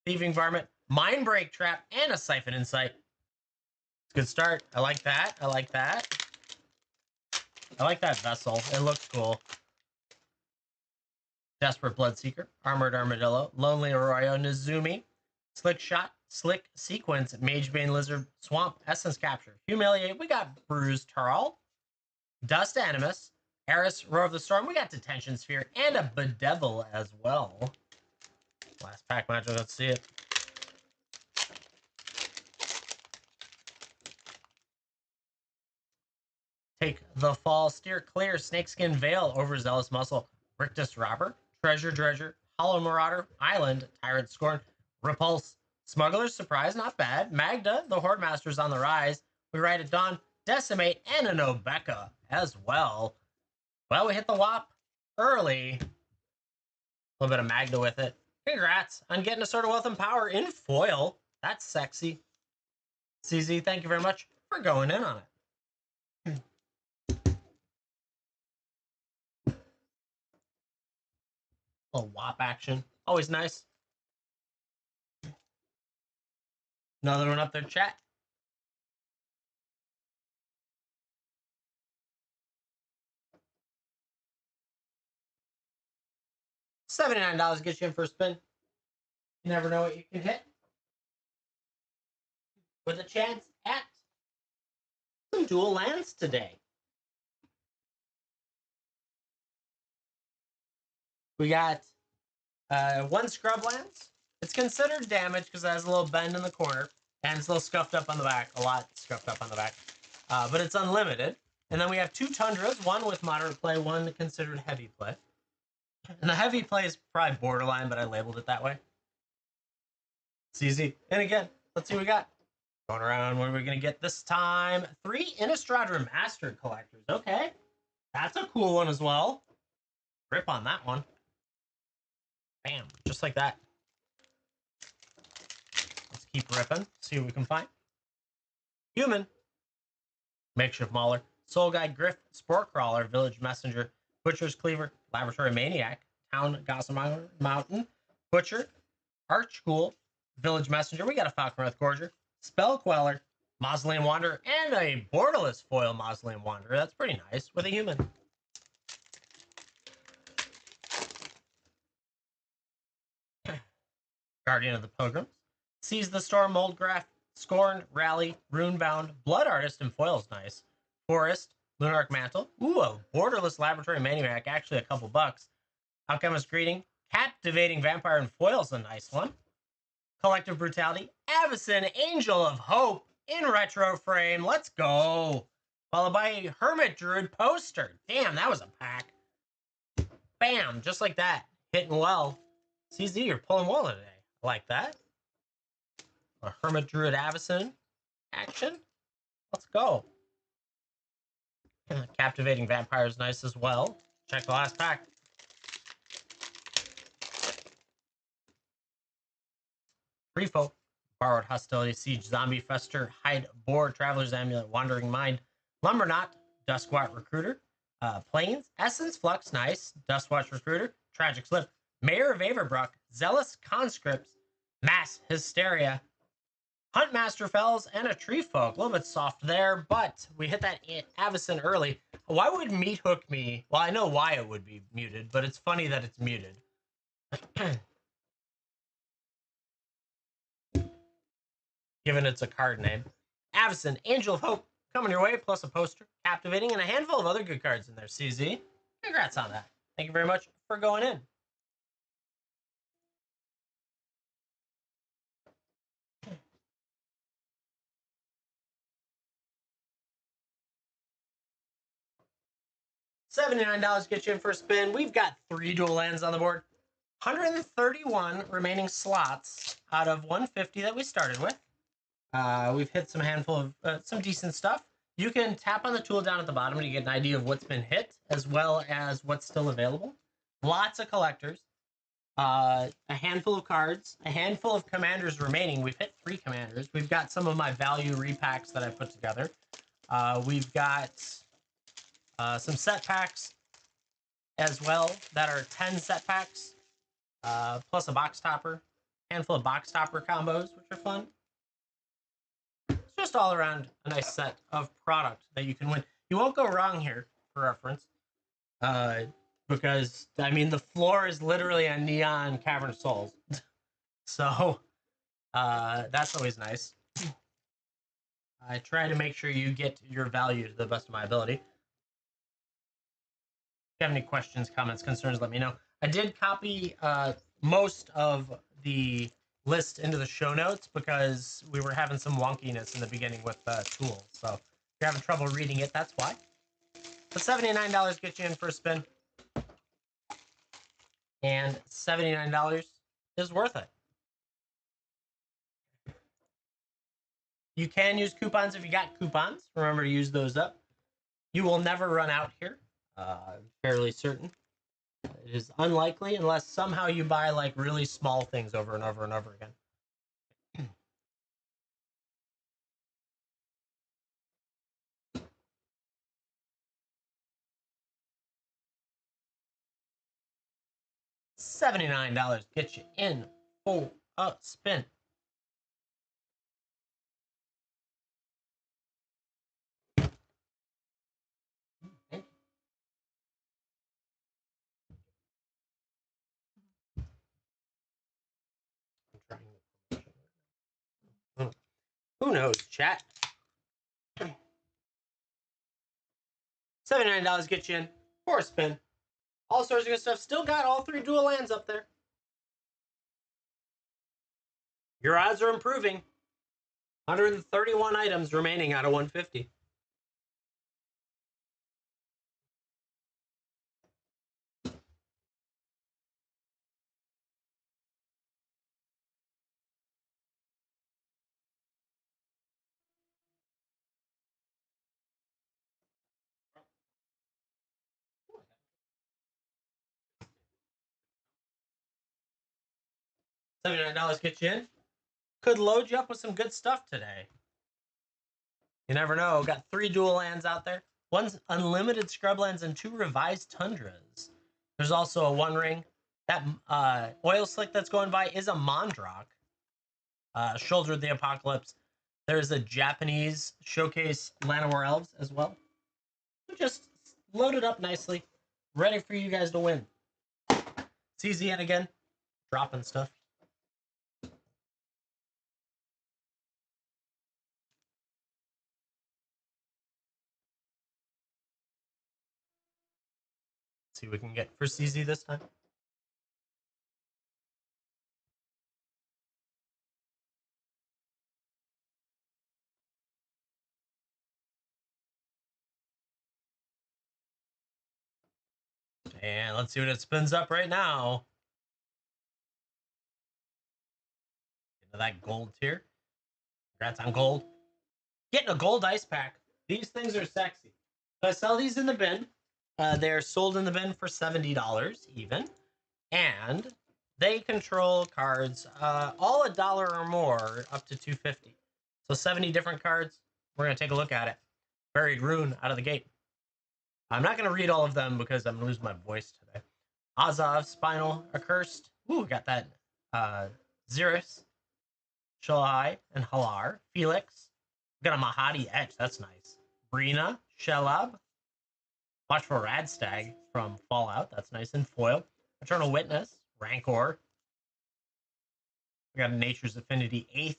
Thieving Varmint, Mindbreak Trap, and a Siphon Insight. It's a good start. I like that. I like that. I like that vessel. It looks cool. Desperate Bloodseeker, Armored Armadillo, Lonely Arroyo, Nizumi, Slick Shot, Slick Sequence, Magebane Lizard, Swamp, Essence Capture, Humiliate. We got Bruised Tarl, Dust Animus, Eris, Roar of the Storm. We got Detention Sphere and a Bedevil as well. Last pack magic. Let's see it. Take the Fall, Steer Clear, Snakeskin Veil, Overzealous Muscle, Rictus Robber, Treasure Dredger, Hollow Marauder, Island, Tyrant Scorn, Repulse, Smuggler's Surprise, not bad, Magda, the Horde Master's on the rise, We Ride at Dawn, Decimate, and an Obeka as well. Well, we hit the WAP early. A little bit of Magda with it. Congrats on getting a Sword of Wealth and Power in foil. That's sexy. CZ, thank you very much for going in on it. A little WAP action. Always nice. Another one up there, chat. $79 gets you in for a spin. You never know what you can hit. With a chance at some dual lands today. We got 1 scrub lands. It's considered damage because it has a little bend in the corner and it's a little scuffed up on the back. A lot scuffed up on the back. But it's unlimited. And then we have 2 tundras, one with moderate play, one considered heavy play. And the heavy play is probably borderline, but I labeled it that way. It's easy. And again, let's see what we got. Going around, what are we going to get this time? 3 Innistrad Remastered collectors. Okay. That's a cool one as well. Rip on that one. Bam. Just like that. Let's keep ripping. See what we can find. Human. Makeshift Mauler. Soul Guide Griff. Spore Crawler. Village Messenger. Butcher's Cleaver. Laboratory Maniac. Town Gossamer Mountain. Butcher. Archghoul. Village Messenger. We got a Falconwrath Gorger. Spell Queller, Mausoleum Wanderer, and a borderless foil Mausoleum Wanderer. That's pretty nice with a human. Guardian of the Pilgrims, Seize the Storm, Moldgraph, Scorn, Rally, Runebound, Blood Artist, and foil's nice. Forest, Lunarch Mantle. Ooh, a borderless Laboratory Maniac, actually a couple bucks. Alchemist Greeting, Captivating Vampire, and foil's a nice one. Collective Brutality, Avacyn, Angel of Hope in retro frame. Let's go. Followed by a Hermit Druid poster. Damn, that was a pack. Bam, just like that. Hitting well. CZ, you're pulling well today. I like that. A Hermit Druid Avacyn action. Let's go. Captivating Vampire is nice as well. Check the last pack. Brievo, Borrowed Hostility, Siege, Zombie, Fester, Hide, Boar, Traveler's Amulet, Wandering Mind, Lumberknot, Duskwatch Recruiter, Plains, Essence, Flux, nice, Duskwatch Recruiter, Tragic Slip, Mayor of Averbrook, Zealous Conscripts, Mass Hysteria, Huntmaster Fells, and a Tree Folk. A little bit soft there, but we hit that Avacyn early. Why would Meat Hook me? Well, I know why it would be muted, but it's funny that it's muted. Given it's a card name. Avacyn, Angel of Hope, coming your way, plus a poster, Captivating, and a handful of other good cards in there, CZ. Congrats on that. Thank you very much for going in. $79 gets you in for a spin. We've got 3 dual lands on the board. 131 remaining slots out of 150 that we started with. We've hit some handful of some decent stuff. You can tap on the tool down at the bottom to get an idea of what's been hit, as well as what's still available. Lots of collectors. A handful of cards. A handful of commanders remaining. We've hit 3 commanders. We've got some of my value repacks that I put together. We've got some set packs as well that are 10 set packs, plus a box topper. Handful of box topper combos, which are fun. It's just all around a nice set of product that you can win. You won't go wrong here, for reference, because, I mean, the floor is literally a neon Cavern of Souls. So, that's always nice. I try to make sure you get your value to the best of my ability. If you have any questions, comments, concerns, let me know. I did copy most of the list into the show notes because we were having some wonkiness in the beginning with tools. So if you're having trouble reading it, that's why. But $79 gets you in for a spin. And $79 is worth it. You can use coupons if you got coupons. Remember to use those up. You will never run out here. Fairly certain. It is unlikely unless somehow you buy like really small things over and over and over again. $79 gets you in for a spin. Who knows, chat? $79 gets you in for a spin. All sorts of good stuff. Still got all 3 dual lands up there. Your odds are improving. 131 items remaining out of 150. $79 gets you in. Could load you up with some good stuff today. You never know. Got 3 dual lands out there. 1 unlimited scrublands and 2 revised tundras. There's also a 1 ring. That oil slick that's going by is a Mondrock. Shoulder of the Apocalypse. There's a Japanese showcase Llanowar Elves as well. Just loaded up nicely, ready for you guys to win. CZN again, dropping stuff. See what we can get for CZ this time. And let's see what it spins up right now. Into that gold tier. Congrats on gold. Getting a gold ice pack. These things are sexy. So I sell these in the bin. They're sold in the bin for $70 even. And they control cards all $1 or more up to 250. So 70 different cards. We're going to take a look at it. Buried Rune out of the gate. I'm not going to read all of them because I'm going to lose my voice today. Azov, Spinal, Accursed. Ooh, got that. Xeris, Shalai, and Halar. Felix. Got a Mahadi Etch. That's nice. Brina, Shelab. Watch for Radstag from Fallout. That's nice. And Foil. Eternal Witness. Rancor. We got Nature's Affinity 8th.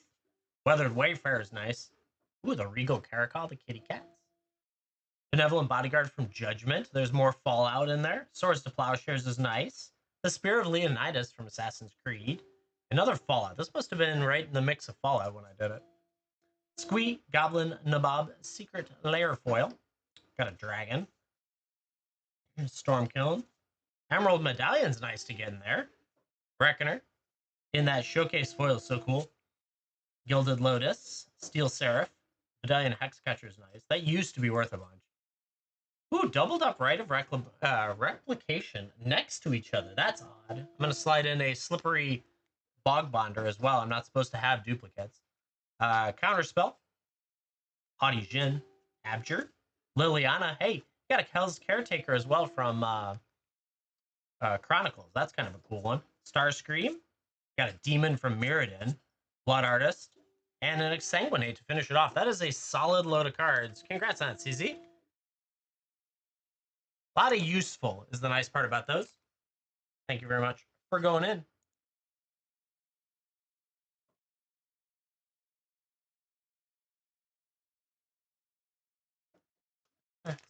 Weathered Wayfarer is nice. Ooh, the Regal Caracal, the kitty cats. Benevolent Bodyguard from Judgment. There's more Fallout in there. Swords to Plowshares is nice. The Spear of Leonidas from Assassin's Creed. Another Fallout. This must have been right in the mix of Fallout when I did it. Squee, Goblin, Nabob, Secret Lair Foil. Got a Dragon. Stormkiln. Emerald Medallion's nice to get in there. Reckoner. In that showcase foil is so cool. Gilded Lotus. Steel Seraph. Medallion Hexcatcher's nice. That used to be worth a bunch. Ooh, doubled up Rite of Replication next to each other. That's odd. I'm going to slide in a Slippery Bog Bonder as well. I'm not supposed to have duplicates. Counterspell. Haughty Jin. Abjure. Liliana. Hey, got a Kel's Caretaker as well from Chronicles. That's kind of a cool one. Starscream. Got a Demon from Mirrodin. Blood Artist. And an Exsanguinate to finish it off. That is a solid load of cards. Congrats on it, CZ. A lot of useful is the nice part about those. Thank you very much for going in.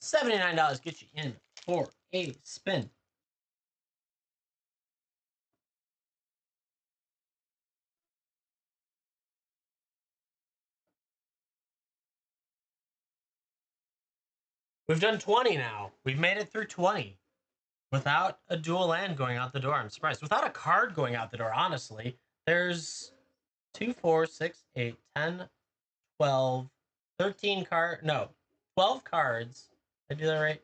$79 get you in for a spin. We've done 20 now. We've made it through 20 without a dual land going out the door. I'm surprised. Without a card going out the door, honestly. There's 2, 4, 6, 8, 10, 12, 13 cards. No, 12 cards. Did I do that right?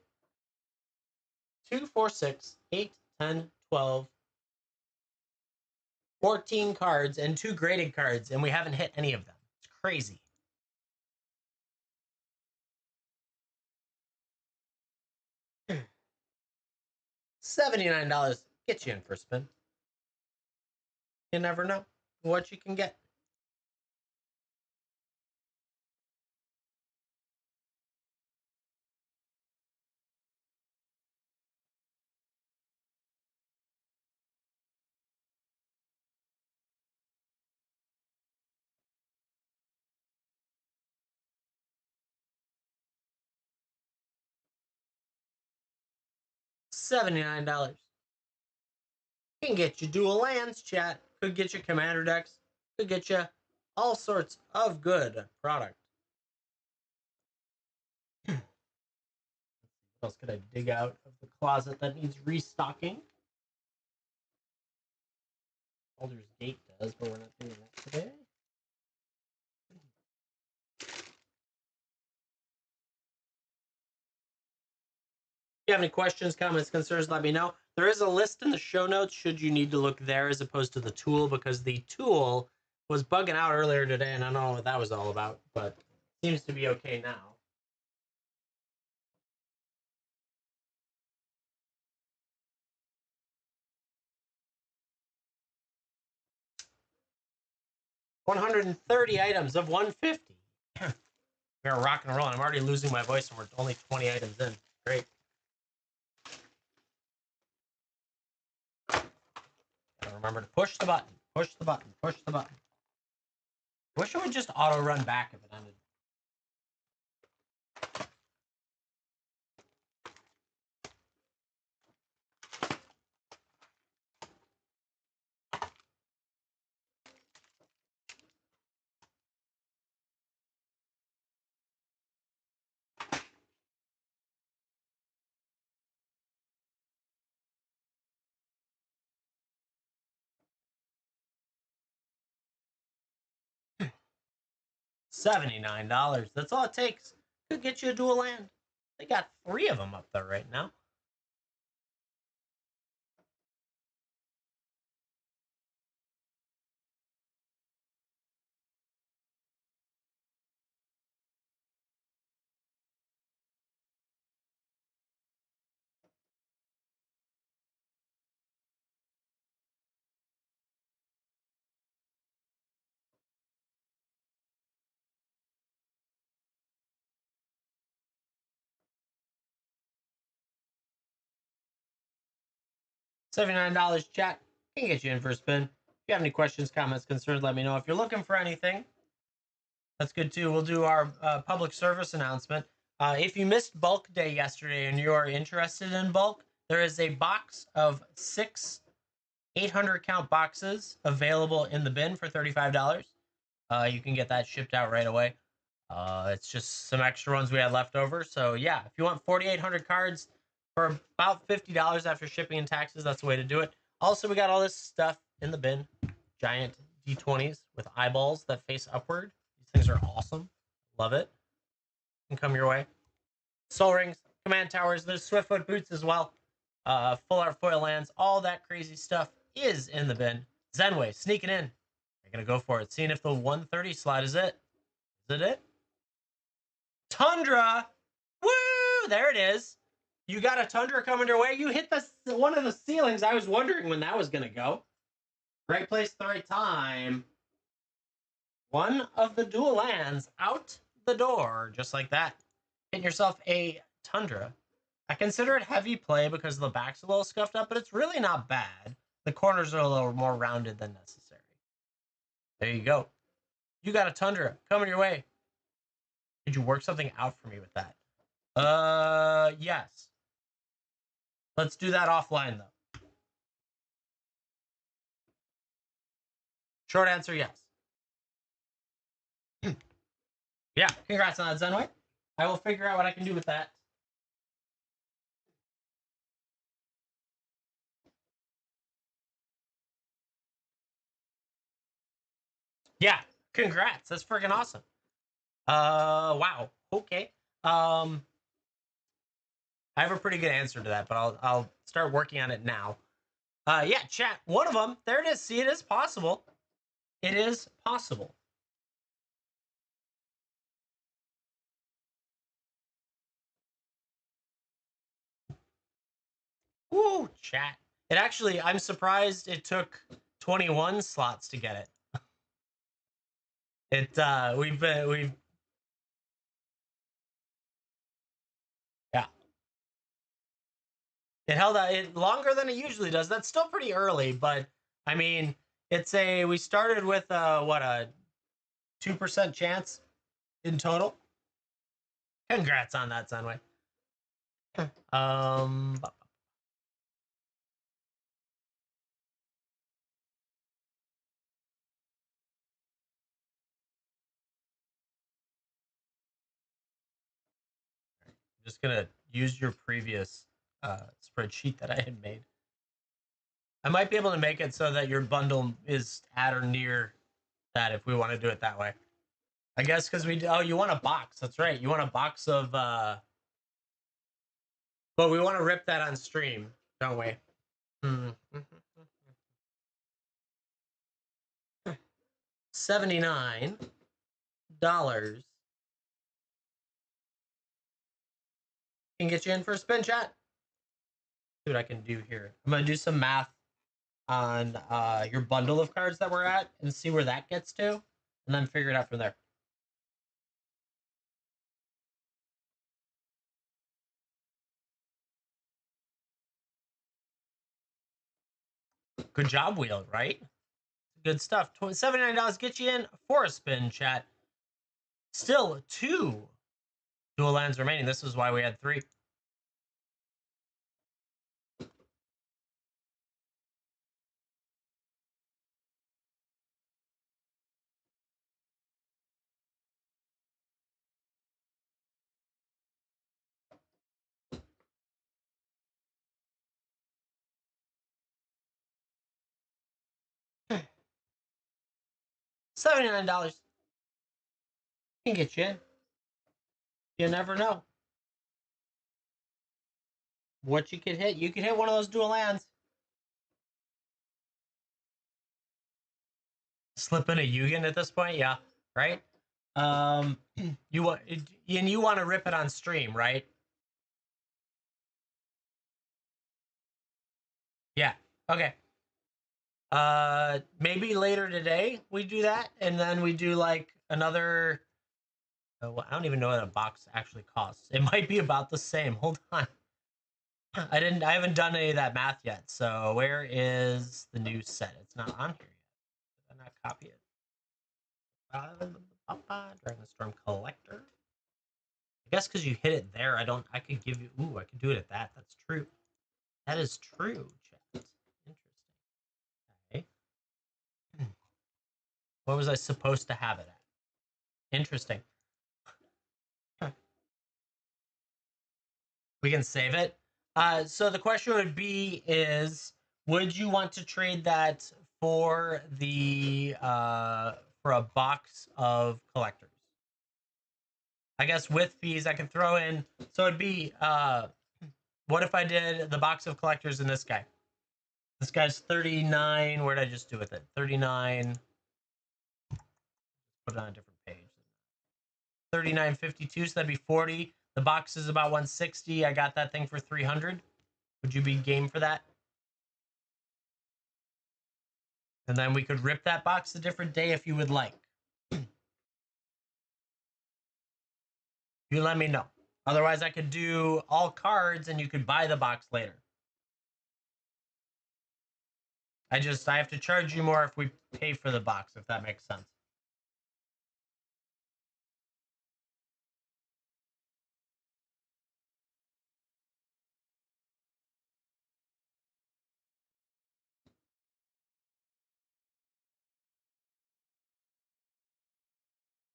2, 4, 6, 8, 10, 12, 14 cards and 2 graded cards, and we haven't hit any of them. It's crazy. $79 get you in for a spin. You never know what you can get. $79. Can get you dual lands, chat. Could get you commander decks. Could get you all sorts of good product. What else could I dig out of the closet that needs restocking? Baldur's Gate does, but we're not doing that today. If you have any questions, comments, concerns, let me know. There is a list in the show notes should you need to look there as opposed to the tool, because the tool was bugging out earlier today and I don't know what that was all about, but seems to be okay now. $130 items of 150. We are rocking and rolling. I'm already losing my voice, and we're only 20 items in. Great. Gotta remember to push the button. Push the button. Push the button. Wish it would just auto run back if it ended. $79. That's all it takes. Could get you a dual land. They got 3 of them up there right now. $79, chat. Can get you in for a spin. If you have any questions, comments, concerns, let me know. If you're looking for anything, that's good too. We'll do our public service announcement. If you missed bulk day yesterday and you are interested in bulk, there is a box of 6 800 count boxes available in the bin for $35. You can get that shipped out right away. It's just some extra ones we had left over. So yeah, if you want 4,800 cards for about $50 after shipping and taxes, that's the way to do it. Also, we got all this stuff in the bin. Giant D20s with eyeballs that face upward. These things are awesome. Love it. Can come your way. Soul Rings, Command Towers, there's Swiftfoot Boots as well. Full art foil lands, all that crazy stuff is in the bin. Zenway, sneaking in. You're gonna go for it. Seeing if the 130 slot is it. Is it it? Tundra! Woo! There it is. You got a Tundra coming your way. You hit one of the ceilings. I was wondering when that was gonna go. Right place, the right time. One of the dual lands out the door, just like that. Getting yourself a Tundra. I consider it heavy play because the back's a little scuffed up, but it's really not bad. The corners are a little more rounded than necessary. There you go. You got a Tundra coming your way. Did you work something out for me with that? Yes. Let's do that offline, though. Short answer, yes. Yeah, congrats on that, Zenway. I will figure out what I can do with that. Yeah, congrats. That's freaking awesome. Wow. Okay. I have a pretty good answer to that, but I'll start working on it now. Yeah, chat. One of them. There it is. See, it is possible. It is possible. Woo, chat. It actually, I'm surprised it took 21 slots to get it. We've yeah. It held out it longer than it usually does. That's still pretty early, but I mean, we started with what, a 2% chance in total. Congrats on that, Sunway. Um, I'm just gonna use your previous spreadsheet that I had made. I might be able to make it so that your bundle is at or near that if we want to do it that way. I guess because you want a box. That's right. You want a box of but we want to rip that on stream, don't we? $79 can get you in for a spin, chat. See what I can do here. I'm gonna do some math on your bundle of cards that we're at and see where that gets to, and then figure it out from there. Good job, Wheel, right? Good stuff. $79 get you in for a spin, chat. Still 2 dual lands remaining. This is why we had 3. $79 can get you in. You never know what you could hit. You could hit one of those dual lands. Slip in a Yugen at this point, yeah, right? You want and you want to rip it on stream, right? Yeah. Okay. Maybe later today we do that, and then we do like another. Well, I don't even know what a box actually costs. It might be about the same. Hold on. I haven't done any of that math yet. So where is the new set? It's not on here yet. Did I not copy it? Dragon Storm Collector. I guess because you hit it there, I could give you. Ooh, I could do it at that. That's true. That is true. Chat. Interesting. Okay. What was I supposed to have it at? Interesting. We can save it. So the question would be is would you want to trade that for the for a box of collectors? I guess with fees I can throw in, so it'd be what if I did the box of collectors in this guy? This guy's 39. Where did I just do with it? 39. Put it on a different page. 39.52, so that'd be 40. The box is about 160. I got that thing for 300. Would you be game for that? And then we could rip that box a different day if you would like. You let me know. Otherwise, I could do all cards and you could buy the box later. I have to charge you more if we pay for the box, if that makes sense.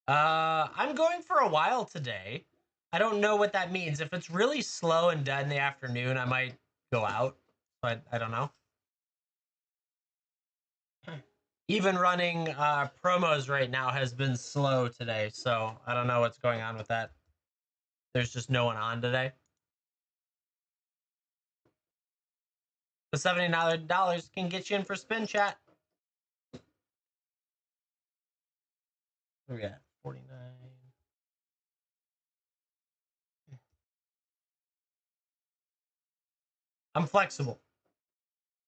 I'm going for a while today. I don't know what that means. If it's really slow and dead in the afternoon, I might go out, but I don't know. Even running promos right now has been slow today, so I don't know what's going on with that. There's just no one on today. The $79 can get you in for spin, chat. What we got? 49. I'm flexible.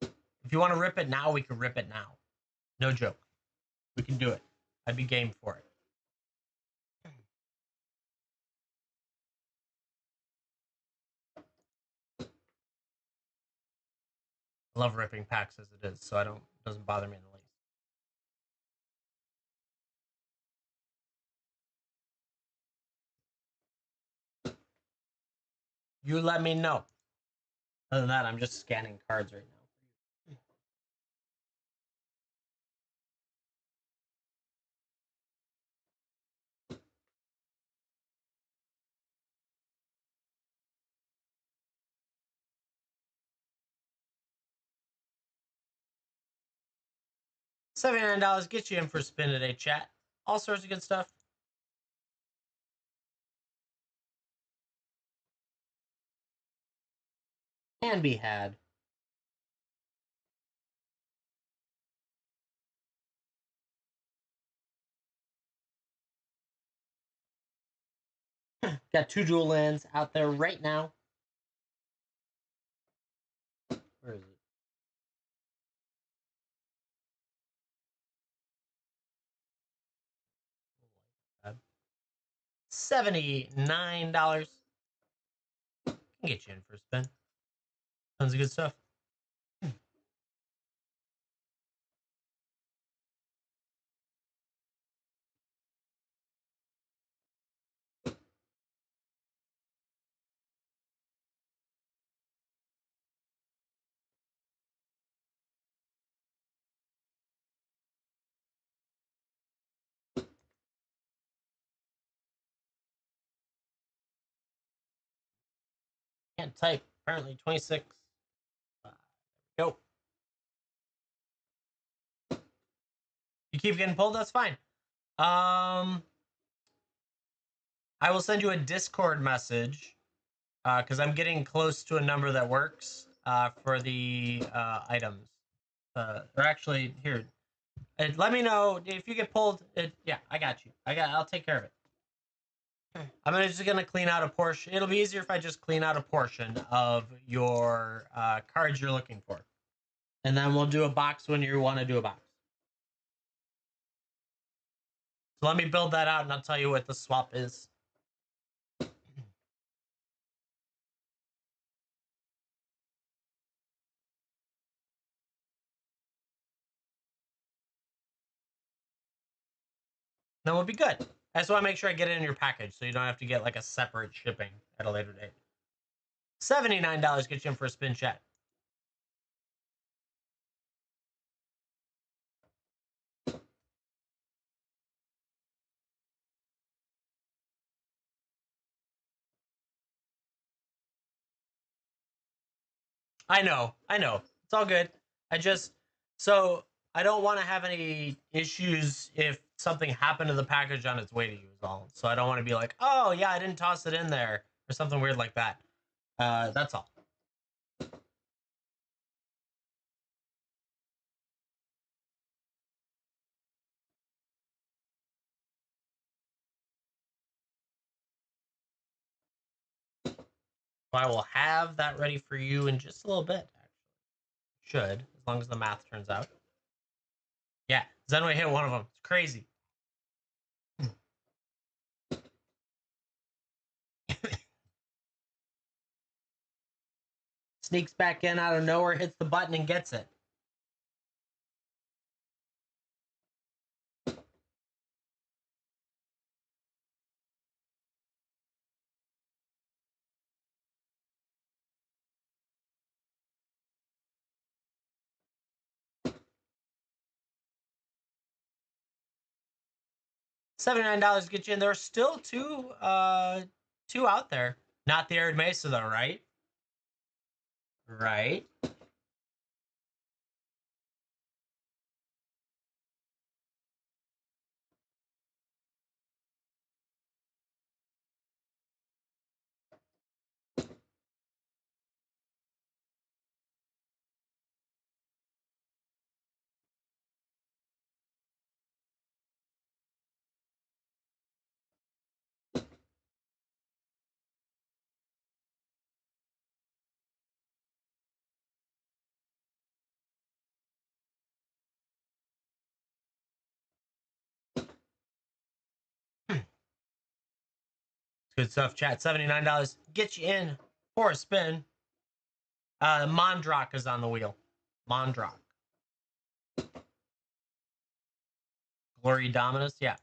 If you want to rip it now, we can rip it now. No joke. We can do it. I'd be game for it. I love ripping packs as it is, so it doesn't bother me in the least. You let me know. Other than that, I'm just scanning cards right now. $79 gets you in for a spin today, chat. All sorts of good stuff. Can be had. Got 2 dual lands out there right now. Where is it? $79. Can get you in for a spin. Tons of good stuff. Can't type. Apparently 26. Go. You keep getting pulled, that's fine. I will send you a Discord message because I'm getting close to a number that works for the items. Or actually, here, let me know if you get pulled. Yeah, I got you. I'll take care of it. I'm just gonna clean out a portion. It'll be easier if I just clean out a portion of your cards you're looking for, and then we'll do a box when you want to do a box. So let me build that out, and I'll tell you what the swap is. Then we'll be good. I just want to make sure I get it in your package, so you don't have to get like a separate shipping at a later date. $79 gets you in for a spin chat. I know. It's all good. So I don't want to have any issues if something happened to the package on its way to you is all. So I don't want to be like, oh yeah, I didn't toss it in there or something weird like that. That's all. So I will have that ready for you in just a little bit. Actually, should, as long as the math turns out. Yeah, Zenway hit one of them. It's crazy. Sneaks back in out of nowhere, hits the button, and gets it. $79 get you in. There are still two out there. Not the Arid Mesa though, right? Right. Good stuff, chat. $79 get you in for a spin. Mondrock is on the wheel. Mondrock. Glory Dominus, yeah.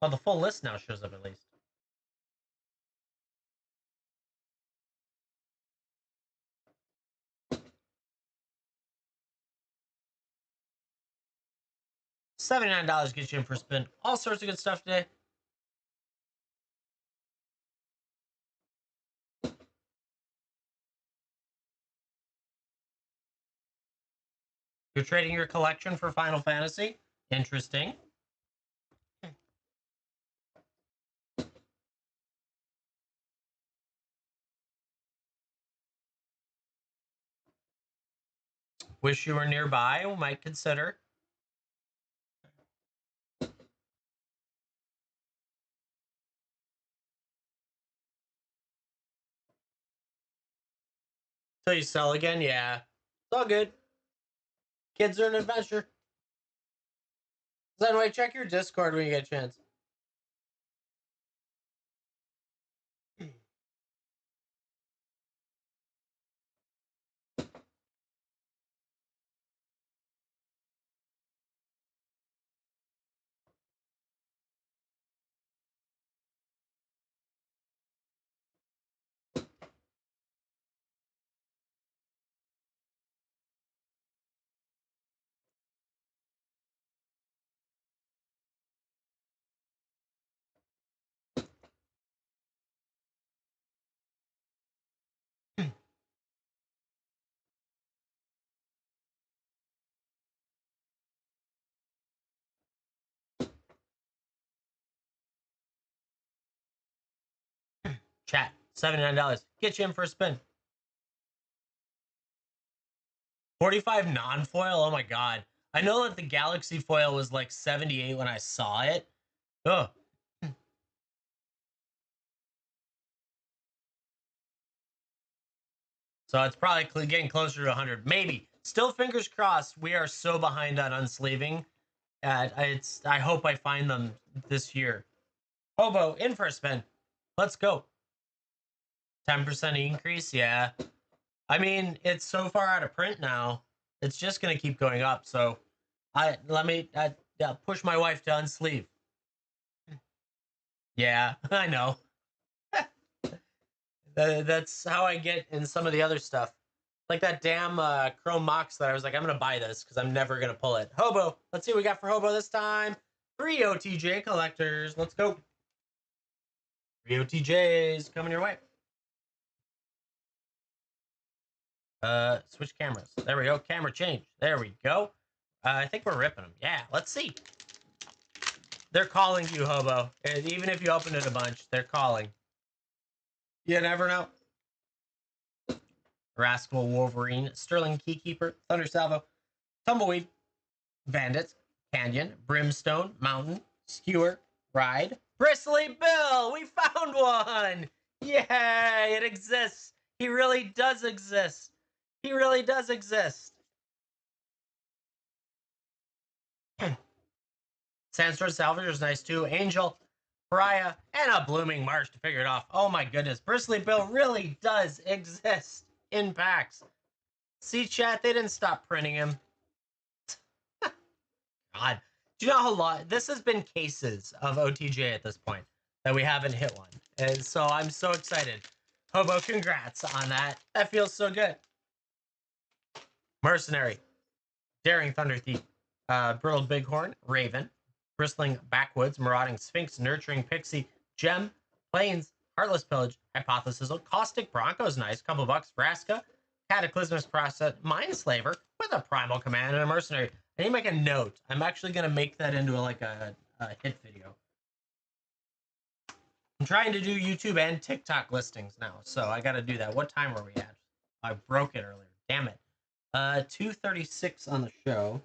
Well, the full list now shows up at least. $79 gets you in for a spin. All sorts of good stuff today. You're trading your collection for Final Fantasy. Interesting. Wish you were nearby. We might consider. Till you sell again, yeah. It's all good. Kids are an adventure. So anyway, check your Discord when you get a chance. Chat, $79. Get you in for a spin. 45 non-foil? Oh my god. I know that the Galaxy foil was like 78 when I saw it. Ugh. So it's probably getting closer to 100. Maybe. Still fingers crossed. We are so behind on unsleeving. I hope I find them this year. Hobo, in for a spin. Let's go. 10% increase? Yeah. I mean, it's so far out of print now. It's just going to keep going up. So let me push my wife to unsleeve. Yeah, I know. That's how I get in some of the other stuff. Like that damn Chrome Mox that I was like, I'm going to buy this because I'm never going to pull it. Hobo. Let's see what we got for Hobo this time. 3 OTJ collectors. Let's go. 3 OTJs coming your way. Switch cameras. There we go. Camera change. There we go. I think we're ripping them. Yeah, let's see. They're calling you, Hobo. And even if you open it a bunch, they're calling. You never know. Rascal Wolverine, Sterling Keykeeper, Thunder Salvo, Tumbleweed, Bandit, Canyon, Brimstone, Mountain, Skewer, Ride, Bristly Bill! We found one! Yay! It exists! He really does exist! He really does exist! Sandstorm Salvager is nice too. Angel, Pariah, and a Blooming Marsh to figure it off. Oh my goodness, Bristly Bill really does exist in packs. See, chat, they didn't stop printing him. God. Do you know how long this has been cases of OTJ at this point that we haven't hit one? And so I'm so excited. Hobo, congrats on that. That feels so good. Mercenary, Daring Thunder Thief, Brittled Bighorn, Raven, Bristling Backwoods, Marauding Sphinx, Nurturing Pixie, Gem, Plains, Heartless Pillage, Hypothesis, Caustic Bronco's nice, couple bucks, Vraska, Cataclysmous Process, Mindslaver with a Primal Command and a Mercenary. I need to make a note. I'm actually going to make that into like a hit video. I'm trying to do YouTube and TikTok listings now, so I got to do that. What time were we at? I broke it earlier. Damn it. 2:36 on the show.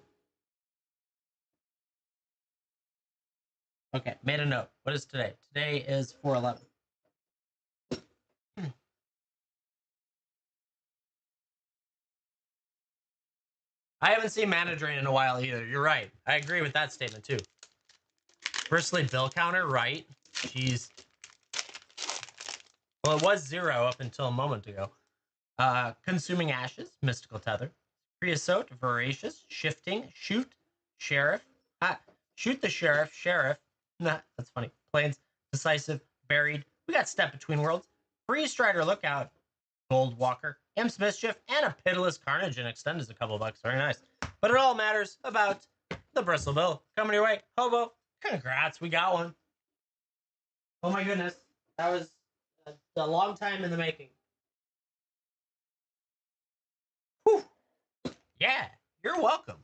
Okay, made a note. What is today? Today is 4/11. I haven't seen Mana Drain in a while either. You're right. I agree with that statement too. Bristly Bill counter, right? Jeez. Well, it was 0 up until a moment ago. Consuming Ashes, Mystical Tether, Creosote, Voracious, Shifting, Shoot, Sheriff, Shoot the Sheriff, Sheriff, nah, that's funny, Plains, Decisive, Buried, we got Step Between Worlds, Free Strider Lookout, Gold Walker, Imp's Mischief, and a Pitiless Carnage and Extend is a couple bucks, very nice. But it all matters about the Bristle Bill. Coming your way, Hobo, congrats, we got one. Oh my goodness, that was a long time in the making. Whew. Yeah, you're welcome.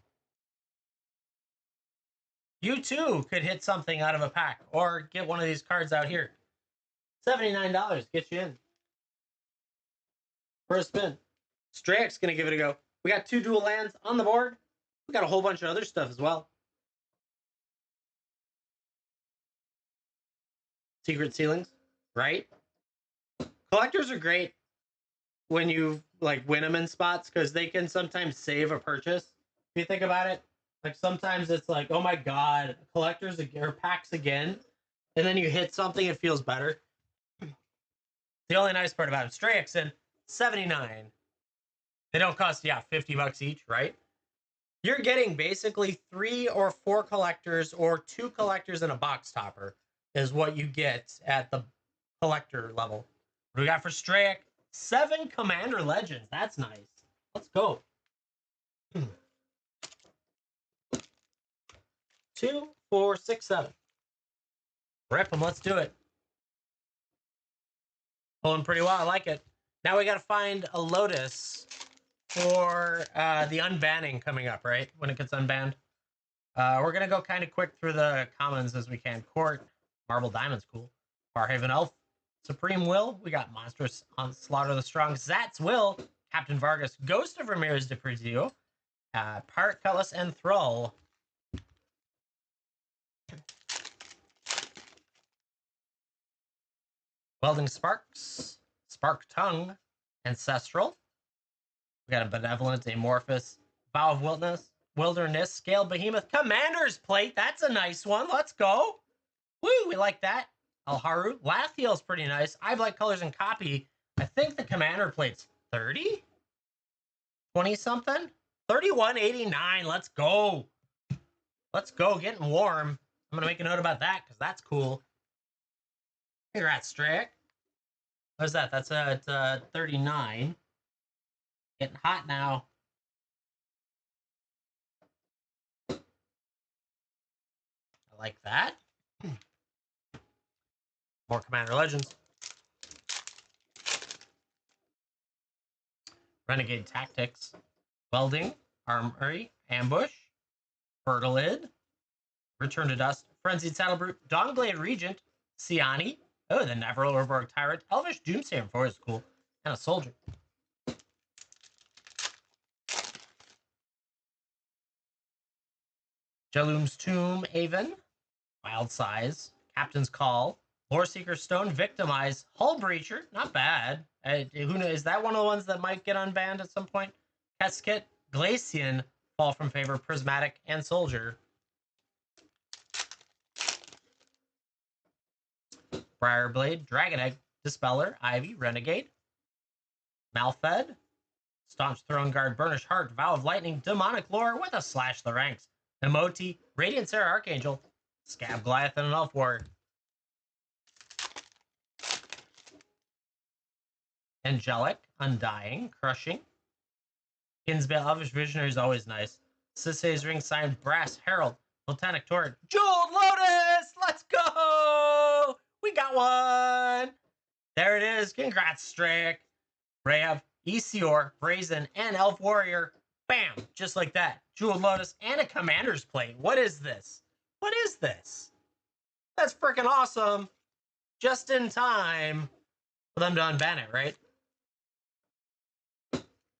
You too could hit something out of a pack or get one of these cards out here. $79 gets you in. For a spin. Strayek's going to give it a go. We got 2 dual lands on the board. We got a whole bunch of other stuff as well. Secret ceilings, right? Collectors are great when you like win them in spots because they can sometimes save a purchase. If you think about it, like sometimes it's like, oh my god, collectors or packs again, and then you hit something, it feels better. The only nice part about it, Strayek's in 79. They don't cost, yeah, 50 bucks each, right? You're getting basically 3 or 4 collectors or 2 collectors and a box topper is what you get at the collector level. What do we got for Strayek? 7 Commander Legends. That's nice. Let's go. 2, 4, 6, 7. Rip them. Let's do it. Pulling pretty well. I like it. Now we got to find a Lotus for the unbanning coming up, right? When it gets unbanned. We're going to go kind of quick through the commons as we can. Court, Marble Diamond's cool. Farhaven Elf, Supreme Will. We got Monstrous Slaughter the Strong. Zat's Will. Captain Vargas. Ghost of Ramirez de Presidio. Pirate Cutlass and Thrall. Welding Sparks. Spark Tongue. Ancestral. We got a Benevolent, Amorphous, Vow of Wilderness, Scale Behemoth, Commander's Plate. That's a nice one. Let's go. Woo, we like that. Alharu. Lathiel's pretty nice. I like colors and copy. I think the Commander Plate's 30? 20 something? 31.89. Let's go. Let's go. Getting warm. I'm going to make a note about that because that's cool. Congrats, Strick. What is that? That's at 39. Getting hot now. I like that. More Commander Legends. Renegade Tactics. Welding. Armory. Ambush. Fertilid. Return to Dust. Frenzied Saddlebrute. Dongblade Regent. Siani. Oh, the Neverloreborg Tyrant. Elvish Doomsayer 4 is cool. And a Soldier. Jalum's Tomb, Avon, Wild Size, Captain's Call, Loreseeker's Stone, Victimize, Hull Breacher, not bad. Who knows? Is that one of the ones that might get unbanned at some point? Keskit, Glacian, Fall from Favor, Prismatic, and Soldier. Briarblade, Dragon Egg, Dispeller, Ivy, Renegade, Malfed, Staunch Throne Guard, Burnish Heart, Vow of Lightning, Demonic Lore with a Slash the Ranks, Emoti, Radiant Sarah Archangel, Scab Goliath, and an Elf Warrior. Angelic, Undying, Crushing. Kinsbale, Elvish Visionary is always nice. Sisay's Ring, signed Brass Herald, Volcanic Torrent, Jeweled Lotus! Let's go! We got one! There it is. Congrats, Strick. Rav, Isior, Brazen, and Elf Warrior. Bam! Just like that. Jeweled Lotus and a Commander's Plate. What is this? What is this? That's freaking awesome. Just in time for them to unban it, right?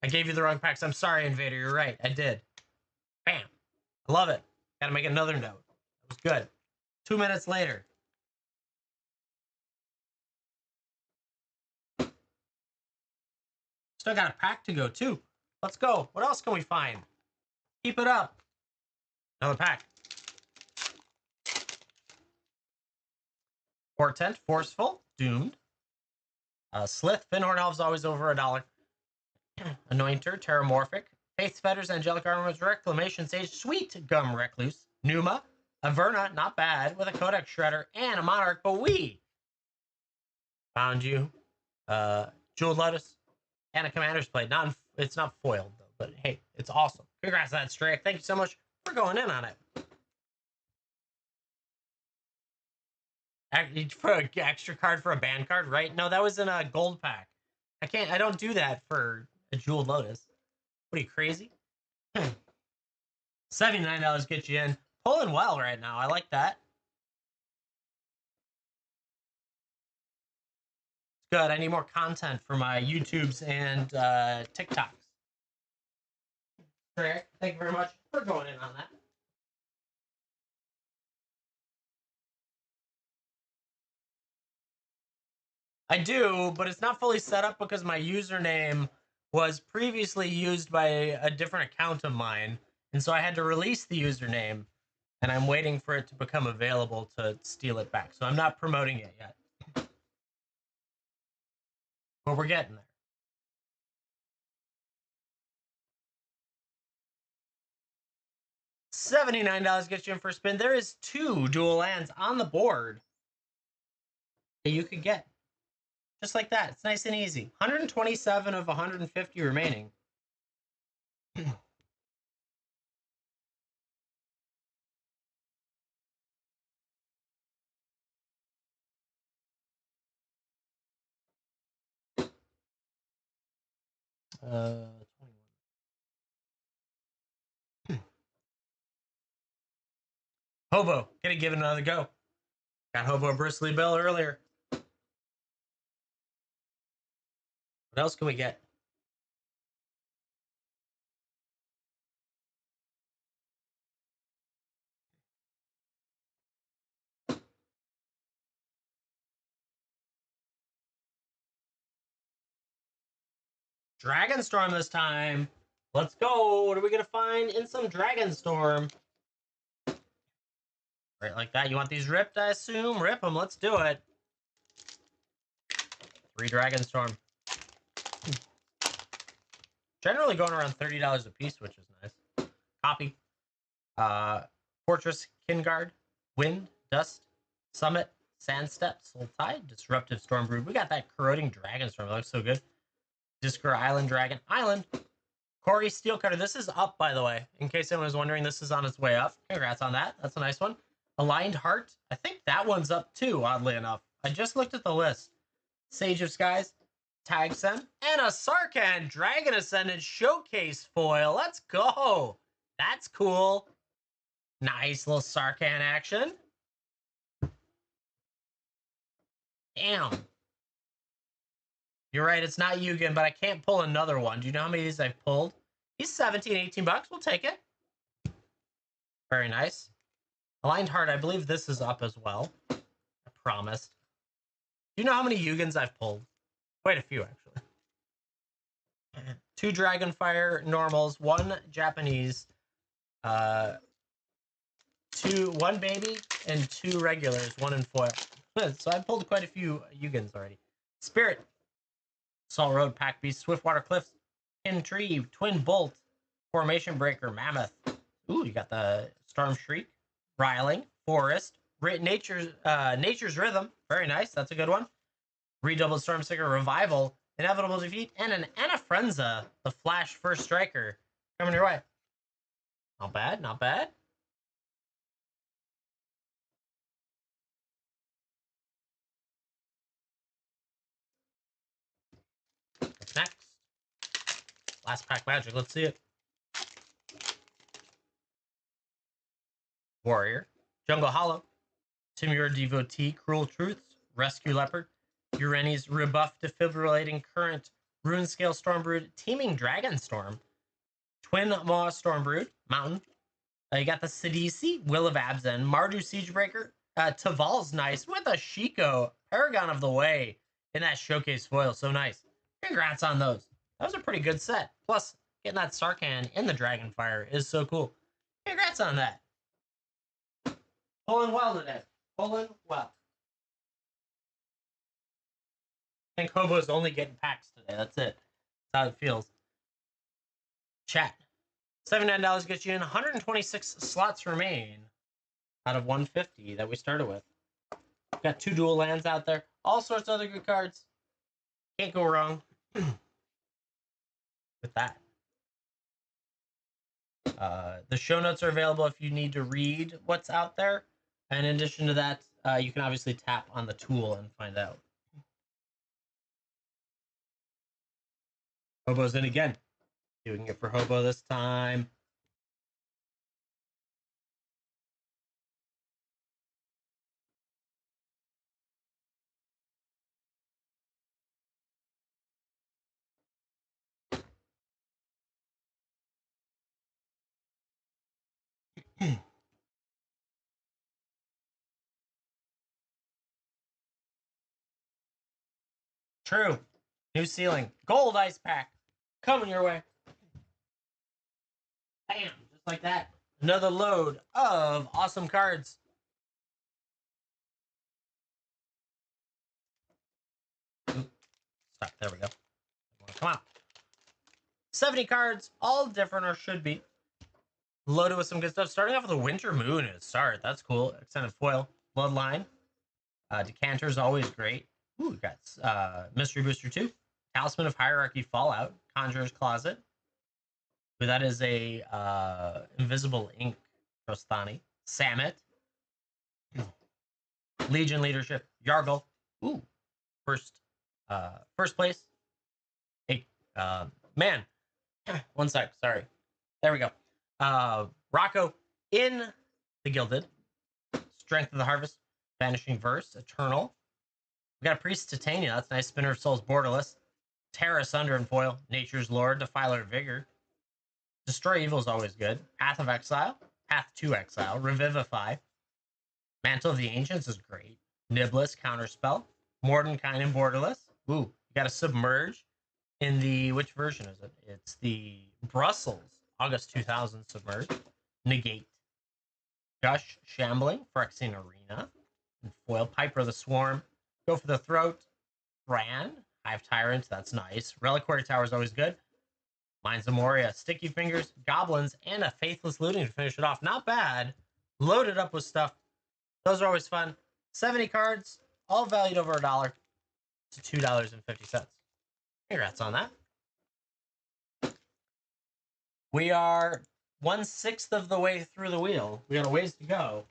I gave you the wrong packs. I'm sorry, Invader. You're right. I did. Bam. I love it. Gotta make another note. It was good. 2 minutes later. Still got a pack to go, too. Let's go. What else can we find? Keep it up. Another pack. Portent, Forceful, Doomed. Slith, Finhorn Elves, always over $1. Anointer, Terramorphic. Faith Fetters, Angelic Armors, Reclamation Sage, Sweet Gum Recluse. Numa, Averna, not bad, with a Codex Shredder and a Monarch, but we found you. Jeweled Lotus and a Commander's Plate. It's not foiled, though, but hey, it's awesome. Congrats on that, Strick. Thank you so much for going in on it. For an extra card for a band card, right? No, that was in a gold pack. I don't do that for a Jeweled Lotus. What are you, crazy? $79 gets you in. Pulling well right now. I like that. It's good. I need more content for my YouTubes and TikToks. Rick, thank you very much for going in on that. I do, but it's not fully set up because my username was previously used by a different account of mine. And so I had to release the username, and I'm waiting for it to become available to steal it back. So I'm not promoting it yet. But we're getting there. $79 gets you in for a spin. There is 2 dual lands on the board that you could get. Just like that. It's nice and easy. 127 of 150 remaining. Uh, 21. Hobo, gonna give it another go. Got Hobo Bristly Bill earlier. What else can we get? Dragonstorm this time. Let's go. What are we going to find in some Dragonstorm? Right like that. You want these ripped, I assume? Rip them. Let's do it. 3 Dragonstorm. Generally going around $30 a piece, which is nice. Copy. Fortress, Kingard, Wind, Dust, Summit, Sandstep, Soul Tide, Disruptive Stormbrood. We got that Corroding Dragonstorm. It looks so good. Discra Island, Dragon Island. Corey Steelcutter. This is up, by the way. In case anyone was wondering, this is on its way up. Congrats on that. That's a nice one. Aligned Heart. I think that one's up too, oddly enough. I just looked at the list. Sage of Skies, Tagsem, and a Sarkhan Dragon Ascendant Showcase foil. Let's go. That's cool. Nice little Sarkhan action. Damn. You're right, it's not Yugen, but I can't pull another one. Do you know how many of these I've pulled? He's 17, 18 bucks. We'll take it. Very nice. Aligned Heart, I believe this is up as well. I promised. Do you know how many Yugens I've pulled? Quite a few, actually. 2 Dragonfire normals, 1 Japanese, 1 baby, and 2 regulars, 1 in foil. So I pulled quite a few Yugens already. Spirit, Salt Road, Pack Beast, Swiftwater Cliffs, Pin Tree, Twin Bolt, Formation Breaker, Mammoth. Ooh, you got the Storm Shriek, Riling, Forest, Nature's Rhythm. Very nice. That's a good one. Redoubled Stormsticker, Revival, Inevitable Defeat, and an Anafrenza, the Flash First Striker. Coming your way. Not bad, not bad. What's next? Last pack magic. Let's see it. Warrior, Jungle Hollow, Timur Devotee, Cruel Truths, Rescue Leopard, Urani's Rebuff Defibrillating Current, Runescale Stormbrood, Teeming Dragonstorm, Twin Maw Stormbrood, Mountain. You got the Sidisi, Will of Abzan, Mardu Siegebreaker, Taval's nice with a Shiko, Paragon of the Way in that showcase foil. So nice. Congrats on those. That was a pretty good set. Plus, getting that Sarkhan in the Dragonfire is so cool. Congrats on that. Pulling well today. Pulling well. I think Hobo's only getting packs today. That's it. That's how it feels. Chat. $79 gets you in. 126 slots remain out of 150 that we started with. We've got 2 dual lands out there. All sorts of other good cards. Can't go wrong with that. The show notes are available if you need to read what's out there. And in addition to that, you can obviously tap on the tool and find out. Hobo's in again. See what we can get for Hobo this time. True. New ceiling. Gold ice pack. Coming your way. Bam. Just like that. Another load of awesome cards. Stuck. There we go. Come on. 70 cards. All different, or should be. Loaded with some good stuff. Starting off with a Winter Moon at start. That's cool. Extended foil. Bloodline. Decanter's always great. Ooh, we got Mystery Booster 2. Talisman of Hierarchy Fallout. Conjurer's Closet. But that is a Invisible Ink Prostani. Samet. Legion Leadership. Yargle. Ooh. First place. Hey, man. One sec. Sorry. There we go. Rocco in the Gilded. Strength of the Harvest. Vanishing Verse. Eternal. We got a Priest Titania. That's nice. Spinner of Souls. Borderless. Terrace Under and foil. Nature's Lord, Defiler of Vigor. Destroy Evil is always good. Path of Exile. Path to Exile. Revivify. Mantle of the Ancients is great. Niblis, Counterspell. Mordenkainen and Borderless. Ooh, you gotta Submerge in the, which version is it? It's the Brussels, August 2000 Submerge. Negate. Gush, Shambling, Phyrexian Arena. And foil Piper the Swarm. Go for the Throat. Bran, Hive Tyrant, that's nice. Reliquary Tower is always good. Mines of Moria, Sticky Fingers, Goblins, and a Faithless Looting to finish it off. Not bad. Loaded up with stuff. Those are always fun. 70 cards, all valued over $1 to $2.50. Congrats on that. We are 1/6 of the way through the wheel. We got a ways to go.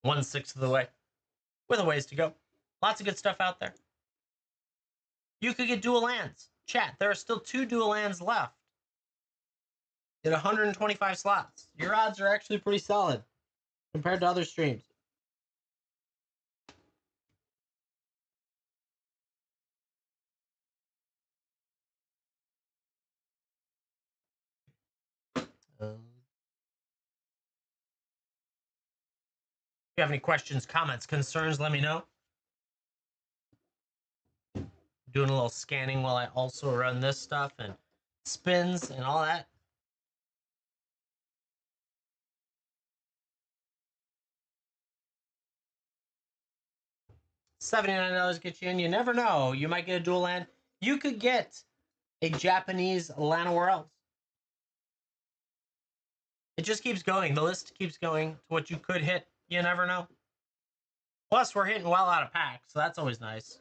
One-sixth of the way. With a ways to go. Lots of good stuff out there. You could get dual lands. Chat, there are still 2 dual lands left. At 125 slots. Your odds are actually pretty solid compared to other streams. If you have any questions, comments, concerns, let me know. Doing a little scanning while I also run this stuff and spins and all that. $79 get you in. You never know. You might get a dual land. You could get a Japanese Lana Worlds. It just keeps going. The list keeps going to what you could hit. You never know. Plus, we're hitting well out of pack, so that's always nice.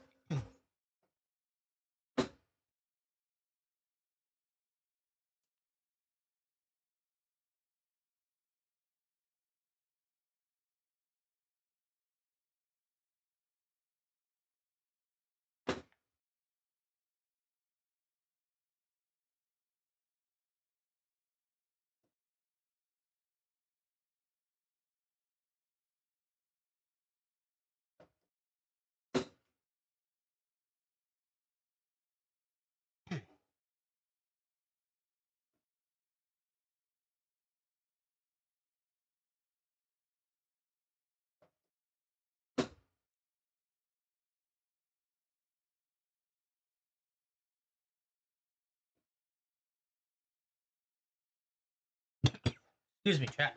Excuse me, chat.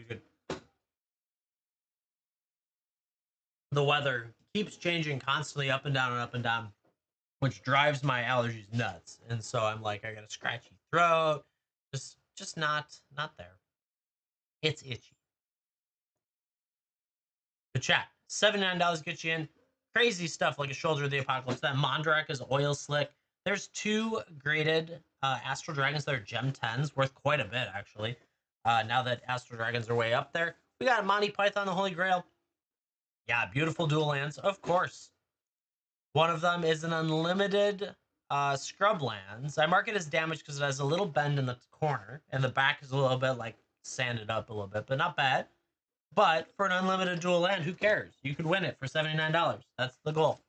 Good. The weather keeps changing constantly, up and down and up and down, which drives my allergies nuts. And so I'm like, I got a scratchy throat, just not there. It's itchy. The chat, $79 gets you in. Crazy stuff like a Shoulder of the Apocalypse. That Mondrak is Oil Slick. There's 2 graded Astral Dragons that are Gem 10s, worth quite a bit, actually. Now that Astral Dragons are way up there. We got Monty Python, the Holy Grail. Yeah, beautiful dual lands, of course. One of them is an unlimited scrub lands. I mark it as damage because it has a little bend in the corner, and the back is a little bit like sanded up a little bit, but not bad. But for an unlimited dual land, who cares? You could win it for $79. That's the goal.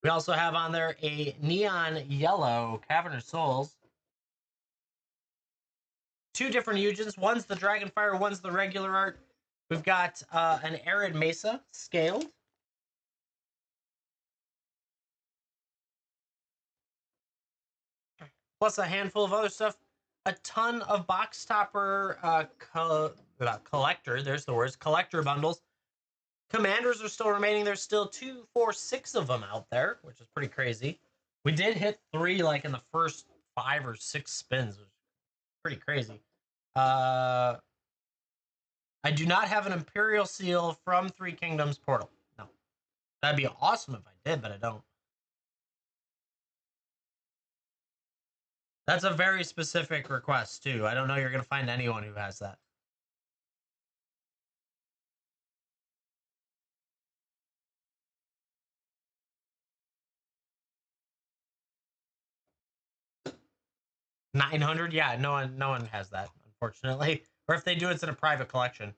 We also have on there a neon yellow Cavern of Souls. 2 different Eugens. One's the Dragonfire, one's the regular art. We've got an Arid Mesa scaled. Plus a handful of other stuff. A ton of box topper collector. There's the words. Collector bundles. Commanders are still remaining. There's still 2, 4, 6 of them out there, which is pretty crazy. We did hit 3 like in the first 5 or 6 spins, which is pretty crazy. I do not have an Imperial Seal from 3 Kingdoms Portal. No. That'd be awesome if I did, but I don't. That's a very specific request, too. I don't know you're going to find anyone who has that. 900? Yeah, no one has that, unfortunately. Or if they do, it's in a private collection.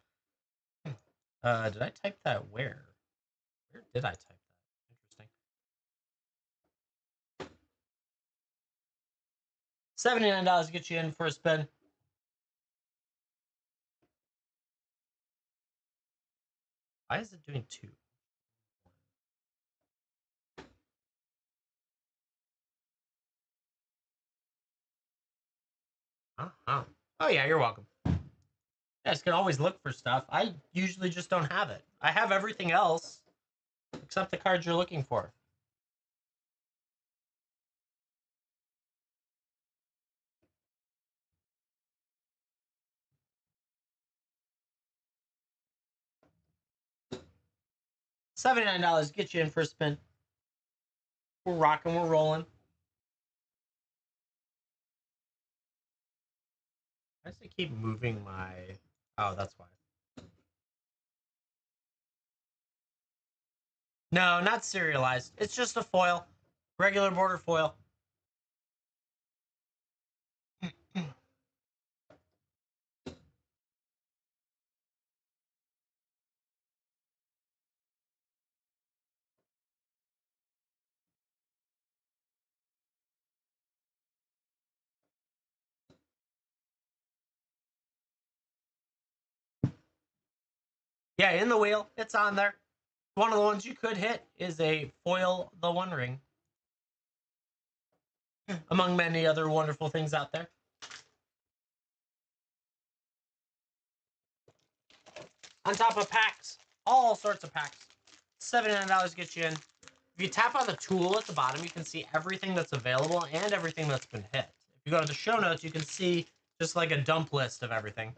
Did I type that where? Where did I type that? Interesting. $79 get you in for a spin. Why is it doing two? Uh-huh. Oh yeah, you're welcome. You guys can always look for stuff. I usually just don't have it. I have everything else except the cards you're looking for. $79 get you in for a spin. We're rocking, we're rolling. Why does it keep moving my... Oh, that's why. No, not serialized. It's just a foil. Regular border foil. Yeah, in the wheel. It's on there. One of the ones you could hit is a foil the One Ring. Among many other wonderful things out there. On top of packs. All sorts of packs. $79 gets you in. If you tap on the tool at the bottom, you can see everything that's available and everything that's been hit. If you go to the show notes, you can see just like a dump list of everything.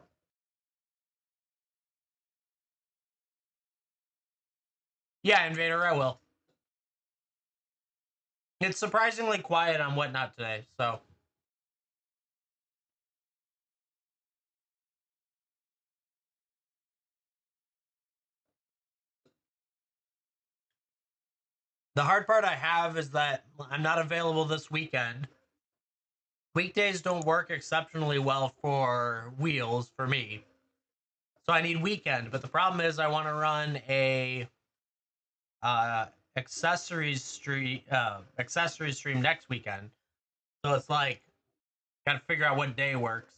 Yeah, Invader, I will. It's surprisingly quiet on WhatNot today, so... The hard part I have is that I'm not available this weekend. Weekdays don't work exceptionally well for wheels for me. So I need weekend, but the problem is I want to run a accessories stream next weekend. So it's like gotta figure out what day works.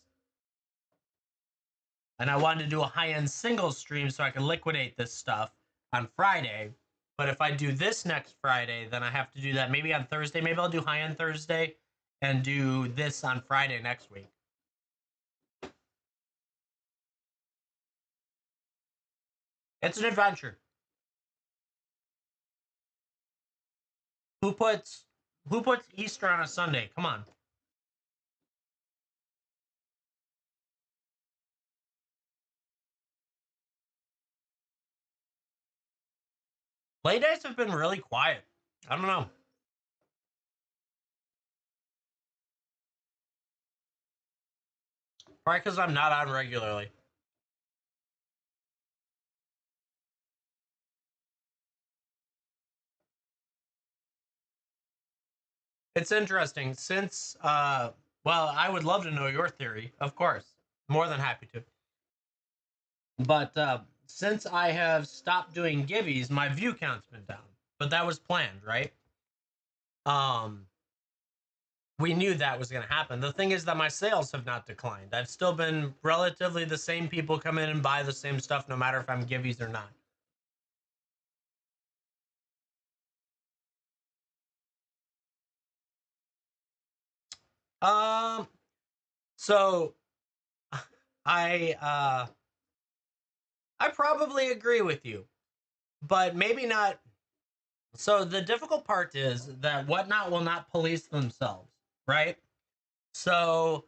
And I wanted to do a high-end singles stream so I can liquidate this stuff on Friday. But if I do this next Friday, then I have to do that maybe on Thursday. Maybe I'll do high-end Thursday and do this on Friday next week. It's an adventure. Who puts Easter on a Sunday? Come on. Play days have been really quiet. I don't know. Probably because I'm not on regularly. It's interesting since well, I would love to know your theory, of course. More than happy to. But since I have stopped doing givvies, my view count's been down. But that was planned, right? Um we knew that was going to happen. The thing is that my sales have not declined. I've still been relatively the same people come in and buy the same stuff no matter if I'm givvies or not. Um so I I probably agree with you, but maybe not. So the difficult part is that Whatnot will not police themselves, right? So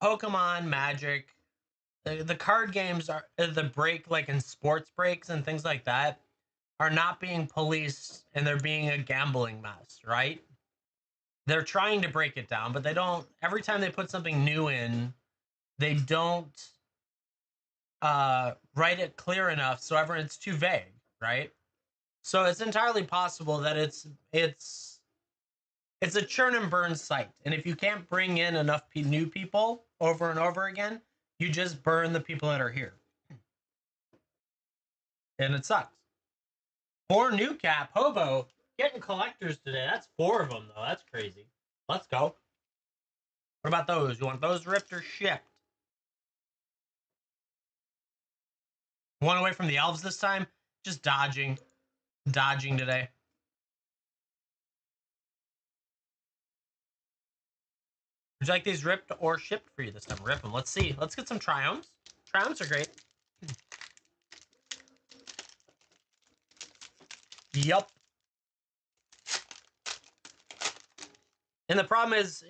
Pokemon, Magic, the card games are the break like in sports breaks and things like that are not being policed and they're being a gambling mess, right? They're trying to break it down, but they don't every time they put something new in, they don't write it clear enough so everyone it's too vague, right? So it's entirely possible that it's It's a churn and burn site. And if you can't bring in enough new people over and over again, you just burn the people that are here. And it sucks. 4 new cap. Hobo getting collectors today. That's 4 of them, though. That's crazy. Let's go. What about those? You want those ripped or shipped? One away from the elves this time? Just dodging. Dodging today. Would you like these ripped or shipped for you this time? Rip them. Let's see. Let's get some triumphs. Triumphs are great. Yup. And the problem is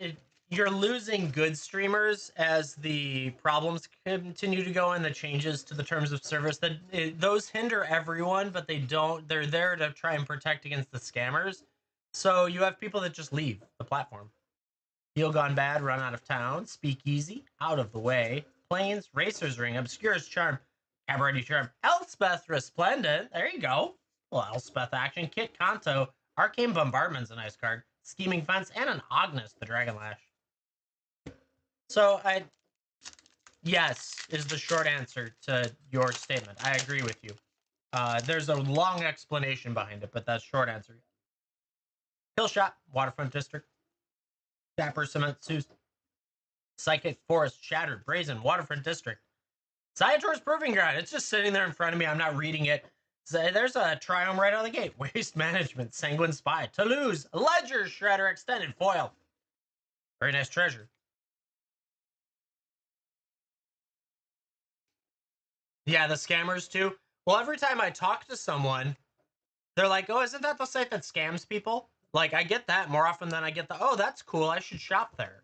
you're losing good streamers as the problems continue to go and the changes to the terms of service. Those hinder everyone, but they're there to try and protect against the scammers. So you have people that just leave the platform. Deal gone bad, run out of town, speakeasy, out of the way, planes, racer's ring, obscure's charm, cabaret charm, Elspeth resplendent. There you go. Well, Elspeth action, Kit Kanto, arcane bombardment's a nice card, scheming fence, and an Agnes, the dragon lash. So yes is the short answer to your statement. I agree with you. There's a long explanation behind it, but that's short answer. Hillshot, Waterfront District, Dapper Cement Suits, Psychic Forest, Shattered, Brazen, Waterfront District, Sciator's Proving Ground. It's just sitting there in front of me. I'm not reading it. So there's a Triumph right out of the gate. Waste Management, Sanguine Spy, Toulouse, Ledger Shredder, Extended Foil. Very nice treasure. Yeah, the scammers too. Well, every time I talk to someone, they're like, oh, isn't that the site that scams people? Like, I get that more often than I get the, oh, that's cool, I should shop there.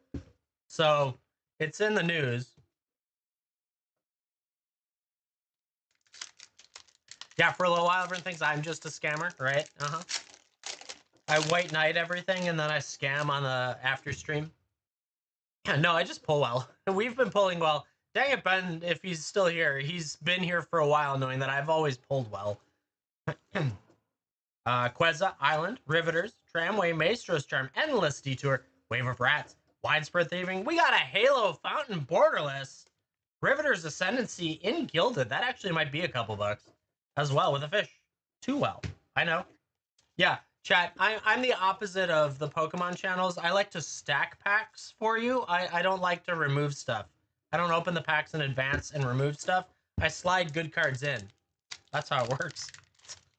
So it's in the news. Yeah, for a little while, everyone thinks I'm just a scammer, right? I white knight everything and then I scam on the after stream. Yeah, no, I just pull well. We've been pulling well. Dang it, Ben, if he's still here. He's been here for a while knowing that I've always pulled well. Quezza, Island, Riveters, Tramway, Maestro's Charm, Endless Detour, Wave of Rats, Widespread Thieving. We got a Halo, Fountain, Borderless, Riveter's Ascendancy in Gilded. That actually might be a couple bucks as well with a fish. Too well. I know. Yeah, chat, I'm the opposite of the Pokemon channels. I like to stack packs for you. I don't like to remove stuff. I don't open the packs in advance and remove stuff. I slide good cards in. That's how it works.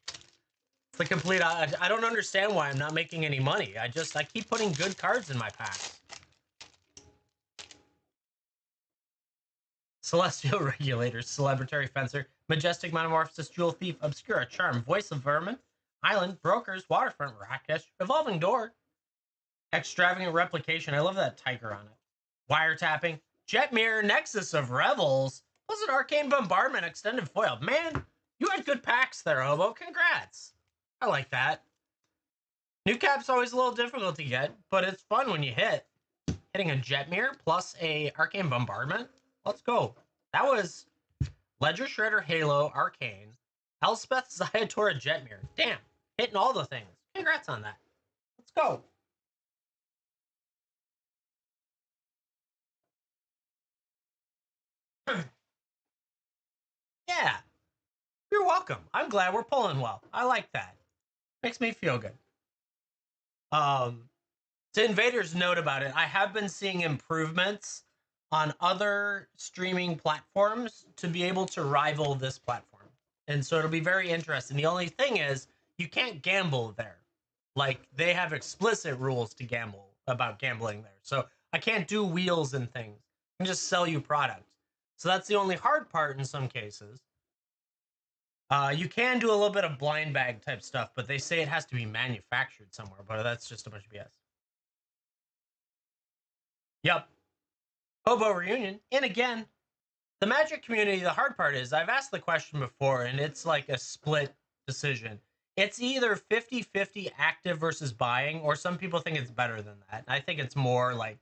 It's the complete... I don't understand why I'm not making any money. I keep putting good cards in my packs. Celestial Regulator, Celebratory Fencer, Majestic Metamorphosis, Jewel Thief, Obscura, Charm, Voice of Vermin, Island, Brokers, Waterfront, Rakesh, Evolving Door, Extravagant Replication. I love that tiger on it. Wiretapping, Jet Mirror, Nexus of Revels. Was an Arcane Bombardment Extended Foil. Man, you had good packs there, Hobo. Congrats. I like that. New cap's always a little difficult to get, but it's fun when you hit. Hitting a Jet Mirror plus a Arcane Bombardment. Let's go. That was Ledger Shredder, Halo, Arcane, Elspeth, Zayatora, Jet Mirror. Damn, hitting all the things. Congrats on that. Let's go. Yeah, you're welcome. I'm glad we're pulling well. I like that. Makes me feel good. To Invader's note about it, I have been seeing improvements on other streaming platforms to be able to rival this platform. And so it'll be very interesting. The only thing is you can't gamble there. Like they have explicit rules to gamble about gambling there. So I can't do wheels and things. I can just sell you products. So that's the only hard part in some cases. You can do a little bit of blind bag type stuff, but they say it has to be manufactured somewhere, but that's just a bunch of BS. Yep. Hobo Reunion. And again, the Magic community, the hard part is, I've asked the question before, and it's like a split decision. It's either 50-50 active versus buying, or some people think it's better than that. I think it's more like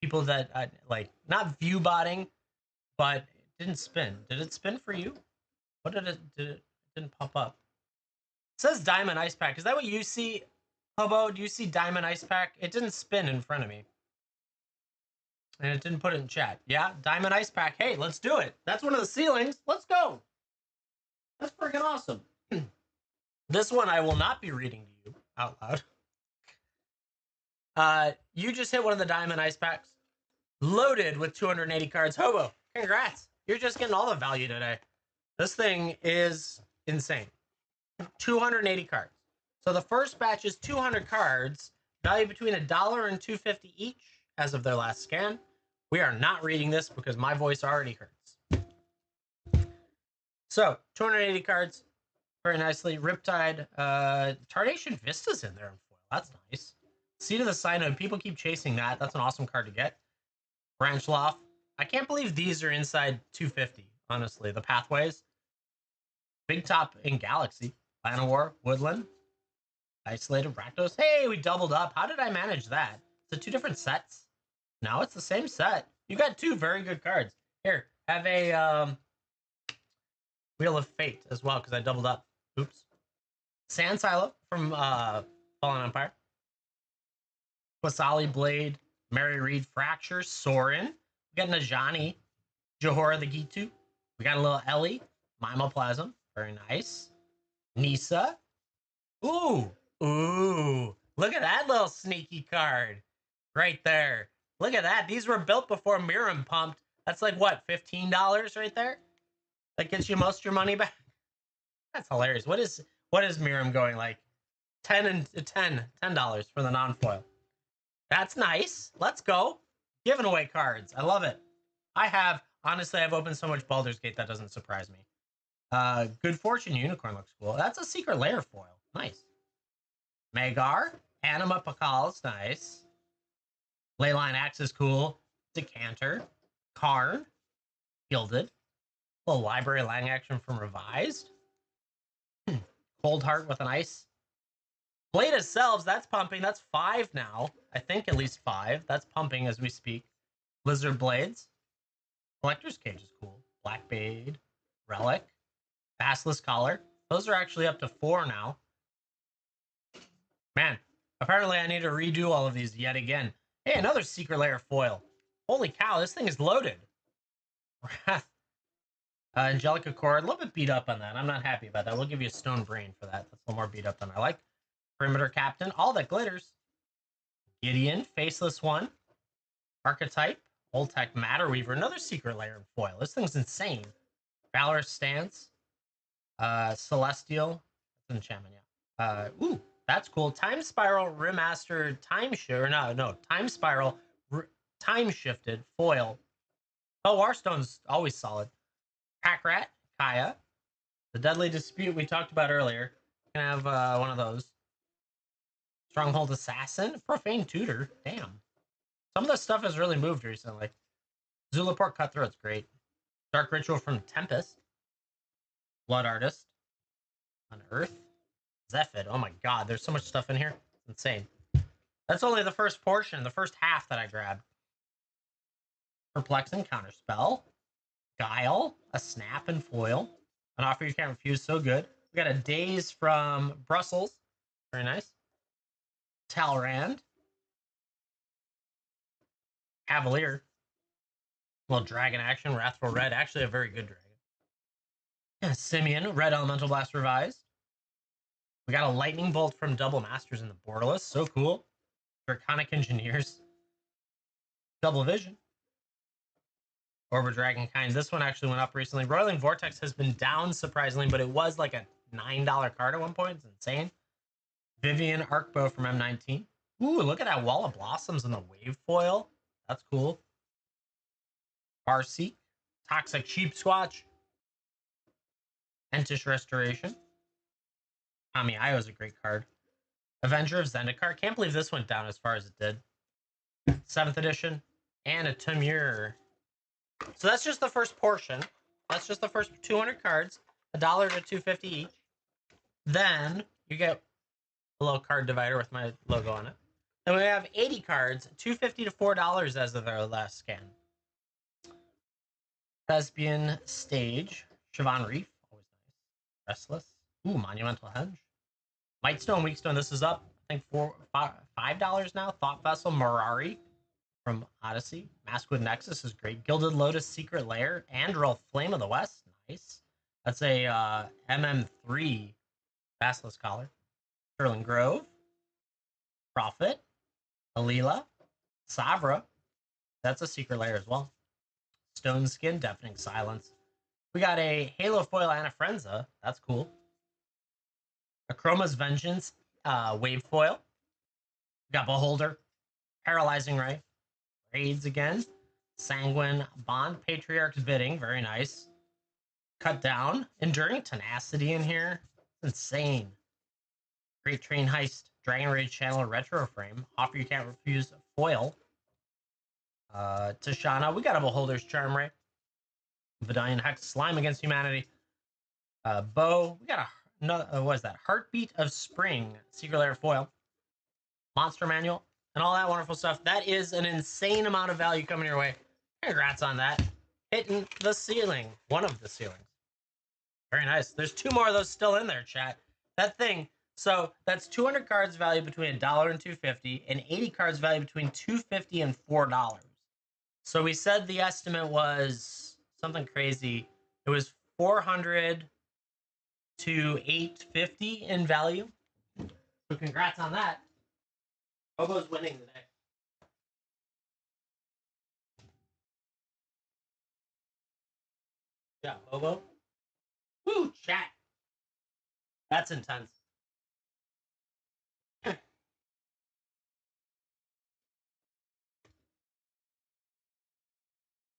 people that, like, not view botting, but it didn't spin. Did it spin for you? What did it didn't pop up? It says Diamond Ice Pack. Is that what you see? Hobo, do you see Diamond Ice Pack? It didn't spin in front of me. And it didn't put it in chat. Yeah, Diamond Ice Pack. Hey, let's do it. That's one of the ceilings. Let's go. That's freaking awesome. This one I will not be reading to you out loud. You just hit one of the Diamond Ice Packs. Loaded with 280 cards. Hobo, congrats. You're just getting all the value today. This thing is insane. 280 cards. So the first batch is 200 cards, value between $1 and $2.50 each as of their last scan. We are not reading this because my voice already hurts. So 280 cards, very nicely. Riptide, Tarnation Vista's in there in foil. That's nice. Seed of the Synod. People keep chasing that. That's an awesome card to get. Branch Loft. I can't believe these are inside 250, honestly. The Pathways. Big Top in Galaxy. Llanowar, Woodland. Isolated Rakdos. Hey, we doubled up. How did I manage that? Is it two different sets? No, it's the same set. You got two very good cards. Here, have a Wheel of Fate as well, because I doubled up. Oops. Sand Silo from Fallen Empire. Quasali Blade. Mary Reed Fracture. Sorin. We got Najani. Johora the Gitu. We got a little Ellie. Mimoplasm. Very nice. Nisa. Ooh. Ooh. Look at that little sneaky card. Right there. Look at that. These were built before Miram pumped. That's like, what, $15 right there? That gets you most of your money back? That's hilarious. What is Miram going like? $10 for the non-foil. That's nice. Let's go. Giving away cards. I love it. Honestly, I've opened so much Baldur's Gate that doesn't surprise me. Good Fortune Unicorn looks cool. That's a Secret Lair foil. Nice. Magar. Anima Pakals. Nice. Leyline Axe is cool. Decanter. Karn. Gilded. A little Library Lang action from Revised. Cold Heart with an ice. Blade of Selves, that's pumping. That's 5 now. I think at least 5. That's pumping as we speak. Lizard Blades. Collector's Cage is cool. Blackbade. Relic. Basilisk Collar. Those are actually up to 4 now. Man, apparently I need to redo all of these yet again. Hey, another Secret Lair foil. Holy cow, this thing is loaded. Wrath. Angelica Cord, a little bit beat up on that. I'm not happy about that. We'll give you a Stone Brain for that. That's a little more beat up than I like. Perimeter Captain, all that glitters. Gideon, Faceless One. Archetype, Old Tech Matter Weaver, another Secret Lair in foil. This thing's insane. Valorous Stance. Celestial. That's an enchantment, yeah. Ooh, that's cool. Time Spiral Remastered Time Shift. No. Time Spiral Time Shifted foil. Oh, Warstone's always solid. Pack Rat, Kaya. The Deadly Dispute we talked about earlier. Can have one of those. Stronghold Assassin, Profane Tutor. Damn. Some of this stuff has really moved recently. Zulaport Cutthroat's great. Dark Ritual from Tempest. Blood Artist. Unearth. Zephid. Oh my god, there's so much stuff in here. It's insane. That's only the first portion, the first half that I grabbed. Perplex and Counterspell. Guile. A Snap and Foil. An Offer You Can't Refuse, so good. We got a Daze from Brussels. Very nice. Talrand. Cavalier. Well, Dragon Action, Wrathful Red. Actually, a very good dragon. Yeah, Simeon, Red Elemental Blast Revised. We got a Lightning Bolt from Double Masters in the Borderless. So cool. Draconic Engineers. Double Vision. Orber Dragonkind. This one actually went up recently. Roiling Vortex has been down surprisingly, but it was like a $9 card at one point. It's insane. Vivian Arcbow from M19. Ooh, look at that Wall of Blossoms in the wave foil. That's cool. Farseek. Toxic Sheep Squatch. Entish Restoration. Kamiayo is a great card. Avenger of Zendikar. Can't believe this went down as far as it did. 7th edition. And a Tamur. So that's just the first portion. That's just the first 200 cards. $1 to $2.50 each. Then you get a little card divider with my logo on it. Then we have 80 cards, $2.50 to $4 as of their last scan. Thespian Stage. Siobhan Reef. Always nice. Restless. Ooh, Monumental Henge. Mightstone, Weakstone. This is up. I I think $5 now. Thought Vessel Mirari from Odyssey. Maskwood Nexus is great. Gilded Lotus Secret Lair. Andril Flame of the West. Nice. That's a MM3 Basilisk Collar. Sterling Grove. Prophet. Alila. Savra. That's a Secret Lair as well. Stone Skin. Deafening Silence. We got a Halo Foil Anafrenza. That's cool. Achroma's Vengeance Wave Foil. We got Beholder. Paralyzing Ray. Raids again. Sanguine Bond. Patriarch's Bidding. Very nice. Cut Down. Enduring Tenacity in here. It's insane. Great Train Heist. Dragon Rage Channel Retro Frame. Offer You Can't Refuse. Foil. Tashana. We got a Beholder's Charm Ray. Vidalian Hex. Slime Against Humanity. Bow. We got a what is that? Heartbeat of Spring. Secret Lair Foil. Monster Manual. And all that wonderful stuff. That is an insane amount of value coming your way. Congrats on that. Hitting the ceiling. One of the ceilings. Very nice. There's 2 more of those still in there, chat. That thing. So that's 200 cards value between $1 and $2.50, and 80 cards value between $2.50 and $4. So we said the estimate was something crazy. It was 400 to 850 in value. So congrats on that. Bobo's winning today. Yeah, Bobo. Woo, chat. That's intense.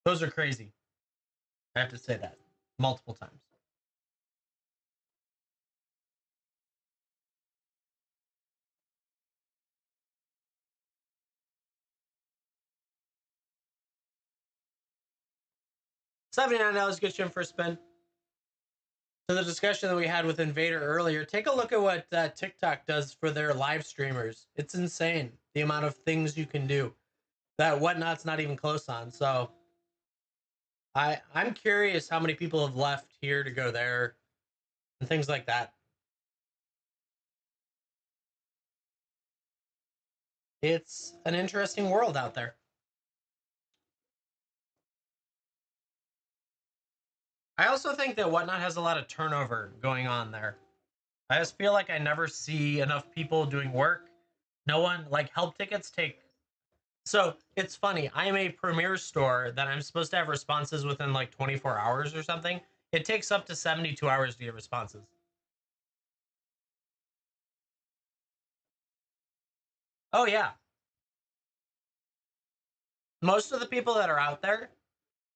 Those are crazy. I have to say that multiple times. $79 gets you in for a spin. So the discussion that we had with Invader earlier, take a look at what TikTok does for their live streamers. It's insane, the amount of things you can do that WhatNot's not even close on. So I'm curious how many people have left here to go there and things like that. It's an interesting world out there. I also think that WhatNot has a lot of turnover going on there. I just feel like I never see enough people doing work. No one, like, help tickets take. So it's funny. I'm a Premier store that I'm supposed to have responses within like 24 hours or something. It takes up to 72 hours to get responses. Oh yeah. Most of the people that are out there,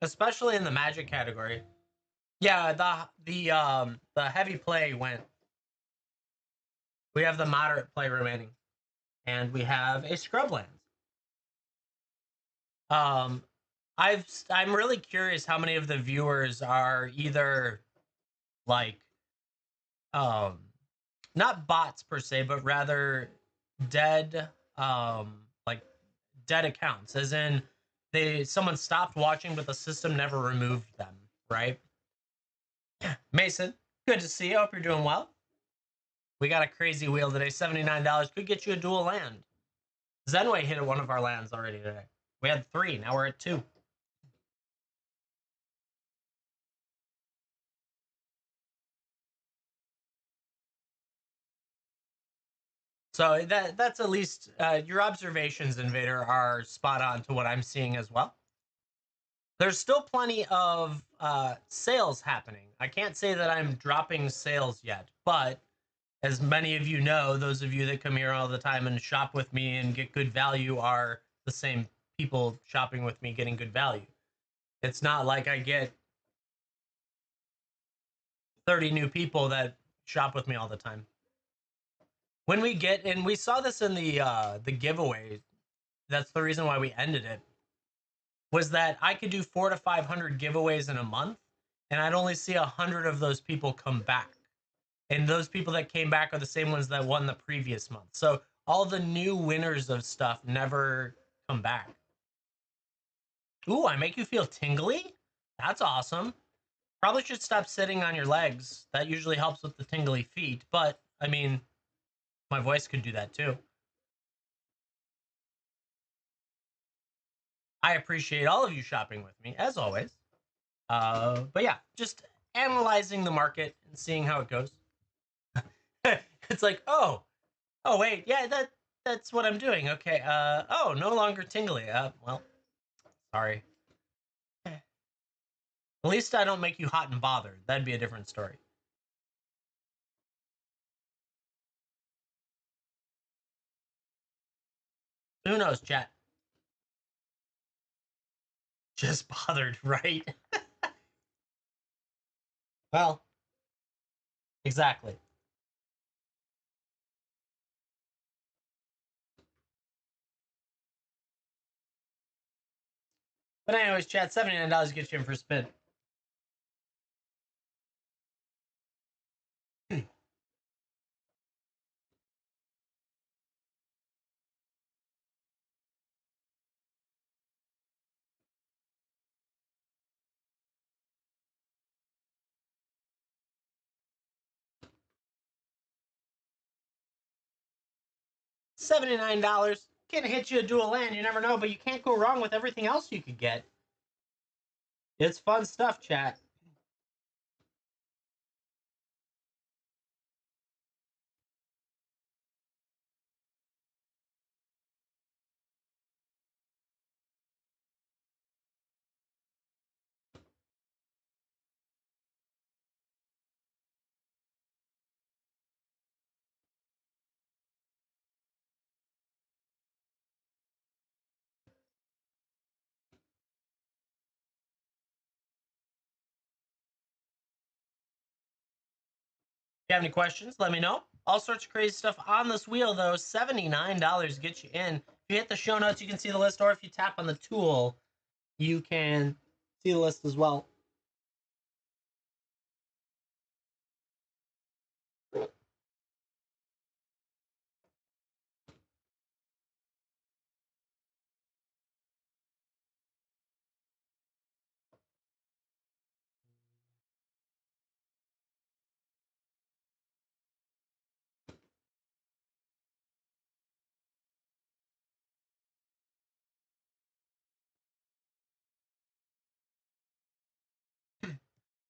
especially in the Magic category, yeah, the heavy play went. We have the moderate play remaining, and we have a Scrublands. Um, I'm really curious how many of the viewers are either like um not bots per se, but rather dead like dead accounts, as in someone stopped watching but the system never removed them, right? Mason, good to see you. Hope you're doing well. We got a crazy wheel today. $79 could get you a dual land. Zenway hit one of our lands already today. We had 3, now we're at 2. So that's at least your observations, Invader, are spot on to what I'm seeing as well. There's still plenty of sales happening. I can't say that I'm dropping sales yet, but as many of you know, those of you that come here all the time and shop with me and get good value are the same people shopping with me getting good value. It's not like I get 30 new people that shop with me all the time. When we get, and we saw this in the giveaway, that's the reason why we ended it, was that I could do 400 to 500 giveaways in a month, and I'd only see 100 of those people come back. And those people that came back are the same ones that won the previous month. So all the new winners of stuff never come back. Ooh, I make you feel tingly? That's awesome. Probably should stop sitting on your legs. That usually helps with the tingly feet. But, I mean, my voice could do that too. I appreciate all of you shopping with me, as always. But yeah, just analyzing the market and seeing how it goes. It's like, oh wait, yeah, that's what I'm doing. Okay. Oh, no longer tingly. Well, sorry. At least I don't make you hot and bothered. That'd be a different story. Who knows, chat? Just bothered, right? Well, exactly. But anyways, chat, $79 gets you in for a spin. $79 can hit you a dual land. You never know, but you can't go wrong with everything else you could get. It's fun stuff, chat. If you have any questions, let me know. All sorts of crazy stuff on this wheel, though. $79 gets you in. If you hit the show notes, you can see the list, or if you tap on the tool, you can see the list as well.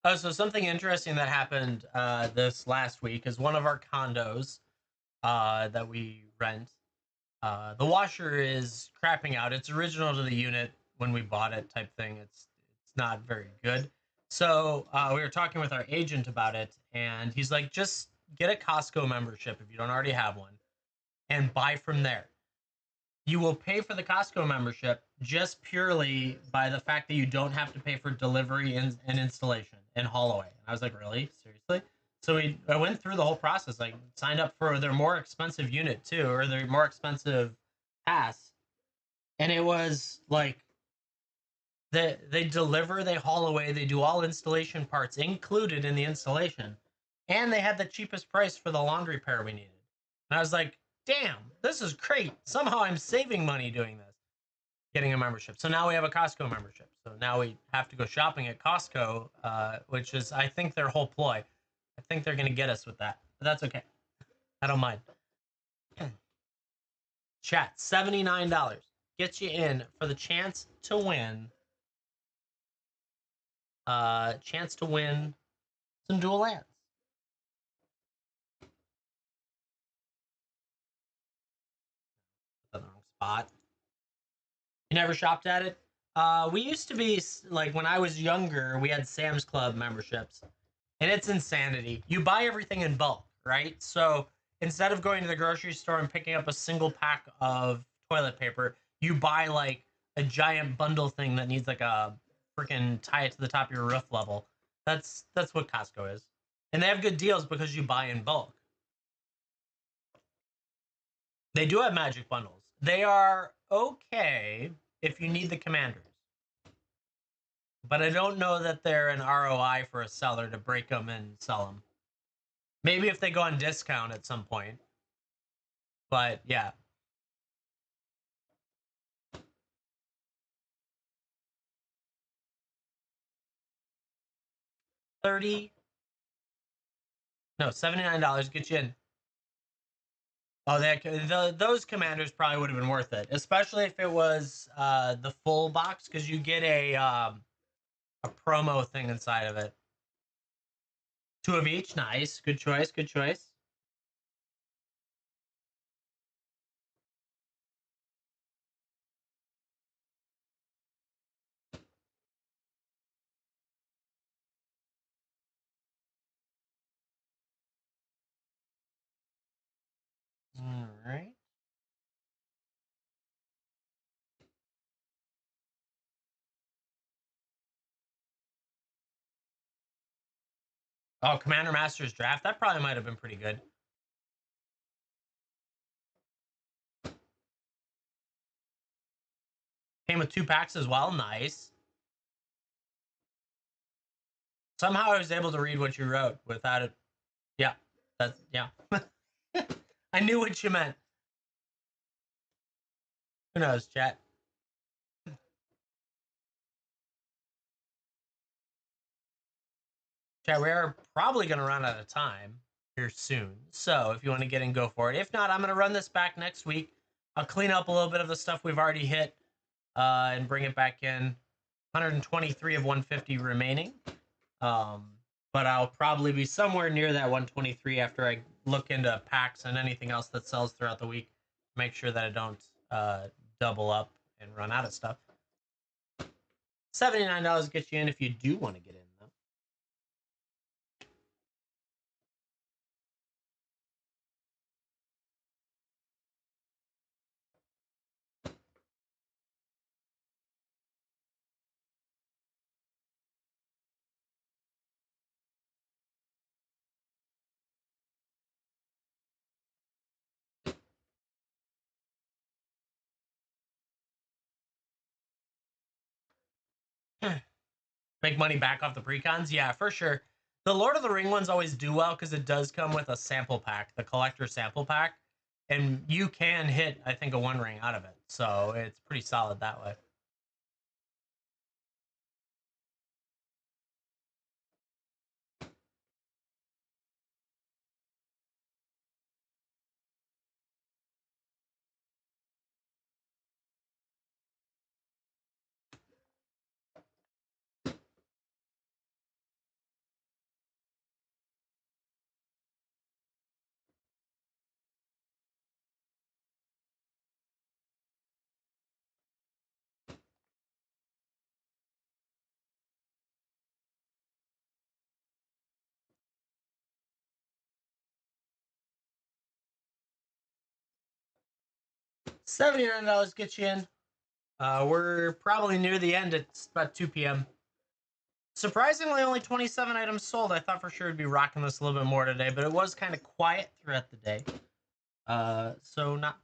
Oh, so something interesting that happened this last week is one of our condos that we rent. The washer is crapping out. It's original to the unit when we bought it, type thing. It's not very good. So we were talking with our agent about it, and he's like, just get a Costco membership if you don't already have one, and buy from there. You will pay for the Costco membership just purely by the fact that you don't have to pay for delivery and installation and haul away. And I was like, really? Seriously? So I went through the whole process, like signed up for their more expensive unit too, or their more expensive pass. And it was like they deliver, they haul away, they do all installation parts included in the installation. And they had the cheapest price for the laundry pair we needed. And I was like, damn, this is great. Somehow I'm saving money doing this, getting a membership. So now we have a Costco membership. So now we have to go shopping at Costco, which is, I think, their whole ploy. I think they're going to get us with that. But that's okay. I don't mind. Chat, $79 gets you in for the chance to win. Chance to win some dual lands. The wrong spot. You never shopped at it? We used to be like when I was younger, we had Sam's Club memberships, and it's insanity. You buy everything in bulk, right? So instead of going to the grocery store and picking up a single pack of toilet paper, you buy like a giant bundle thing that needs like a freaking tie it to the top of your roof level. That's what Costco is, and they have good deals because you buy in bulk. They do have magic bundles. They are okay if you need the commanders, but I don't know that they're an ROI for a seller to break them and sell them. Maybe if they go on discount at some point. But yeah. 30 no, $79 get you in. Oh, those commanders probably would have been worth it, especially if it was the full box, because you get a promo thing inside of it. 2 of each, nice, good choice, good choice. All right. Oh, Commander Masters draft. That probably might have been pretty good. Came with 2 packs as well. Nice. Somehow I was able to read what you wrote without it. Yeah. That's yeah. I knew what you meant. Who knows, chat? Chat, we are probably going to run out of time here soon. So if you want to get in, go for it. If not, I'm going to run this back next week. I'll clean up a little bit of the stuff we've already hit and bring it back in. 123 of 150 remaining. But I'll probably be somewhere near that 123 after I look into packs and anything else that sells throughout the week. Make sure that I don't double up and run out of stuff. $79 gets you in if you do want to get in, though. Make money back off the precons? Yeah, for sure. The Lord of the Ring ones always do well because it does come with a sample pack, the collector sample pack. And you can hit, I think, a 1 ring out of it. So it's pretty solid that way. $79 gets you in. We're probably near the end. It's about 2 p.m. Surprisingly, only 27 items sold. I thought for sure it'd be rocking this a little bit more today, but it was kind of quiet throughout the day. So not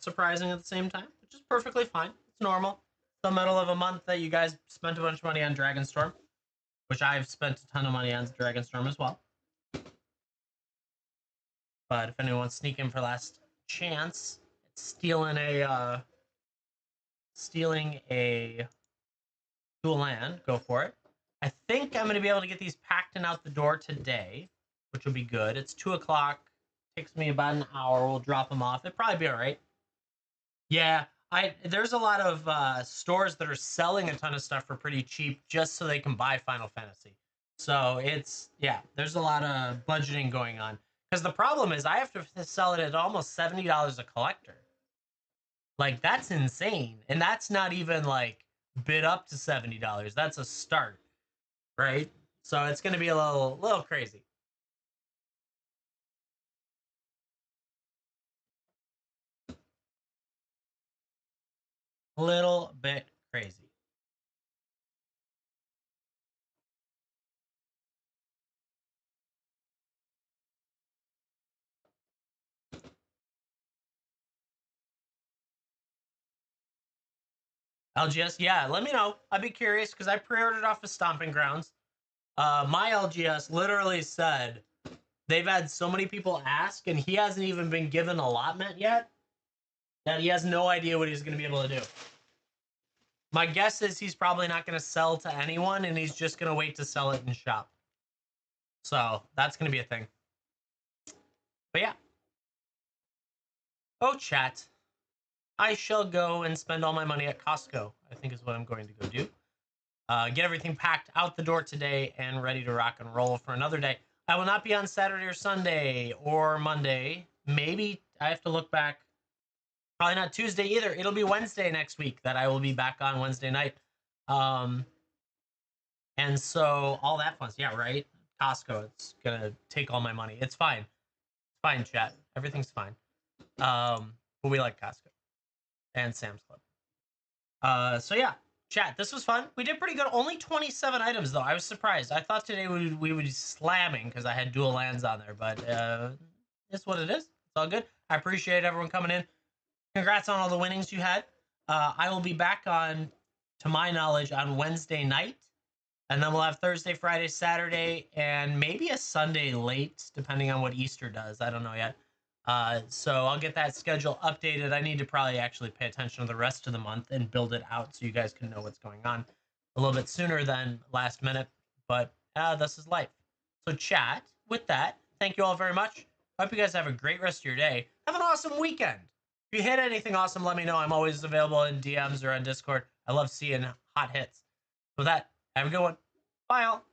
surprising at the same time, which is perfectly fine. It's normal. It's the middle of a month that you guys spent a bunch of money on Dragonstorm, which I've spent a ton of money on Dragonstorm as well. But if anyone wants to sneak in for last chance, it's stealing a dual land. Go for it. I think I'm going to be able to get these packed and out the door today, which will be good. It's 2 o'clock. Takes me about an hour. We'll drop them off. It'll probably be all right. Yeah, there's a lot of stores that are selling a ton of stuff for pretty cheap just so they can buy Final Fantasy. So yeah, there's a lot of budgeting going on. Because the problem is I have to sell it at almost $70 a collector. Like that's insane. And that's not even like bid up to $70. That's a start, right? So it's gonna be a little crazy. A little bit crazy. LGS, yeah, let me know. I'd be curious because I pre-ordered off of Stomping Grounds. My LGS literally said they've had so many people ask, and he hasn't even been given allotment yet, that he has no idea what he's going to be able to do. My guess is he's probably not going to sell to anyone, and he's just going to wait to sell it in shop. So that's going to be a thing. But yeah. Oh, chat. I shall go and spend all my money at Costco, I think is what I'm going to go do. Get everything packed out the door today and ready to rock and roll for another day. I will not be on Saturday or Sunday or Monday. Maybe I have to look back. Probably not Tuesday either. It'll be Wednesday next week that I will be back on Wednesday night. Um, and so all that fun. Yeah, right. Costco. It's gonna take all my money. It's fine. It's fine, chat. Everything's fine. But we like Costco and Sam's Club. So yeah, chat. This was fun. We did pretty good. Only 27 items though. I was surprised. I thought today we would be slamming because I had dual lands on there, but it's what it is. It's all good. I appreciate everyone coming in. Congrats on all the winnings you had. I will be back on, to my knowledge, on Wednesday night, and then we'll have Thursday, Friday, Saturday, and maybe a Sunday late, depending on what Easter does. I don't know yet. So I'll get that schedule updated. I need to probably actually pay attention to the rest of the month and build it out so you guys can know what's going on a little bit sooner than last minute. But this is life. So chat, with that, thank you all very much. I hope you guys have a great rest of your day. Have an awesome weekend. If you hit anything awesome, let me know. I'm always available in DMs or on Discord. I love seeing hot hits. With that, have a good one. Bye, all.